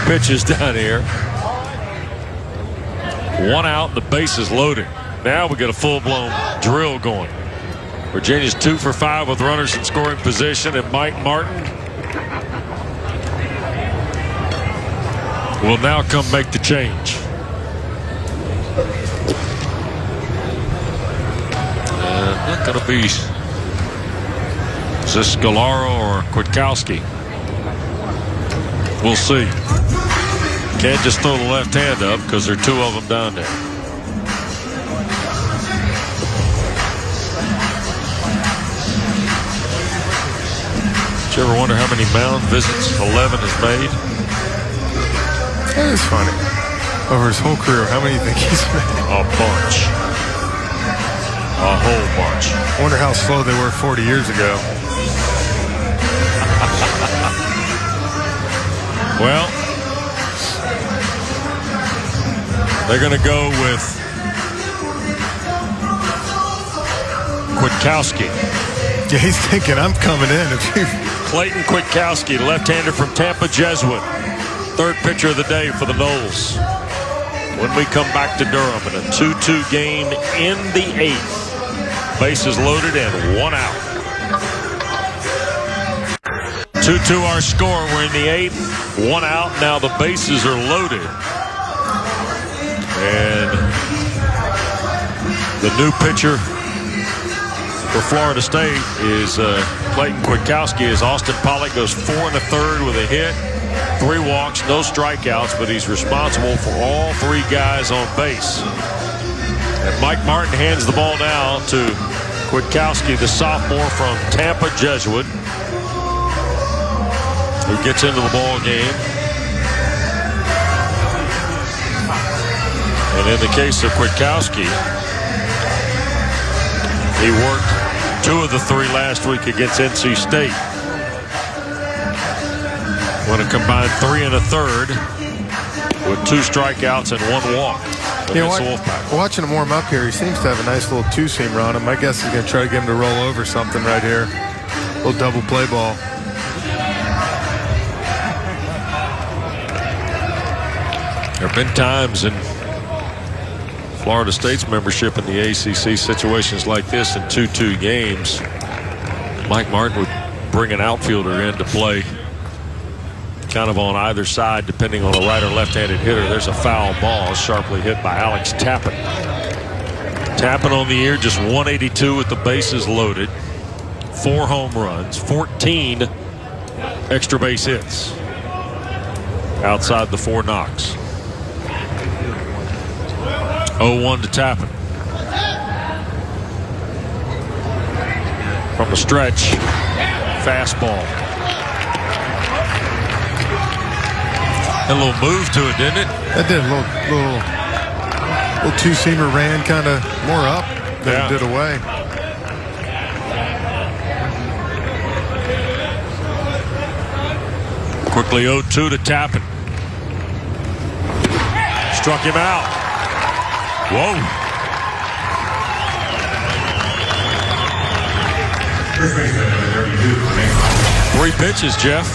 A: pitches down here. One out, the base is loaded. Now we get a full-blown drill going. Virginia's 2 for 5 with runners in scoring position, and Mike Martin will now come make the change. Not going to be, is this Scalaro or Kwiatkowski? We'll see. Can't just throw the left hand up because there are 2 of them down there. Did you ever wonder how many mound visits 11 has made?
B: That is funny. Over his whole career, how many do you think he's made?
A: A bunch. A whole bunch.
B: I wonder how slow they were 40 years ago.
A: Well, they're going to go with Kwiatkowski.
B: Yeah, he's thinking, I'm coming in. If you...
A: Clayton Kwiatkowski, left-hander from Tampa Jesuit. Third pitcher of the day for the Noles. When we come back to Durham in a 2-2 game in the 8th. Bases loaded and 1 out. 2-2 our score. We're in the 8th. 1 out. Now the bases are loaded. And the new pitcher for Florida State is Clayton Kwiatkowski. As Austin Pollock goes 4 1/3 with a hit, 3 walks, no strikeouts, but he's responsible for all 3 guys on base. And Mike Martin hands the ball now to Kwiatkowski, the sophomore from Tampa Jesuit, who gets into the ball game. And in the case of Kwiatkowski, he worked 2 of the 3 last week against NC State. Went a combined 3 1/3 with 2 strikeouts and 1 walk.
B: You know, watching him warm up here, he seems to have a nice little 2-seamer on him. My guess is going to try to get him to roll over something right here. A little double play ball.
A: There have been times in Florida State's membership in the ACC situations like this in 2-2 games. Mike Martin would bring an outfielder in to play kind of on either side depending on a right or left-handed hitter. There's a foul ball sharply hit by Alex Tappen. Tappen on the year just 182 with the bases loaded, 4 home runs, 14 extra base hits outside the 4 knocks. 0-1 to Tappen. From the stretch, fastball. A little move to it, didn't it?
B: That did. A little 2-seamer ran kind of more up than it did away.
A: Quickly 0-2 to Tappen. Struck him out. Whoa. Three pitches, Jeff.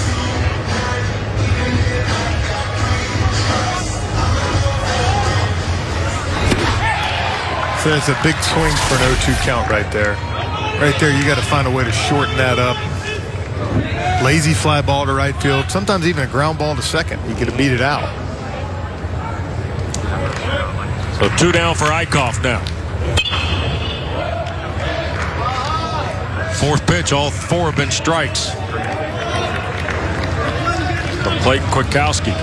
B: So that's a big swing for an 0-2 count right there. Right there, you got to find a way to shorten that up. Lazy fly ball to right field. Sometimes even a ground ball to second. You could have beat it out.
A: So 2 down for Eikhoff now. 4th pitch, all 4 have been strikes from Clayton Kwiatkowski.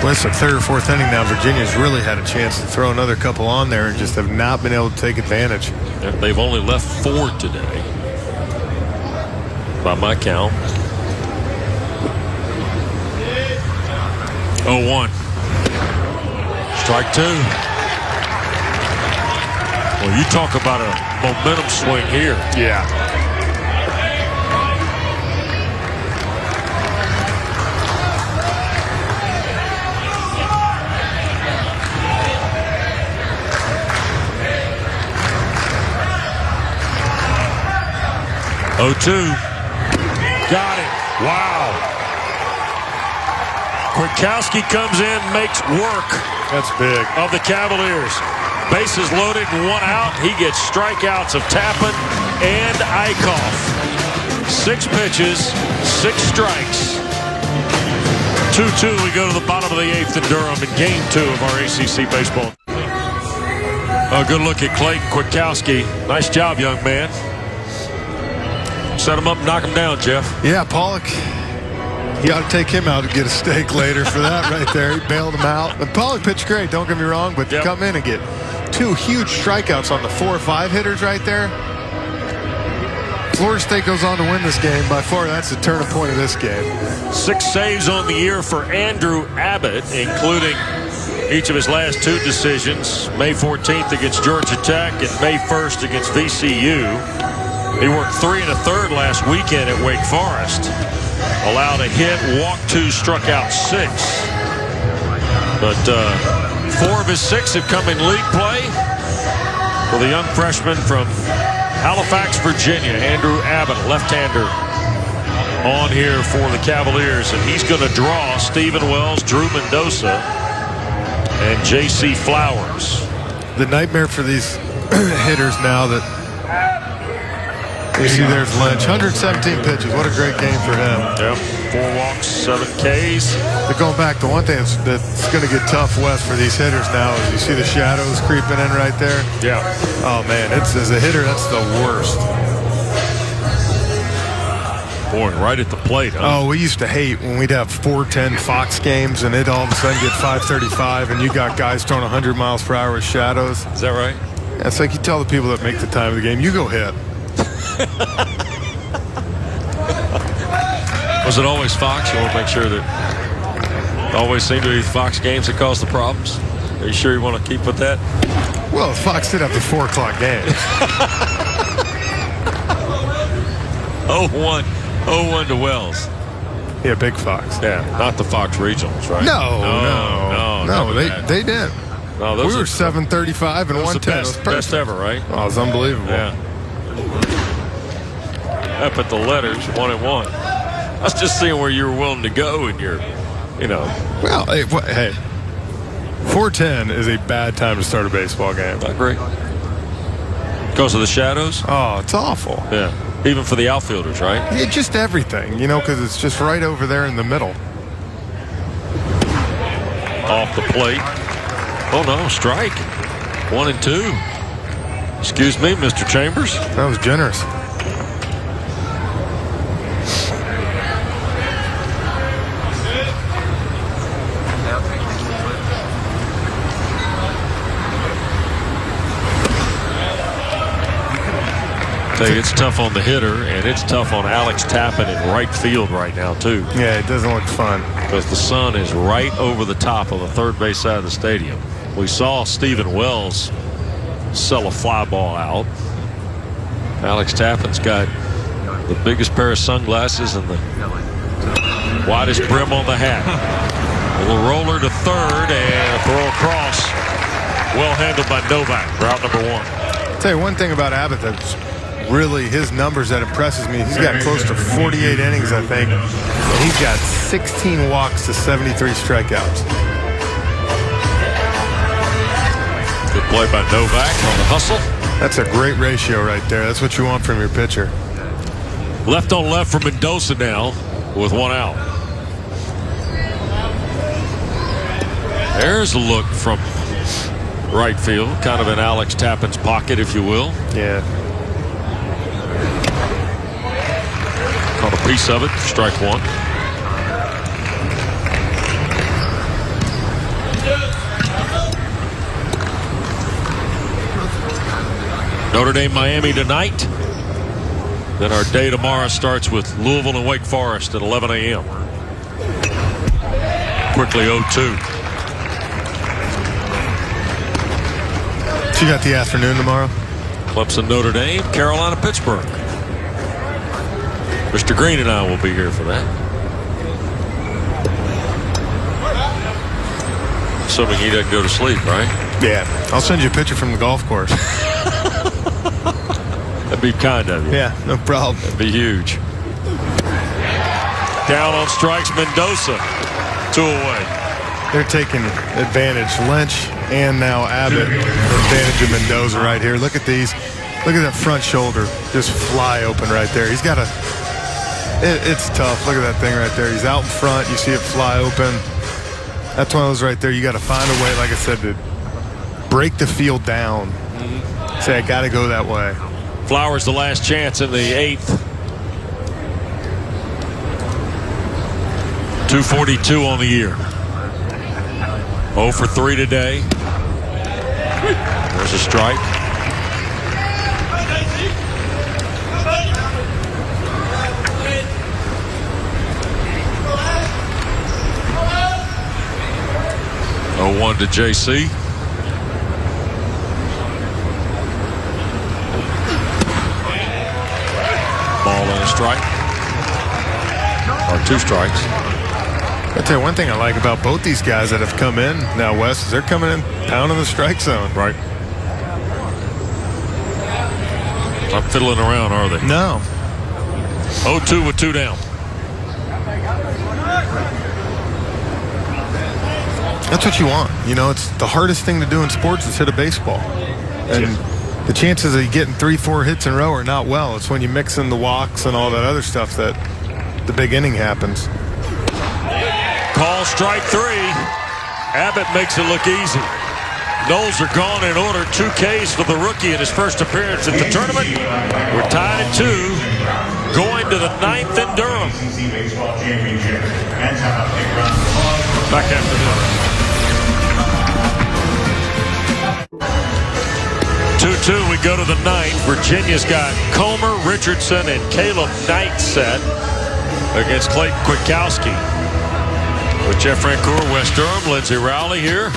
B: Well, it's the 3rd or 4th inning now. Virginia's really had a chance to throw another couple on there and just have not been able to take advantage.
A: They've only left 4 today. by my count. 0-1. Strike two. Well, you talk about a momentum swing here.
B: Yeah.
A: Got it. Wow. Kwiatkowski comes in, makes work.
B: That's big.
A: Of the Cavaliers. Bases loaded and one out. He gets strikeouts of Tappen and Eikhoff. 6 pitches, 6 strikes. 2-2. We go to the bottom of the 8th in Durham in game 2 of our ACC baseball. A good look at Clayton Kwiatkowski. Nice job, young man. Set him up, knock him down, Jeff.
B: Yeah, Pollock. He ought to take him out and get a steak later for that right there. He bailed him out. And Pollock pitched great, don't get me wrong, but to come in and get 2 huge strikeouts on the 4 or 5 hitters right there. Florida State goes on to win this game. By far, that's the turning point of this game.
A: 6 saves on the year for Andrew Abbott, including each of his last 2 decisions. May 14th against Georgia Tech and May 1st against VCU. He worked 3 1/3 last weekend at Wake Forest. Allowed a hit, walked 2, struck out 6. But 4 of his 6 have come in league play with a young freshman from Halifax, Virginia, Andrew Abbott, left-hander, on here for the Cavaliers. And he's going to draw Stephen Wells, Drew Mendoza, and J.C. Flowers.
B: The nightmare for these hitters now that you see there's Lynch. 117 pitches. What a great game for him.
A: Yep. 4 walks, 7 Ks.
B: But going back, the one thing that's going to get tough, Wes, for these hitters now is you see the shadows creeping in right there.
A: Yeah.
B: Oh, man. As a hitter, that's the worst.
A: Boy, right at the plate, huh?
B: Oh, we used to hate when we'd have 4:10 Fox games and it all of a sudden get 5:35 and you got guys throwing 100 miles per hour with shadows.
A: Is that right?
B: Yeah, it's like you tell the people that make the time of the game, you go hit.
A: Was it always Fox? You want to make sure that always seem to be Fox games that cause the problems? Are you sure you want to keep with that?
B: Well, Fox did have the 4 o'clock games.
A: 0-1 to Wells.
B: Yeah, big Fox.
A: Yeah, not the Fox Regionals, right?
B: No, they did.
A: No,
B: we were 735 and 110.
A: Best ever, right?
B: Oh, it was unbelievable.
A: Yeah. Up at the letters, 1-1. I was just seeing where you were willing to go and you're, you know.
B: Well, hey, 4:10 is a bad time to start a baseball game.
A: I agree. Because of the shadows?
B: Oh, it's awful.
A: Yeah. Even for the outfielders, right?
B: Yeah, just everything, you know, because it's just right over there in the middle.
A: Off the plate. Oh, no, strike. 1 and 2. Excuse me, Mr. Chambers.
B: That was generous.
A: It's tough on the hitter, and it's tough on Alex Tappen in right field right now, too.
B: Yeah, it doesn't look fun.
A: Because the sun is right over the top of the third base side of the stadium. We saw Stephen Wells sell a fly ball out. Alex Tappen's got the biggest pair of sunglasses and the widest brim on the hat. A little roller to third and a throw across. Well handled by Novak, route number 1.
B: I'll tell you one thing about Abbott that's really his numbers that impresses me. He's got close to 48 innings, I think. And he's got 16 walks to 73 strikeouts.
A: Good play by Novak on the hustle.
B: That's a great ratio right there. That's what you want from your pitcher.
A: Left on left for Mendoza now with 1 out. There's a look from right field, kind of in Alex Tappen's pocket, if you will.
B: Yeah.
A: Caught a piece of it, strike 1. Notre Dame, Miami tonight. Then our day tomorrow starts with Louisville and Wake Forest at 11 a.m. Quickly 0-2.
B: So you got the afternoon tomorrow?
A: Clemson, Notre Dame, Carolina, Pittsburgh. Mr. Green and I will be here for that. Assuming he doesn't go to sleep, right?
B: Yeah. I'll send you a picture from the golf course.
A: That'd be kind of you.
B: Yeah, no problem.
A: That'd be huge. Down on strikes, Mendoza. 2 away.
B: They're taking advantage. Lynch and now Abbott. Advantage of Mendoza right here. Look at these. Look at that front shoulder. Just fly open right there. He's got a... It's tough. Look at that thing right there. He's out in front. You see it fly open. That's one of those right there. You got to find a way, like I said, to break the field down. Say, I got to go that way.
A: Flowers the last chance in the 8th. 242 on the year. 0 for 3 today. There's a strike. Oh, 1 to JC. Ball and a strike. Or 2 strikes.
B: I'll tell you one thing I like about both these guys that have come in now, Wes, is they're coming in pounding the strike zone.
A: Right. Not fiddling around, are they?
B: No.
A: 0-2 with 2 down.
B: That's what you want. You know, it's the hardest thing to do in sports is hit a baseball. And the chances of you getting 3-4 hits in a row are not well. It's when you mix in the walks and all that other stuff that the big inning happens.
A: Call strike 3. Abbott makes it look easy. Noles are gone in order. 2 Ks for the rookie in his first appearance at the tournament. We're tied at 2. Going to the 9th in Durham.
D: ACC Baseball Championship. And time out, take round.
A: Back after this. 2-2, we go to the 9th. Virginia's got Comer, Richardson, and Caleb Knight set against Clayton Kwiatkowski. With Jeff Rancour, West Durham, Lindsey Rowley here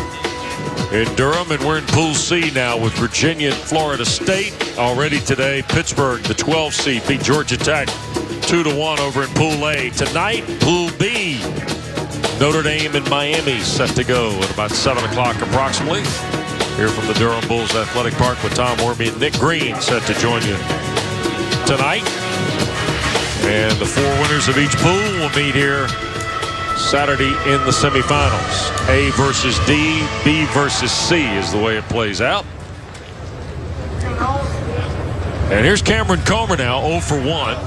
A: in Durham, and we're in Pool C now with Virginia and Florida State. Already today, Pittsburgh, the 12 seed, beat Georgia Tech 2-1 over in Pool A. Tonight, Pool B, Notre Dame and Miami set to go at about 7 o'clock approximately. Here from the Durham Bulls Athletic Park with Tom Wormy and Nick Green set to join you tonight. And the 4 winners of each pool will meet here Saturday in the semifinals. A versus D, B versus C is the way it plays out. And here's Cameron Comer now, 0 for 1.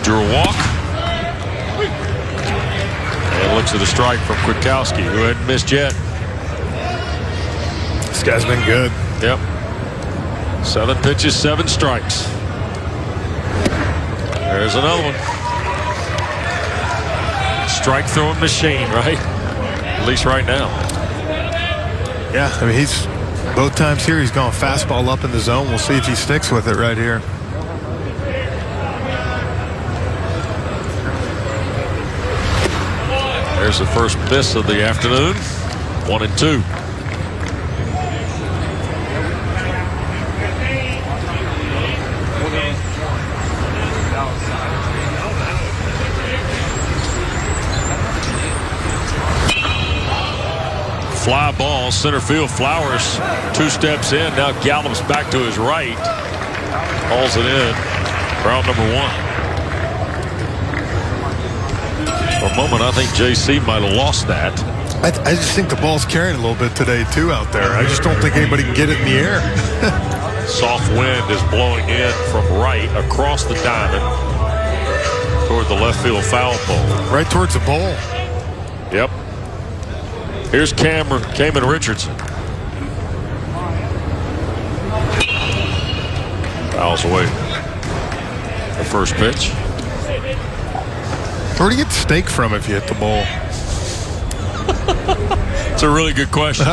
A: Drew a walk. And looks at a strike from Kwiatkowski, who hadn't missed yet.
B: This guy's been good.
A: Yep. 7 pitches, 7 strikes. There's another one. Strike throwing machine, right? At least right now.
B: Yeah, I mean, he's both times here he's gone fastball up in the zone. We'll see if he sticks with it right here.
A: There's the first miss of the afternoon. 1-2. Fly ball, center field. Flowers 2 steps in, now gallops back to his right. Hauls it in. Round number 1. For a moment, I think JC might have lost that.
B: I just think the ball's carrying a little bit today, too, out there. I just don't think anybody can get it in the air.
A: Soft wind is blowing in from right across the diamond toward the left field foul pole.
B: Right towards the bowl.
A: Yep. Here's Cameron Richardson. Fouls away the first pitch.
B: Where do you get the steak from if you hit the bowl?
A: It's a really good question.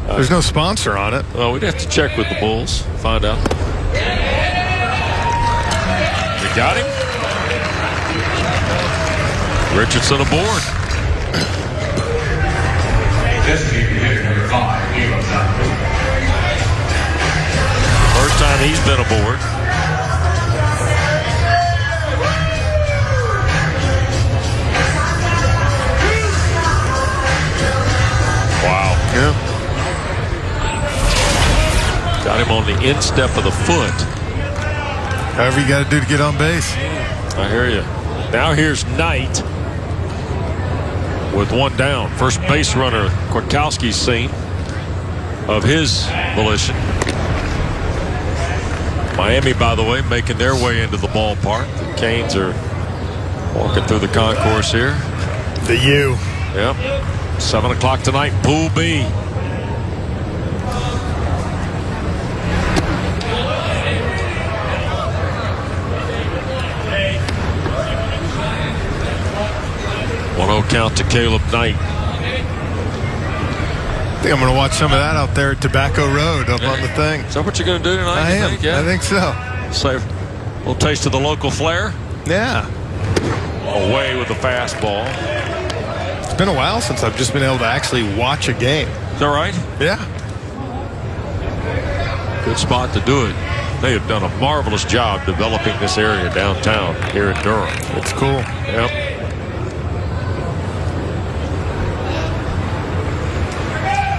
B: There's no sponsor on it.
A: Well, we'd have to check with the Bulls, find out. We got him. Richardson aboard.
D: Designated hitter number 5, Alex Tappen.
A: First time he's been aboard. Wow.
B: Yeah.
A: Got him on the instep of the foot.
B: However you got to do to get on base.
A: I hear you. Now here's Knight with one down. First base runner Kwiatkowski's seen of his volition. Miami, by the way, making their way into the ballpark. The Canes are walking through the concourse here.
B: The U.
A: Yep. 7 o'clock tonight, Pool B. Count to Caleb Knight.
B: I think I'm going to watch some of that out there at Tobacco Road up on the thing.
A: Is that what you're going to do tonight?
B: I am.
A: Yeah.
B: I think so.
A: So, a little taste of the local flair.
B: Yeah.
A: Away with the fastball.
B: It's been a while since I've just been able to actually watch a game.
A: Is that right?
B: Yeah.
A: Good spot to do it. They have done a marvelous job developing this area downtown here in Durham.
B: It's cool.
A: Yep.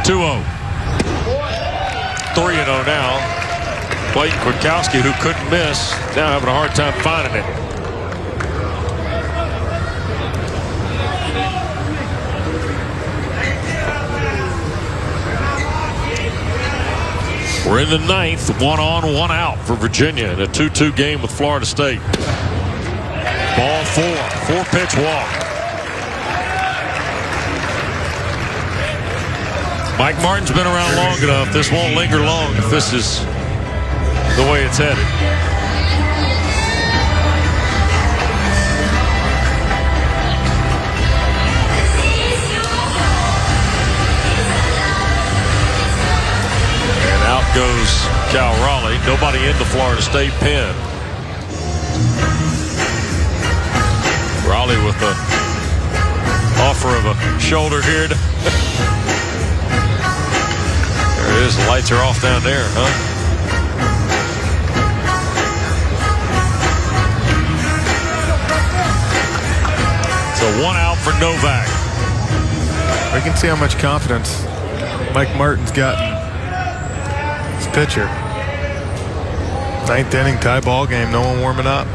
A: 2-0. 3-0 now. Clayton Kwiatkowski, who couldn't miss, now having a hard time finding it. We're in the 9th, 1 on, 1 out for Virginia in a 2-2 game with Florida State. Ball 4, 4-pitch walk. Mike Martin's been around long enough. This won't linger long if this is the way it's headed. And out goes Cal Raleigh. Nobody in the Florida State pen. Raleigh with the offer of a shoulder here. There it is. The lights are off down there, huh? So 1 out for Novak.
B: I can see how much confidence Mike Martin's gotten. His pitcher. 9th inning, tie ball game. No one warming up.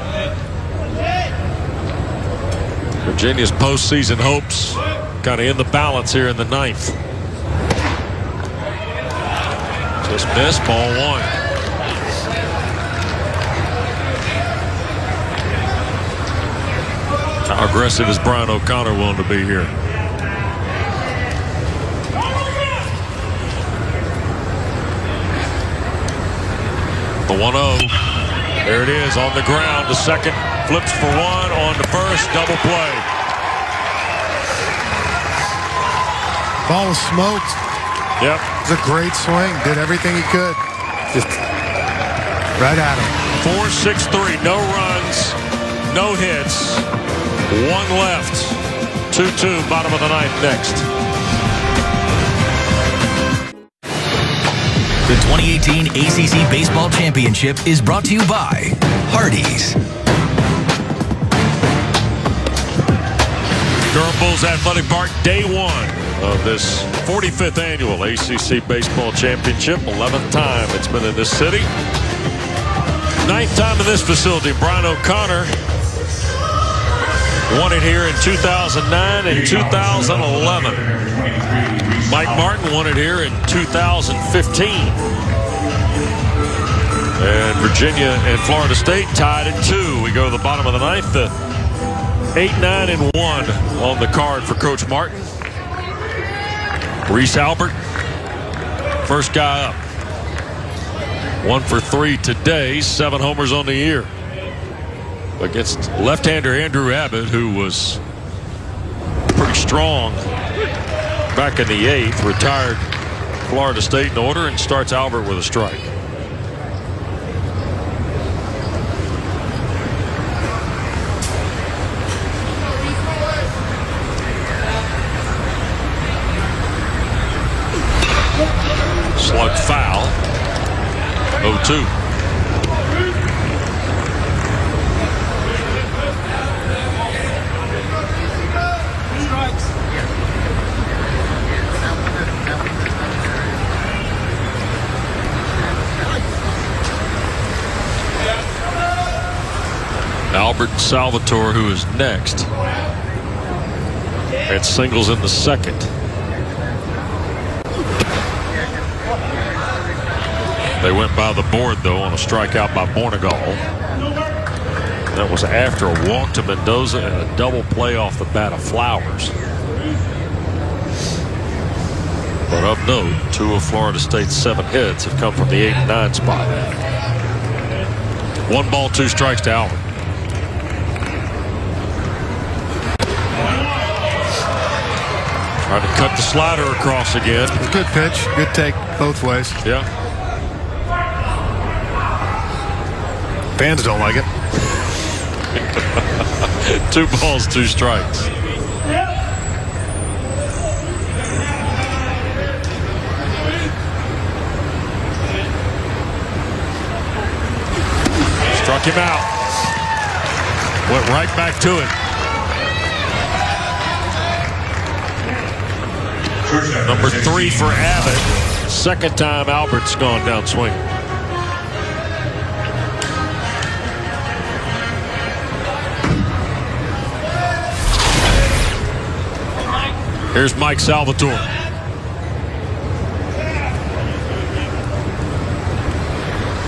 A: Virginia's postseason hopes kind of in the balance here in the 9th. Just missed, ball 1. How aggressive is Brian O'Connor willing to be here? The 1-0. There it is on the ground. The second flips for 1 on the first. Double play.
B: Ball was smoked.
A: Yep.
B: It was a great swing. Did everything he could. Just right at him.
A: 4-6-3. No runs. No hits. 1 left. 2-2. Bottom of the 9th next.
F: The 2018 ACC Baseball Championship is brought to you by Hardee's.
A: Durham Bulls Athletic Park, day 1 of this 45th annual ACC Baseball Championship. 11th time it's been in this city. 9th time in this facility. Brian O'Connor won it here in 2009 and 2011. Mike Martin won it here in 2015. And Virginia and Florida State tied at 2. We go to the bottom of the 9th. 8-9-1 on the card for Coach Martin. Reese Albert, first guy up. 1 for 3 today, 7 homers on the year. Against left-hander Andrew Abbott, who was pretty strong back in the 8th, retired Florida State in order and starts Albert with a strike. Slug foul. 0-2. Albert Salvatore, who is next, and singles in the second. They went by the board, though, on a strikeout by Bornegal. That was after a walk to Mendoza and a double play off the bat of Flowers. But of note, 2 of Florida State's 7 hits have come from the 8 and 9 spot. 1 ball, 2 strikes to Albert. Trying to cut the slider across again.
B: Good pitch. Good take both ways.
A: Yeah.
B: Fans don't like it.
A: 2 balls, 2 strikes. Struck him out. Went right back to it. Number 3 for Abbott. Second time Albert's gone down swinging. Here's Mike Salvatore.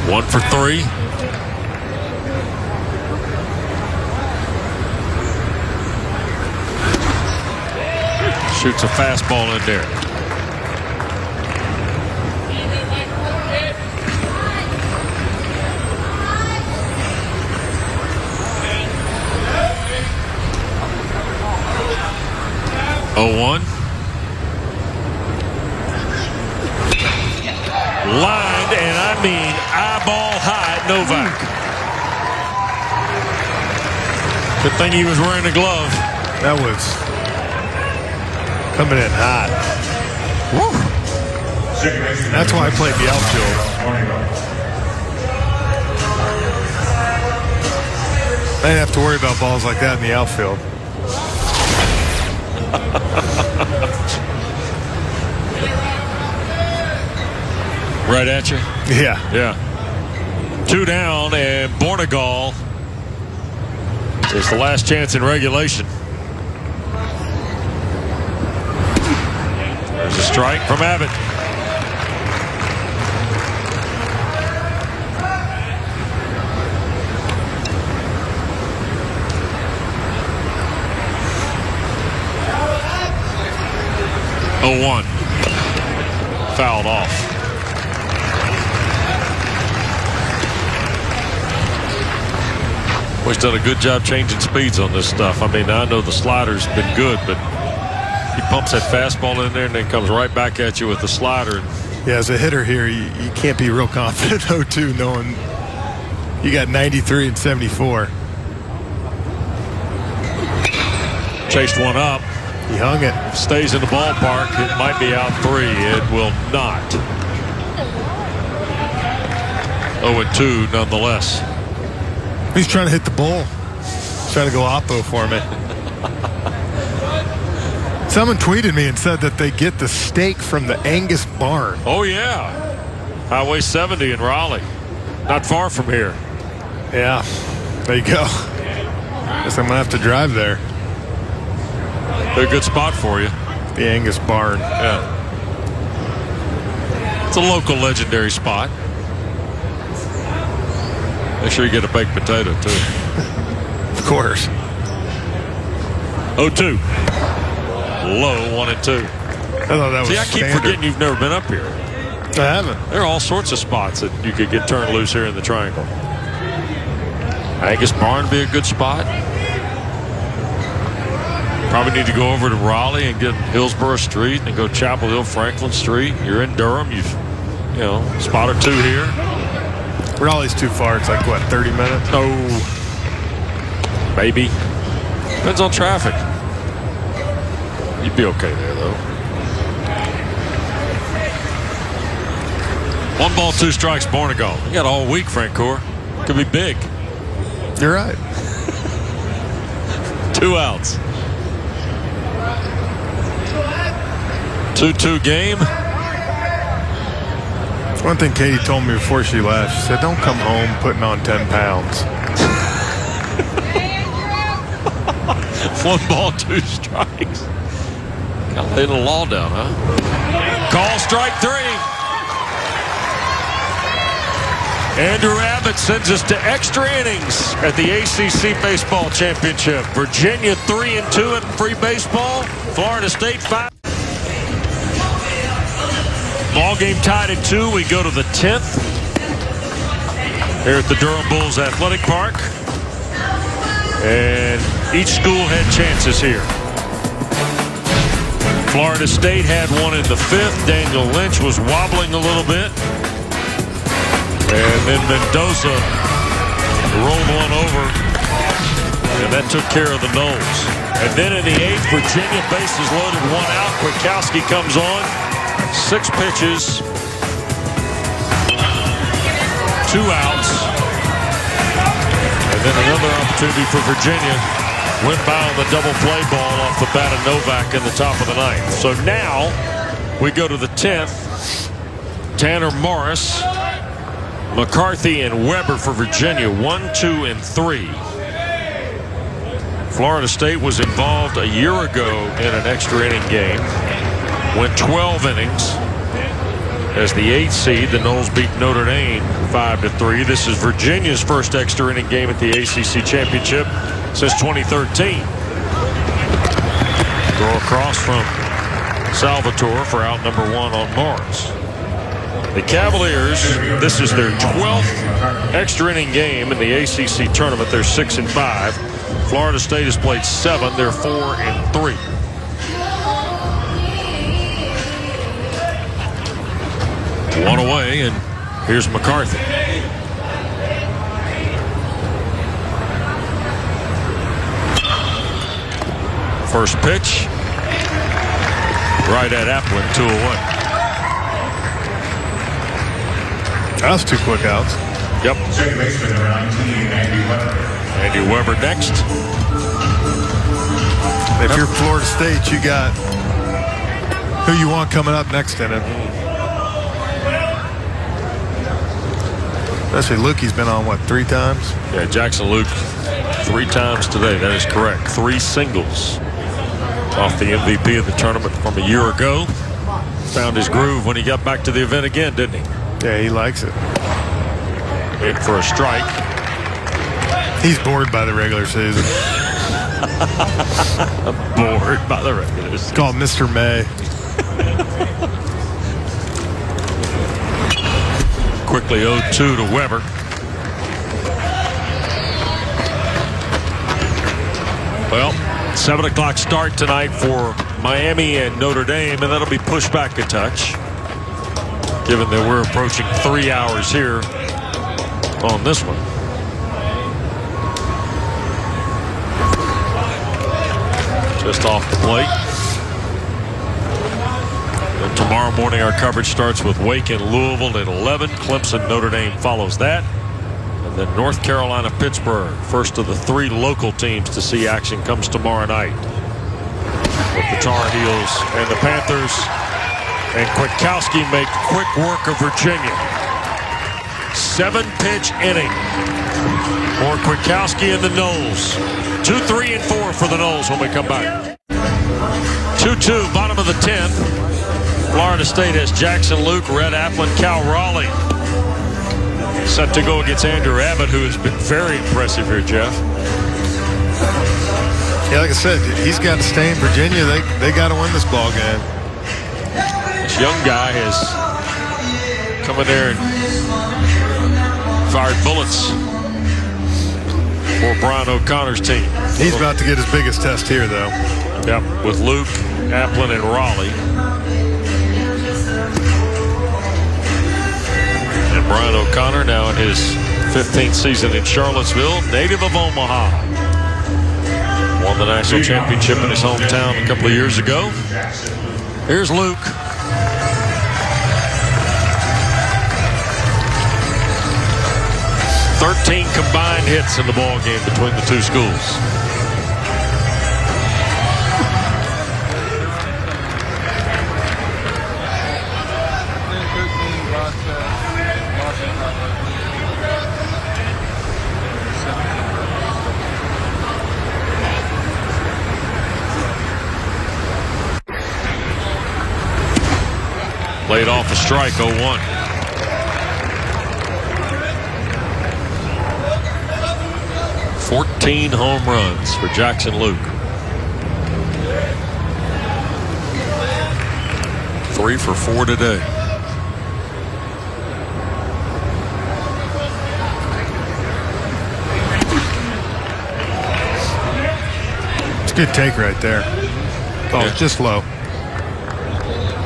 A: One for 3. Shoots a fastball in there. Lined, and I mean eyeball high at Novak. Good thing he was wearing a glove.
B: That was coming in hot. Woo. That's why I played the outfield. I didn't have to worry about balls like that in the outfield.
A: Right at you?
B: Yeah.
A: Yeah. 2 down, and Bornegal is the last chance in regulation. There's a strike from Abbott. Fouled off. Well, he's done a good job changing speeds on this stuff. I mean, I know the slider's been good, but he pumps that fastball in there and then comes right back at you with the slider.
B: Yeah, as a hitter here, you can't be real confident 0-2 knowing you got 93 and 74.
A: Chased one up.
B: He hung it.
A: Stays in the ballpark. It might be out 3. It will not. 0-2 nonetheless.
B: He's trying to hit the bull. He's trying to go oppo for me. Someone tweeted me and said that they get the steak from the Angus barn.
A: Oh, yeah. Highway 70 in Raleigh. Not far from here.
B: Yeah. There you go. Guess I'm going to have to drive there.
A: They're a good spot for you.
B: The Angus barn.
A: Yeah. It's a local legendary spot. Make sure you get a baked potato, too.
B: Of course.
A: 0-2. Low 1-2.
B: I thought that was
A: See, I keep
B: standard.
A: forgetting you've never been up here.
B: I haven't.
A: There are all sorts of spots that you could get turned loose here in the triangle. Angus barn be a good spot. Probably need to go over to Raleigh and get Hillsborough Street and go Chapel Hill, Franklin Street. You're in Durham. You've, spot or two here.
B: Raleigh's too far. It's like, what, 30 minutes?
A: No. Maybe. Depends on traffic. You'd be okay there, though. 1 ball, 2 strikes, Bornegall. You got all week, Francoeur. Could be big.
B: You're right.
A: 2 outs. 2-2 game.
B: One thing Katie told me before she left, she said, don't come home putting on 10 pounds.
A: 1 ball, 2 strikes. Got to lay the law down, huh? Call strike 3. Andrew Abbott sends us to extra innings at the ACC Baseball Championship. Virginia 3-2 in free baseball. Florida State 5. Ball game tied at 2. We go to the 10th here at the Durham Bulls Athletic Park. And each school had chances here. Florida State had one in the 5th. Daniel Lynch was wobbling a little bit. And then Mendoza rolled one over. And that took care of the Noles. And then in the 8th, Virginia, bases loaded, 1 out. Kwiatkowski comes on. 6 pitches. 2 outs. And then another opportunity for Virginia. Went by on the double play ball off the bat of Novak in the top of the 9th. So now we go to the 10th. Tanner Morris, McCarthy, and Weber for Virginia. 1, 2, and 3. Florida State was involved a year ago in an extra inning game. Went 12 innings. As the 8th seed, the Noles beat Notre Dame 5-3. This is Virginia's first extra inning game at the ACC Championship since 2013. Throw across from Salvatore for out number 1 on Morris. The Cavaliers, this is their 12th extra inning game in the ACC tournament. They're 6-5. Florida State has played 7. They're 4-3. One away, and here's McCarthy. First pitch. Right at Applin, 2 away.
B: That was 2 quick outs.
A: Yep. Andy Weber next.
B: If you're Florida State, you got who you want coming up next in it. Especially Lukey's been on, what, 3 times?
A: Yeah, Jackson Luke 3 times today. That is correct. 3 singles off the MVP of the tournament from a year ago. Found his groove when he got back to the event again, didn't he?
B: Yeah, he likes it.
A: In for a strike.
B: He's bored by the regular season.
A: Bored by the regular season.
B: It's called Mr. May.
A: Quickly 0-2 to Weber. Well, 7 o'clock start tonight for Miami and Notre Dame, and that'll be pushed back a touch, given that we're approaching 3 hours here on this one. Just off the plate. And tomorrow morning our coverage starts with Wake and Louisville at 11. Clemson, Notre Dame follows that. And then North Carolina, Pittsburgh, first of the 3 local teams to see action, comes tomorrow night. With the Tar Heels and the Panthers. And Kwiatkowski make quick work of Virginia. 7-pitch inning for Kwiatkowski and the Noles. 2, 3, and 4 for the Noles when we come back. 2-2, bottom of the 10th. Florida State has Jackson Luke, Red Applin, Cal Raleigh. Set to go against Andrew Abbott, who has been very impressive here, Jeff.
B: Yeah, like I said, he's got to stay in Virginia. They got to win this ball game.
A: This young guy has come in there and fired bullets for Brian O'Connor's team.
B: He's about to get his biggest test here, though.
A: Yep, with Luke, Applin, and Raleigh. And Brian O'Connor now in his 15th season in Charlottesville, native of Omaha. Won the national championship in his hometown a couple of years ago. Here's Luke. "13 combined hits in the ball game between the two schools." Laid off a strike, 0-1. "14 home runs for Jackson Luke. 3 for 4 today.
B: It's a good take right there. Oh, yeah. Just low.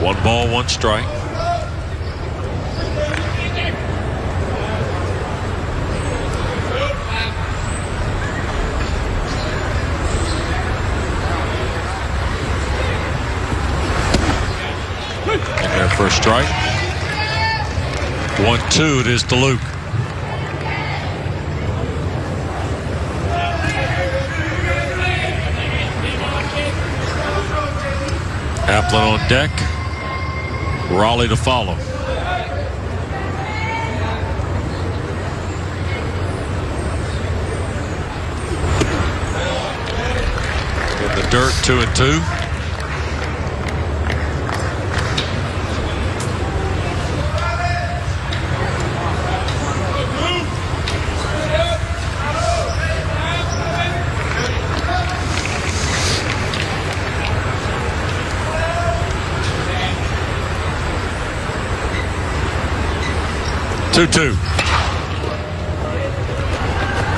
A: 1 ball, 1 strike. And there for a strike. 1-2, it is to Luke. Applin on deck. Raleigh to follow. In the dirt, 2-2.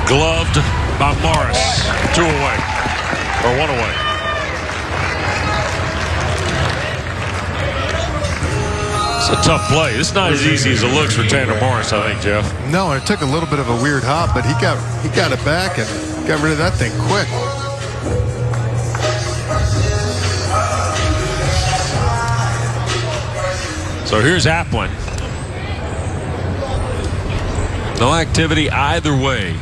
A: Gloved by Morris. 2 away. Or 1 away. It's a tough play. It's not as easy as it looks for Tanner Morris, I think, Jeff.
B: No, it took a little bit of a weird hop, but he got it back and got rid of that thing quick.
A: So here's Applin. No activity either way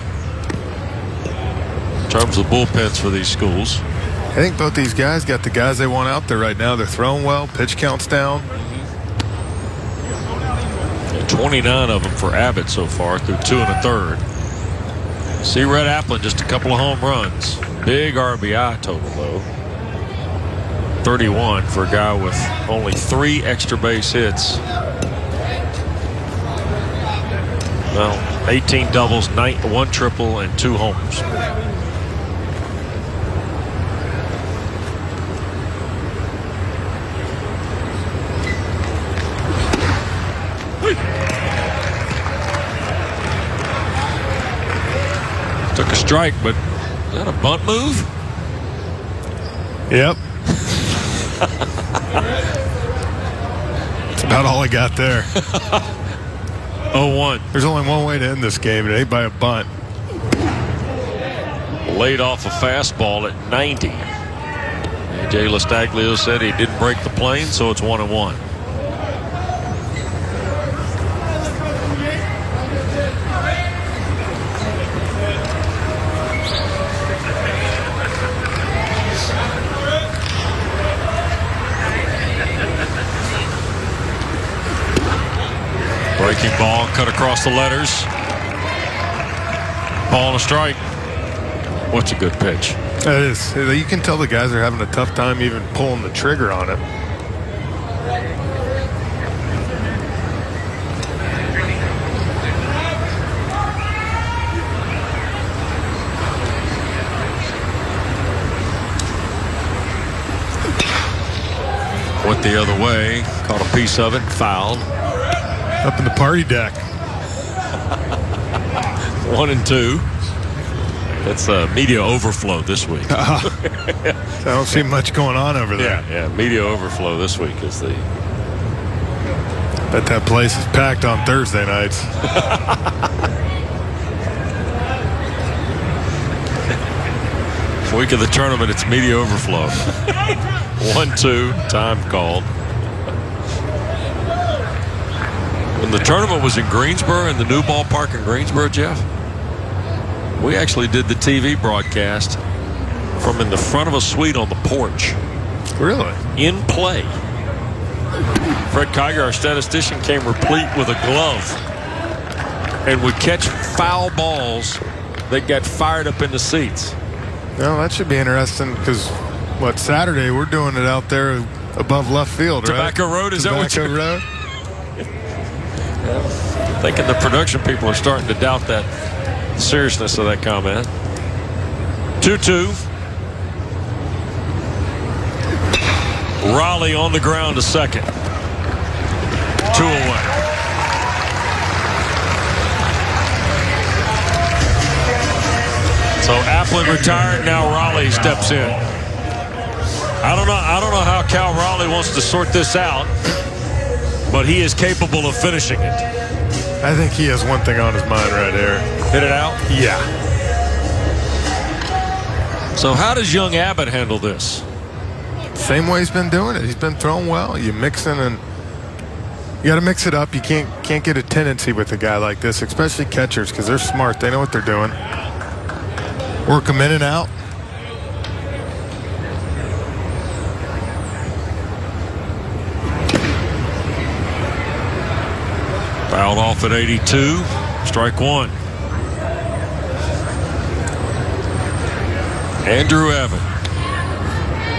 A: in terms of bullpens for these schools.
B: I think both these guys got the guys they want out there right now. They're throwing well. Pitch count's down.
A: 29 of them for Abbott so far through 2 1/3. See Red Applin, just a couple of home runs. Big RBI total, though. 31 for a guy with only 3 extra base hits. Well, 18 doubles, 1 triple, and 2 homers. Took a strike, but is that a bunt move?
B: Yep. That's about all I got there.
A: 0-1.
B: There's only one way to end this game, and it ain't by a bunt.
A: Laid off a fastball at 90. And Jay Lastaglio said he didn't break the plane, so it's 1-1. Breaking ball cut across the letters. Ball and a strike. What's a good pitch?
B: It is. You can tell the guys are having a tough time even pulling the trigger on it.
A: Went the other way. Caught a piece of it. Fouled.
B: Up in the party deck.
A: 1-2. That's media overflow this week.
B: I don't see much going on over there.
A: Yeah, media overflow this week is the.
B: Bet that place is packed on Thursday nights.
A: Week of the tournament, it's media overflow. 1-2, time called. When the tournament was in Greensboro, in the new ballpark in Greensboro, Jeff, we actually did the TV broadcast from in the front of a suite on the porch.
B: Really?
A: In play. Fred Kiger, our statistician, came replete with a glove and would catch foul balls that got fired up in the seats.
B: Well, that should be interesting because, Saturday we're doing it out there above left field, right?
A: Tobacco Road, is that what you're...
B: Road?
A: I'm thinking the production people are starting to doubt that seriousness of that comment. 2-2. Raleigh on the ground to second. 2 away. So Applin retired. Now Raleigh steps in. I don't know how Cal Raleigh wants to sort this out, but he is capable of finishing it.
B: I think he has one thing on his mind right there.
A: Hit it out?
B: Yeah.
A: So how does young Abbott handle this?
B: Same way he's been doing it. He's been throwing well. You mix in and you got to mix it up. You can't get a tendency with a guy like this, especially catchers, because they're smart. They know what they're doing. Work them in and out.
A: Fouled off at 82. Strike one. Andrew Abbott.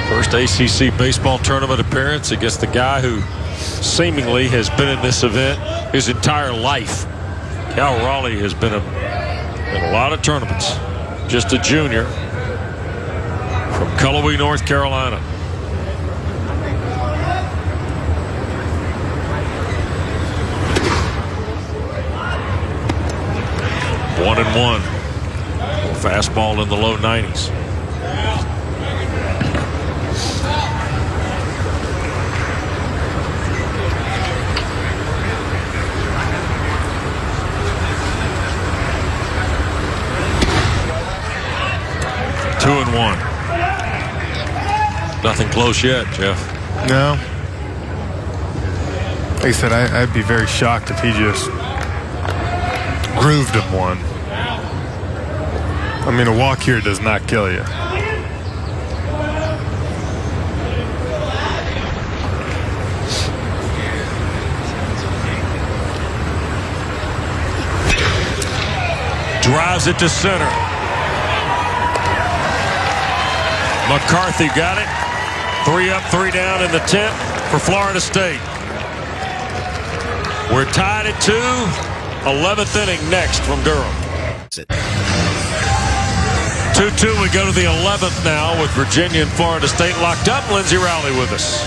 A: First ACC baseball tournament appearance against the guy who seemingly has been in this event his entire life. Cal Raleigh has been in a lot of tournaments. Just a junior from Cullowhee, North Carolina. One and one. Fastball in the low 90s. Two and one. Nothing close yet, Jeff.
B: No. Like I said, I'd be very shocked if he just grooved him one. I mean, a walk here does not kill you.
A: Drives it to center. McCarthy got it. 3 up, 3 down in the 10th for Florida State. We're tied at 2. 11th inning next from Durham. 2-2. We go to the 11th now with Virginia and Florida State locked up. Lindsey Rowley with us.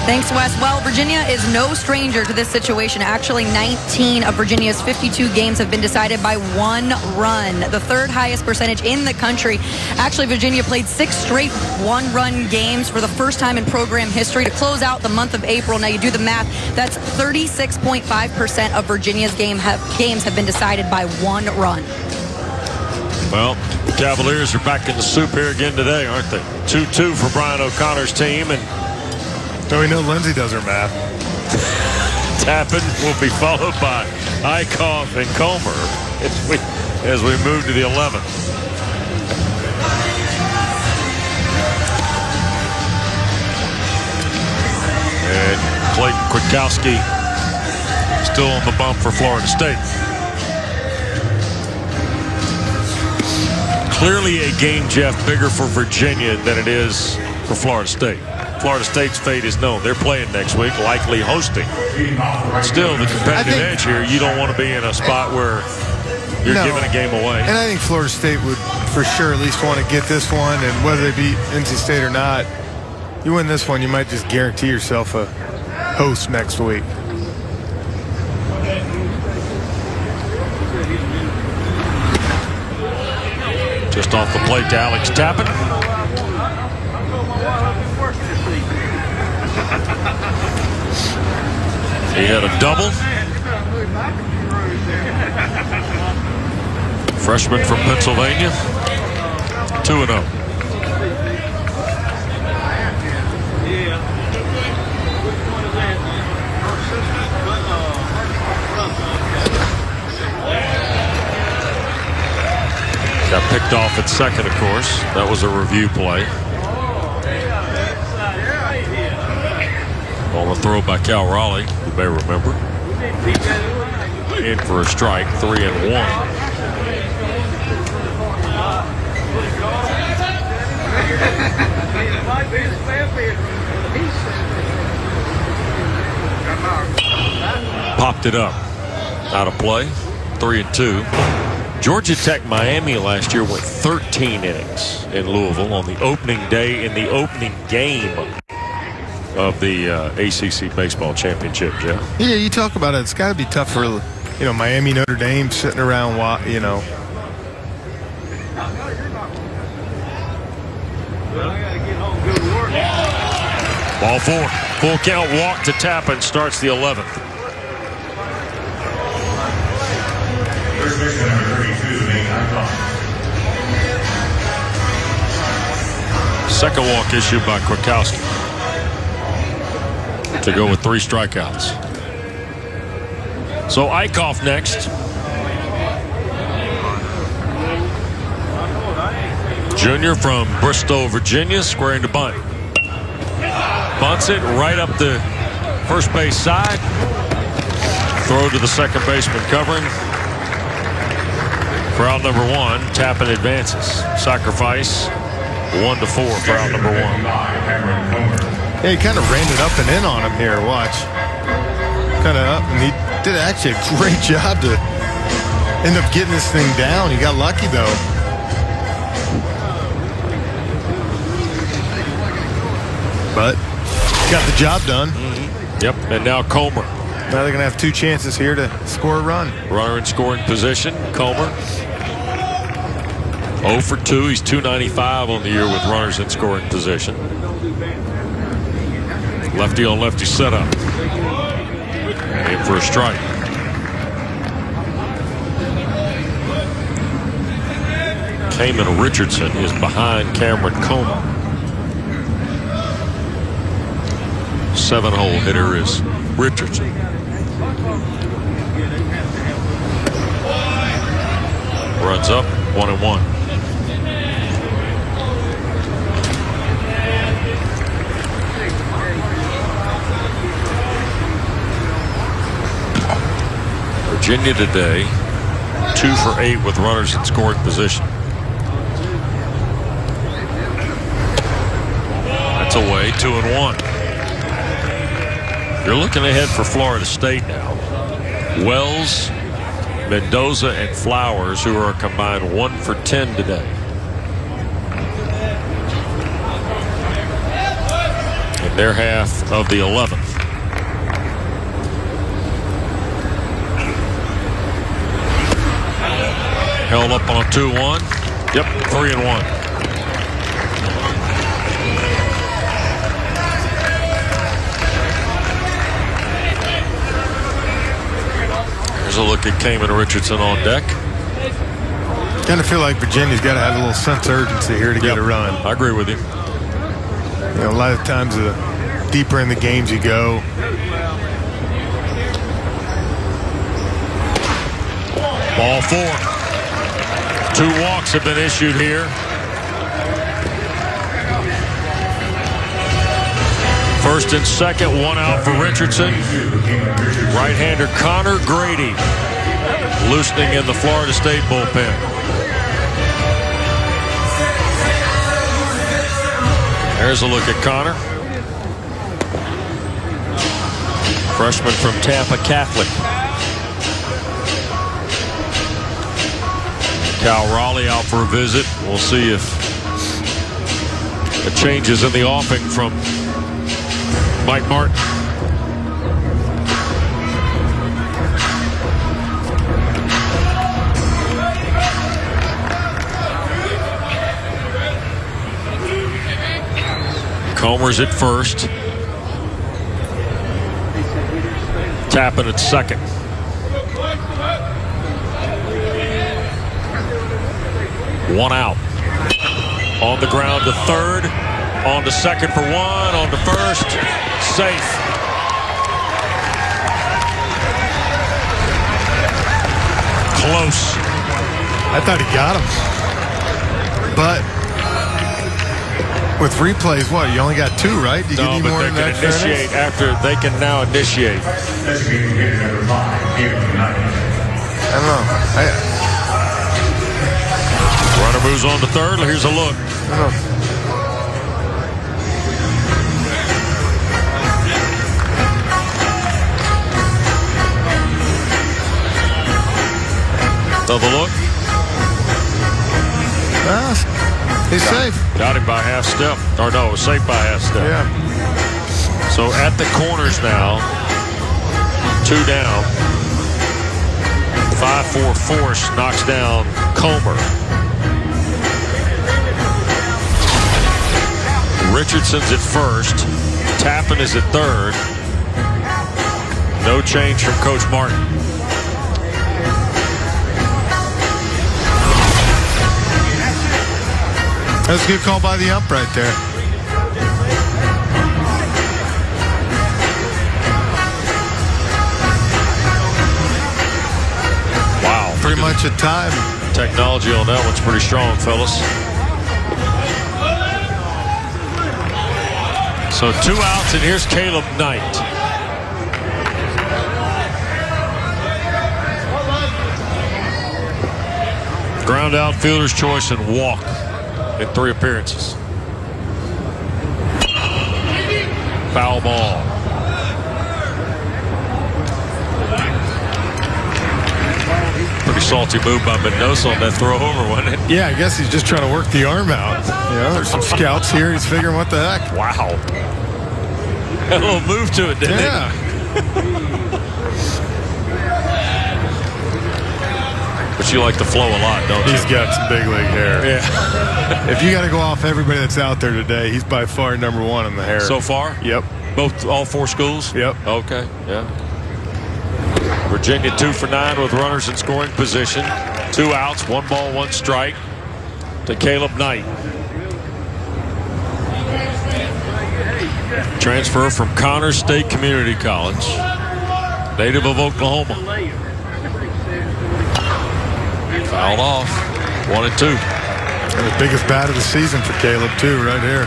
C: Thanks, Wes. Well, Virginia is no stranger to this situation. Actually, 19 of Virginia's 52 games have been decided by 1 run, the 3rd highest percentage in the country. Actually, Virginia played 6 straight 1-run games for the first time in program history to close out the month of April. Now, you do the math, that's 36.5% of Virginia's games have been decided by 1 run.
A: Well, the Cavaliers are back in the soup here again today, aren't they? 2-2 for Brian O'Connor's team, and
B: so we know Lindsey does her math.
A: Tappen will be followed by Eikhoff and Comer as we move to the 11th. And Clayton Kwiatkowski still on the bump for Florida State. Clearly a game, Jeff, bigger for Virginia than it is for Florida State. Florida State's fate is known. They're playing next week, likely hosting. Still, the competitive edge here, you don't want to be in a spot where you're giving a game away.
B: And I think Florida State would for sure at least want to get this one, and whether they beat NC State or not, you win this one, you might just guarantee yourself a host next week.
A: Just off the plate to Alex Tappen. He had a double. Freshman from Pennsylvania. 2-0. Got picked off at second, of course. That was a review play. On the throw by Cal Raleigh, you may remember. In for a strike, 3-1. Popped it up. Out of play, 3-2. Georgia Tech Miami last year went 13 innings in Louisville on the opening day in the opening game of the ACC baseball championship, Jeff.
B: Yeah, you talk about it. It's got to be tough for, you know, Miami, Notre Dame sitting around, you know.
A: Ball 4. Full count walk to Tappen starts the 11th. Second walk issued by Kwiatkowski to go with 3 strikeouts. So Eikhoff next. Junior from Bristol, Virginia, squaring to bunt. Bunts it right up the first base side. Throw to the second baseman covering. For out number 1, Tappen advances. Sacrifice 1-4 for out number 1.
B: Yeah, he kind of ran it up and in on him here. Watch. Kind of up, and he did actually a great job to end up getting this thing down. He got lucky, though. But got the job done.
A: Yep, and now Comer.
B: Now they're going to have 2 chances here to score a run.
A: Runner in scoring position, Comer. 0 for 2. He's .295 on the year with runners in scoring position. Lefty on lefty setup. In for a strike. Kamen Richardson is behind Cameron Comer. 7-hole hitter is Richardson. Runs up, 1-1. Virginia today, 2 for 8 with runners in scoring position. That's away, 2-1. You're looking ahead for Florida State now. Wells, Mendoza, and Flowers, who are combined 1 for 10 today. In their half of the 11th. Held up on a 2-1. Yep, 3-1. Here's a look at Kamen Richardson on deck.
B: Kind of feel like Virginia's got to have a little sense of urgency here to get a run.
A: I agree with you.
B: You know, a lot of times the deeper in the games you go.
A: Ball 4. 2 walks have been issued here. First and second, 1 out for Richardson. Right-hander Connor Grady loosening in the Florida State bullpen. There's a look at Connor. Freshman from Tampa Catholic. Cal Raleigh out for a visit. We'll see if it changes in the offing from Mike Martin. Comer's at first. Tappen at second. One out. On the ground to third. On to second for one. On to first. Safe. Close.
B: I thought he got him. But with replays, what? You only got two, right? You
A: no,
B: need
A: but
B: more
A: they
B: than
A: can initiate after. They can now initiate.
B: I don't know.
A: Runner moves on to third. Here's a look. Another look.
B: He's safe.
A: Got him by half step. Or no, safe by half step.
B: Yeah.
A: So at the corners now, 2 down. 5-4 force knocks down Comer. Richardson's at first. Tappen is at third. No change from Coach Martin.
B: That's a good call by the ump right there.
A: Wow.
B: Pretty much a time.
A: Technology on that one's pretty strong, fellas. So 2 outs, and here's Caleb Knight. Ground out, fielder's choice, and walk in 3 appearances. Foul ball. Pretty salty move by Mendoza on that throw over, wasn't it?
B: Yeah, I guess he's just trying to work the arm out. You know, there's some scouts here. He's figuring what the heck.
A: Wow. Had a little move to it, didn't it?
B: Yeah.
A: But you like the flow a lot, don't you?
B: He's got some big league hair.
A: Yeah.
B: If you got to go off everybody that's out there today, he's by far #1 in the hair.
A: So far?
B: Yep.
A: All 4 schools?
B: Yep.
A: Okay, yeah. Virginia 2 for 9 with runners in scoring position. 2 outs, 1 ball, 1 strike to Caleb Knight. Transfer from Connors State Community College. Native of Oklahoma. Fouled off. 1-2.
B: And the biggest bat of the season for Caleb, too, right here.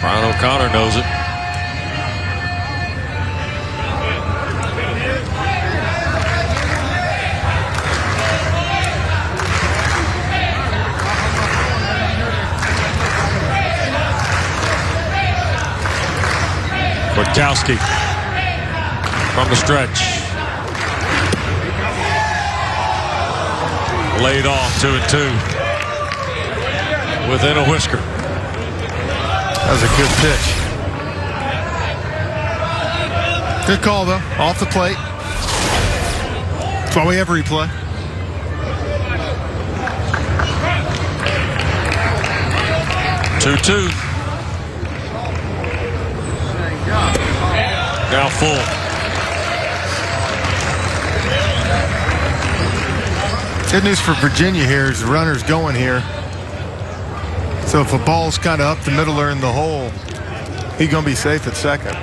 A: Brian O'Connor knows it. Witkowski from the stretch. Laid off 2-2. Within a whisker.
B: That was a good pitch. Good call, though. Off the plate. That's why we have replay.
A: Two. Now full.
B: Good news for Virginia here is the runner's going here. So if a ball's kind of up the middle or in the hole, he's going to be safe at second.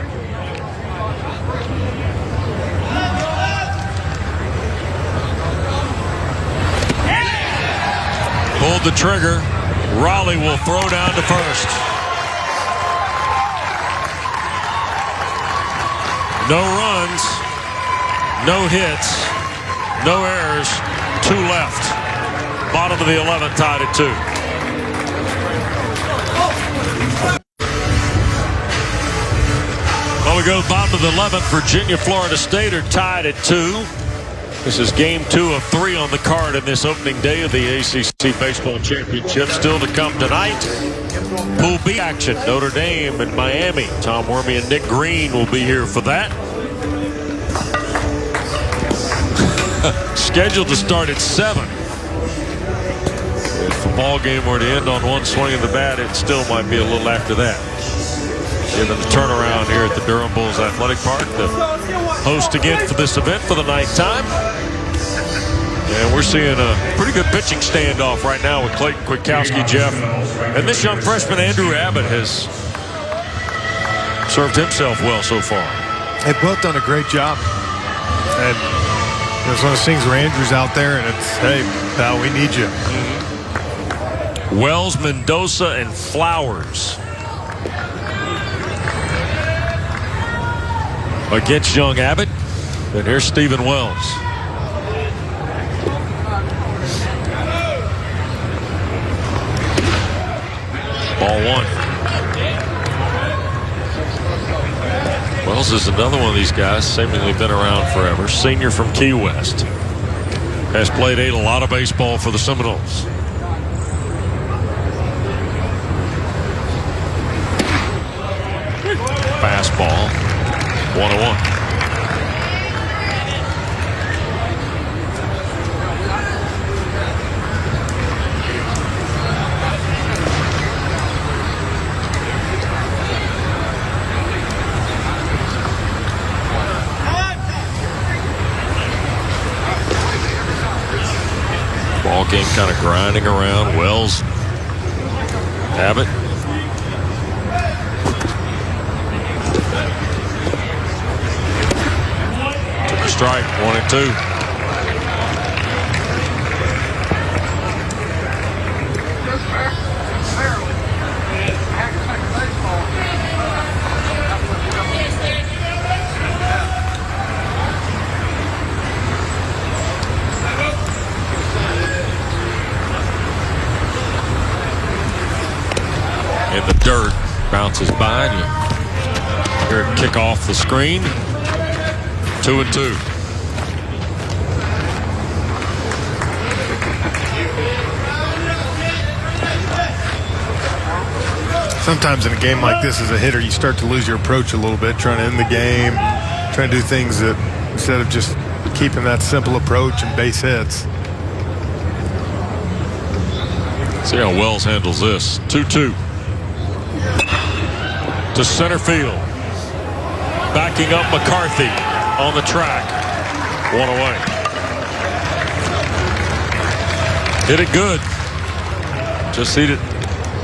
A: Pulled the trigger. Raleigh will throw down to first. No runs, no hits, no errors, 2 left. Bottom of the 11th, tied at 2. Well, we go bottom of the 11th. Virginia, Florida State are tied at 2. This is game 2 of 3 on the card in this opening day of the ACC Baseball Championship. Still to come tonight. Pool B action, Notre Dame and Miami. Tom Wormy and Nick Green will be here for that. Scheduled to start at 7. If the ball game were to end on one swing of the bat, it still might be a little after that. into the turnaround here at the Durham Bulls Athletic Park, the host again for this event for the 9th time. And we're seeing a pretty good pitching standoff right now with Clayton Kwiatkowski, Jeff. And this young freshman, Andrew Abbott, has served himself well so far.
B: They've both done a great job. And it's one of those things where Andrew's out there and it's, hey, pal, we need you.
A: Wells, Mendoza, and Flowers against young Abbott. And here's Stephen Wells. Ball 1. Wells is another one of these guys, seemingly been around forever. Senior from Key West. Has played a lot of baseball for the Seminoles. Fastball. 1-1. Ball game kind of grinding around. Wells, Abbott. Took a strike, 1-2. In the dirt, bounces by, and you hear it kick off the screen. 2-2.
B: Sometimes in a game like this as a hitter, you start to lose your approach a little bit, trying to end the game, trying to do things that instead of just keeping that simple approach and base hits.
A: See how Wells handles this. 2-2. To center field. Backing up McCarthy on the track. 1 away. Hit it good. Just hit it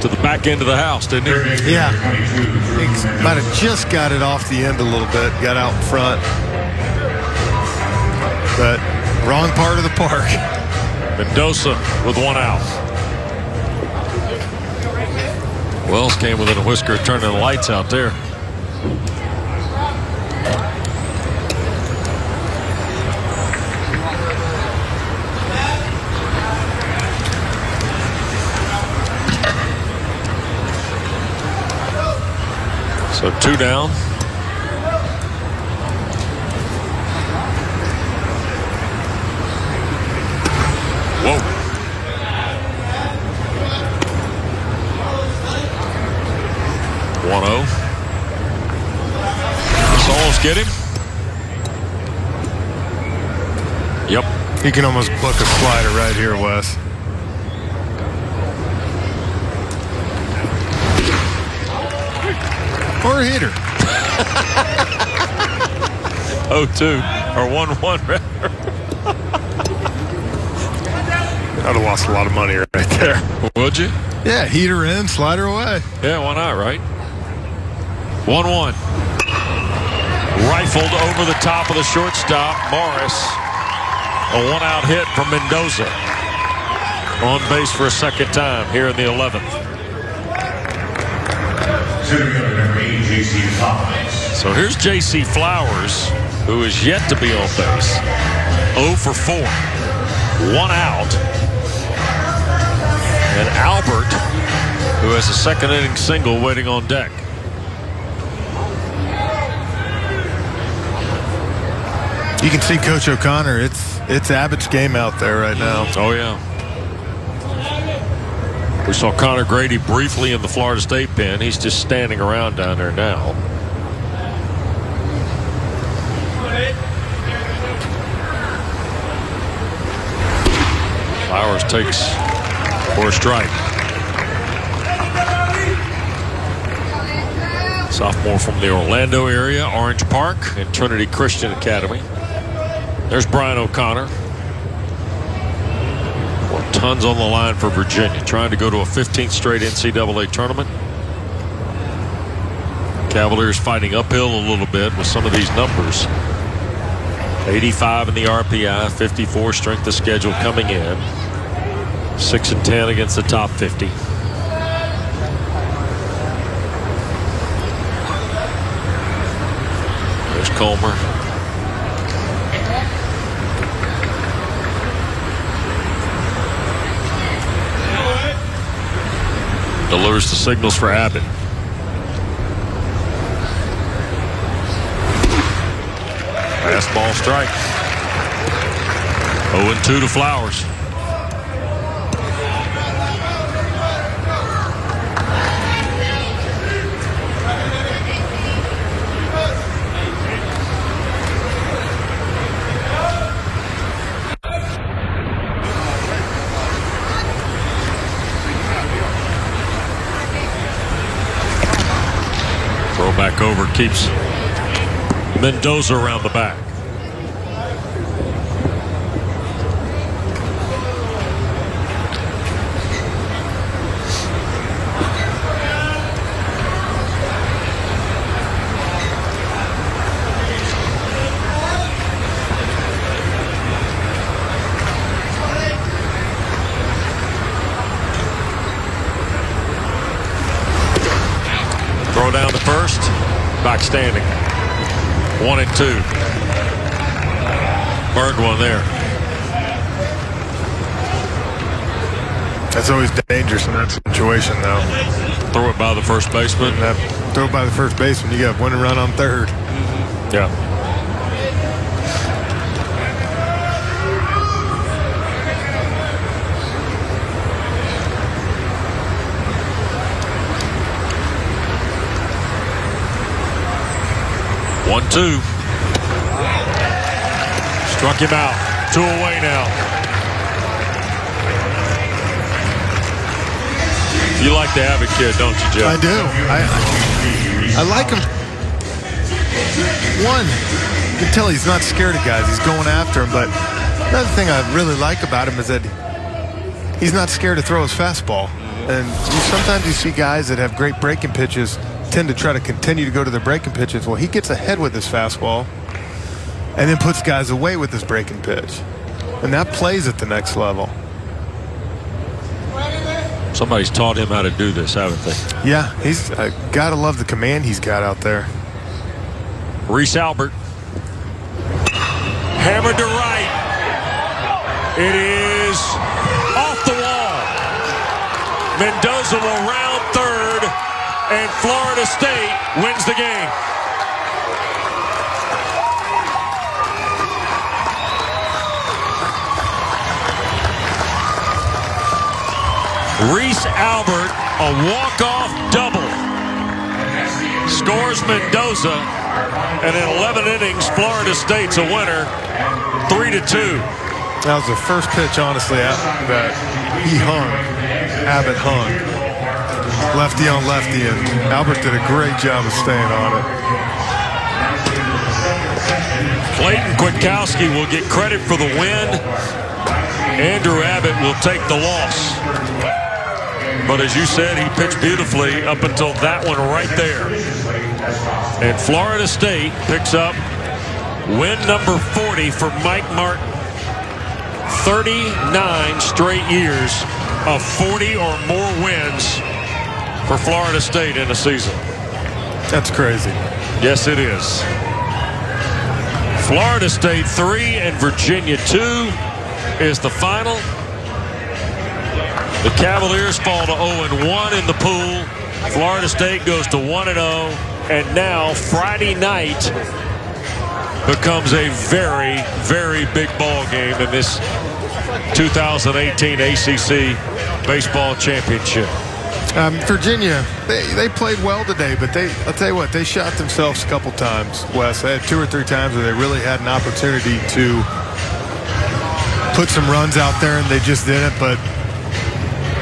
A: to the back end of the house, didn't he?
B: Yeah. He might have just got it off the end a little bit. Got out in front. But wrong part of the park.
A: Mendoza with 1 out. Wells came within a whisker of turning the lights out there. So 2 down. Whoa. Almost get him. Yep.
B: You can almost book a slider right here, Wes. Or a hitter.
A: 0-2 or 1-1 rather.
B: I'd have lost a lot of money right there.
A: Would you?
B: Yeah, heater in, slider away.
A: Yeah, why not, right? 1-1. Rifled over the top of the shortstop, Morris. A 1-out hit from Mendoza. On base for a second time here in the 11th. So here's J.C. Flowers, who is yet to be on base. 0 for 4. 1 out. And Albert, who has a second inning single waiting on deck.
B: You can see Coach O'Connor. It's Abbott's game out there right now.
A: Oh, yeah. We saw Connor Grady briefly in the Florida State pen. He's just standing around down there now. Flowers takes for a strike. Sophomore from the Orlando area, Orange Park and Trinity Christian Academy. There's Brian O'Connor. Well, tons on the line for Virginia, trying to go to a 15th straight NCAA tournament. Cavaliers fighting uphill a little bit with some of these numbers. 85 in the RPI, 54 strength of schedule coming in. 6-10 against the top 50. There's Comer. Delivers the signals for Abbott. Fastball strike. 0-2 to Flowers. Throw back over, keeps Mendoza around the back. Throw down the first, back standing. 1-2. Burned one there.
B: That's always dangerous in that situation, though.
A: Throw it by the first baseman.
B: Throw it by the first baseman. You got one run on third.
A: Yeah. One, two. Struck him out. 2 away now. You like the Abbott kid, don't you, Jeff?
B: I do. I like him. One, you can tell he's not scared of guys. He's going after him. But another thing I really like about him is that he's not scared to throw his fastball. And sometimes you see guys that have great breaking pitches tend to try to continue to go to their breaking pitches. Well, he gets ahead with his fastball and then puts guys away with his breaking pitch. And that plays at the next level.
A: Somebody's taught him how to do this, haven't they?
B: Yeah, he's got to love the command he's got out there.
A: Reese Albert. Hammered to right. It is off the wall. Mendoza will round third, and Florida State wins the game. Reese Albert, a walk-off double, scores Mendoza, and in 11 innings, Florida State's a winner, 3-2.
B: That was the first pitch, honestly, that he hung. Abbott hung. Lefty on lefty, and Albert did a great job of staying on it.
A: Clayton Kwiatkowski will get credit for the win. Andrew Abbott will take the loss. But as you said, he pitched beautifully up until that one right there. And Florida State picks up win number 40 for Mike Martin. 39 straight years of 40 or more wins for Florida State in a season.
B: That's crazy.
A: Yes, it is. Florida State 3 and Virginia 2 is the final. The Cavaliers fall to 0-1 in the pool. Florida State goes to 1-0. And now Friday night becomes a very, very big ball game in this 2018 ACC baseball championship.
B: Virginia, they played well today, but I'll tell you what, they shot themselves a couple times, Wes. They had 2 or 3 times where they really had an opportunity to put some runs out there, and they just didn't. But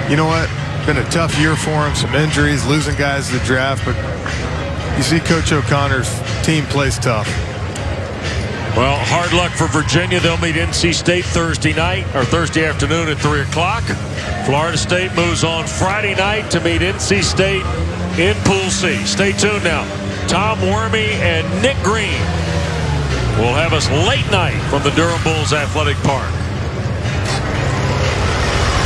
B: you know what? Been a tough year for them, some injuries, losing guys to the draft, but You see Coach O'Connor's team plays tough.
A: Well, hard luck for Virginia. They'll meet NC State Thursday night or Thursday afternoon at 3 o'clock. Florida State moves on Friday night to meet NC State in Pool C. Stay tuned now. Tom Wormy and Nick Green will have us late night from the Durham Bulls Athletic Park.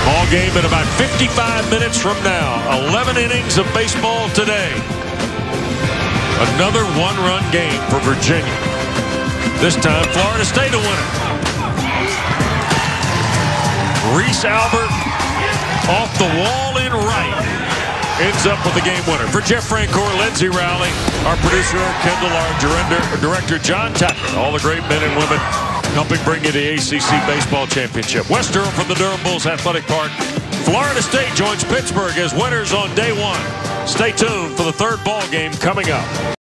A: Ball game in about 55 minutes from now. 11 innings of baseball today. Another one-run game for Virginia. This time, Florida State will win it. Reese Albert off the wall in right. Ends up with the game winner. For Jeff Francoeur, Lindsey Rowley, our producer, Kendall, our director, John Tappen, all the great men and women helping bring you the ACC Baseball Championship. West Durham from the Durham Bulls Athletic Park. Florida State joins Pittsburgh as winners on day one. Stay tuned for the third ball game coming up.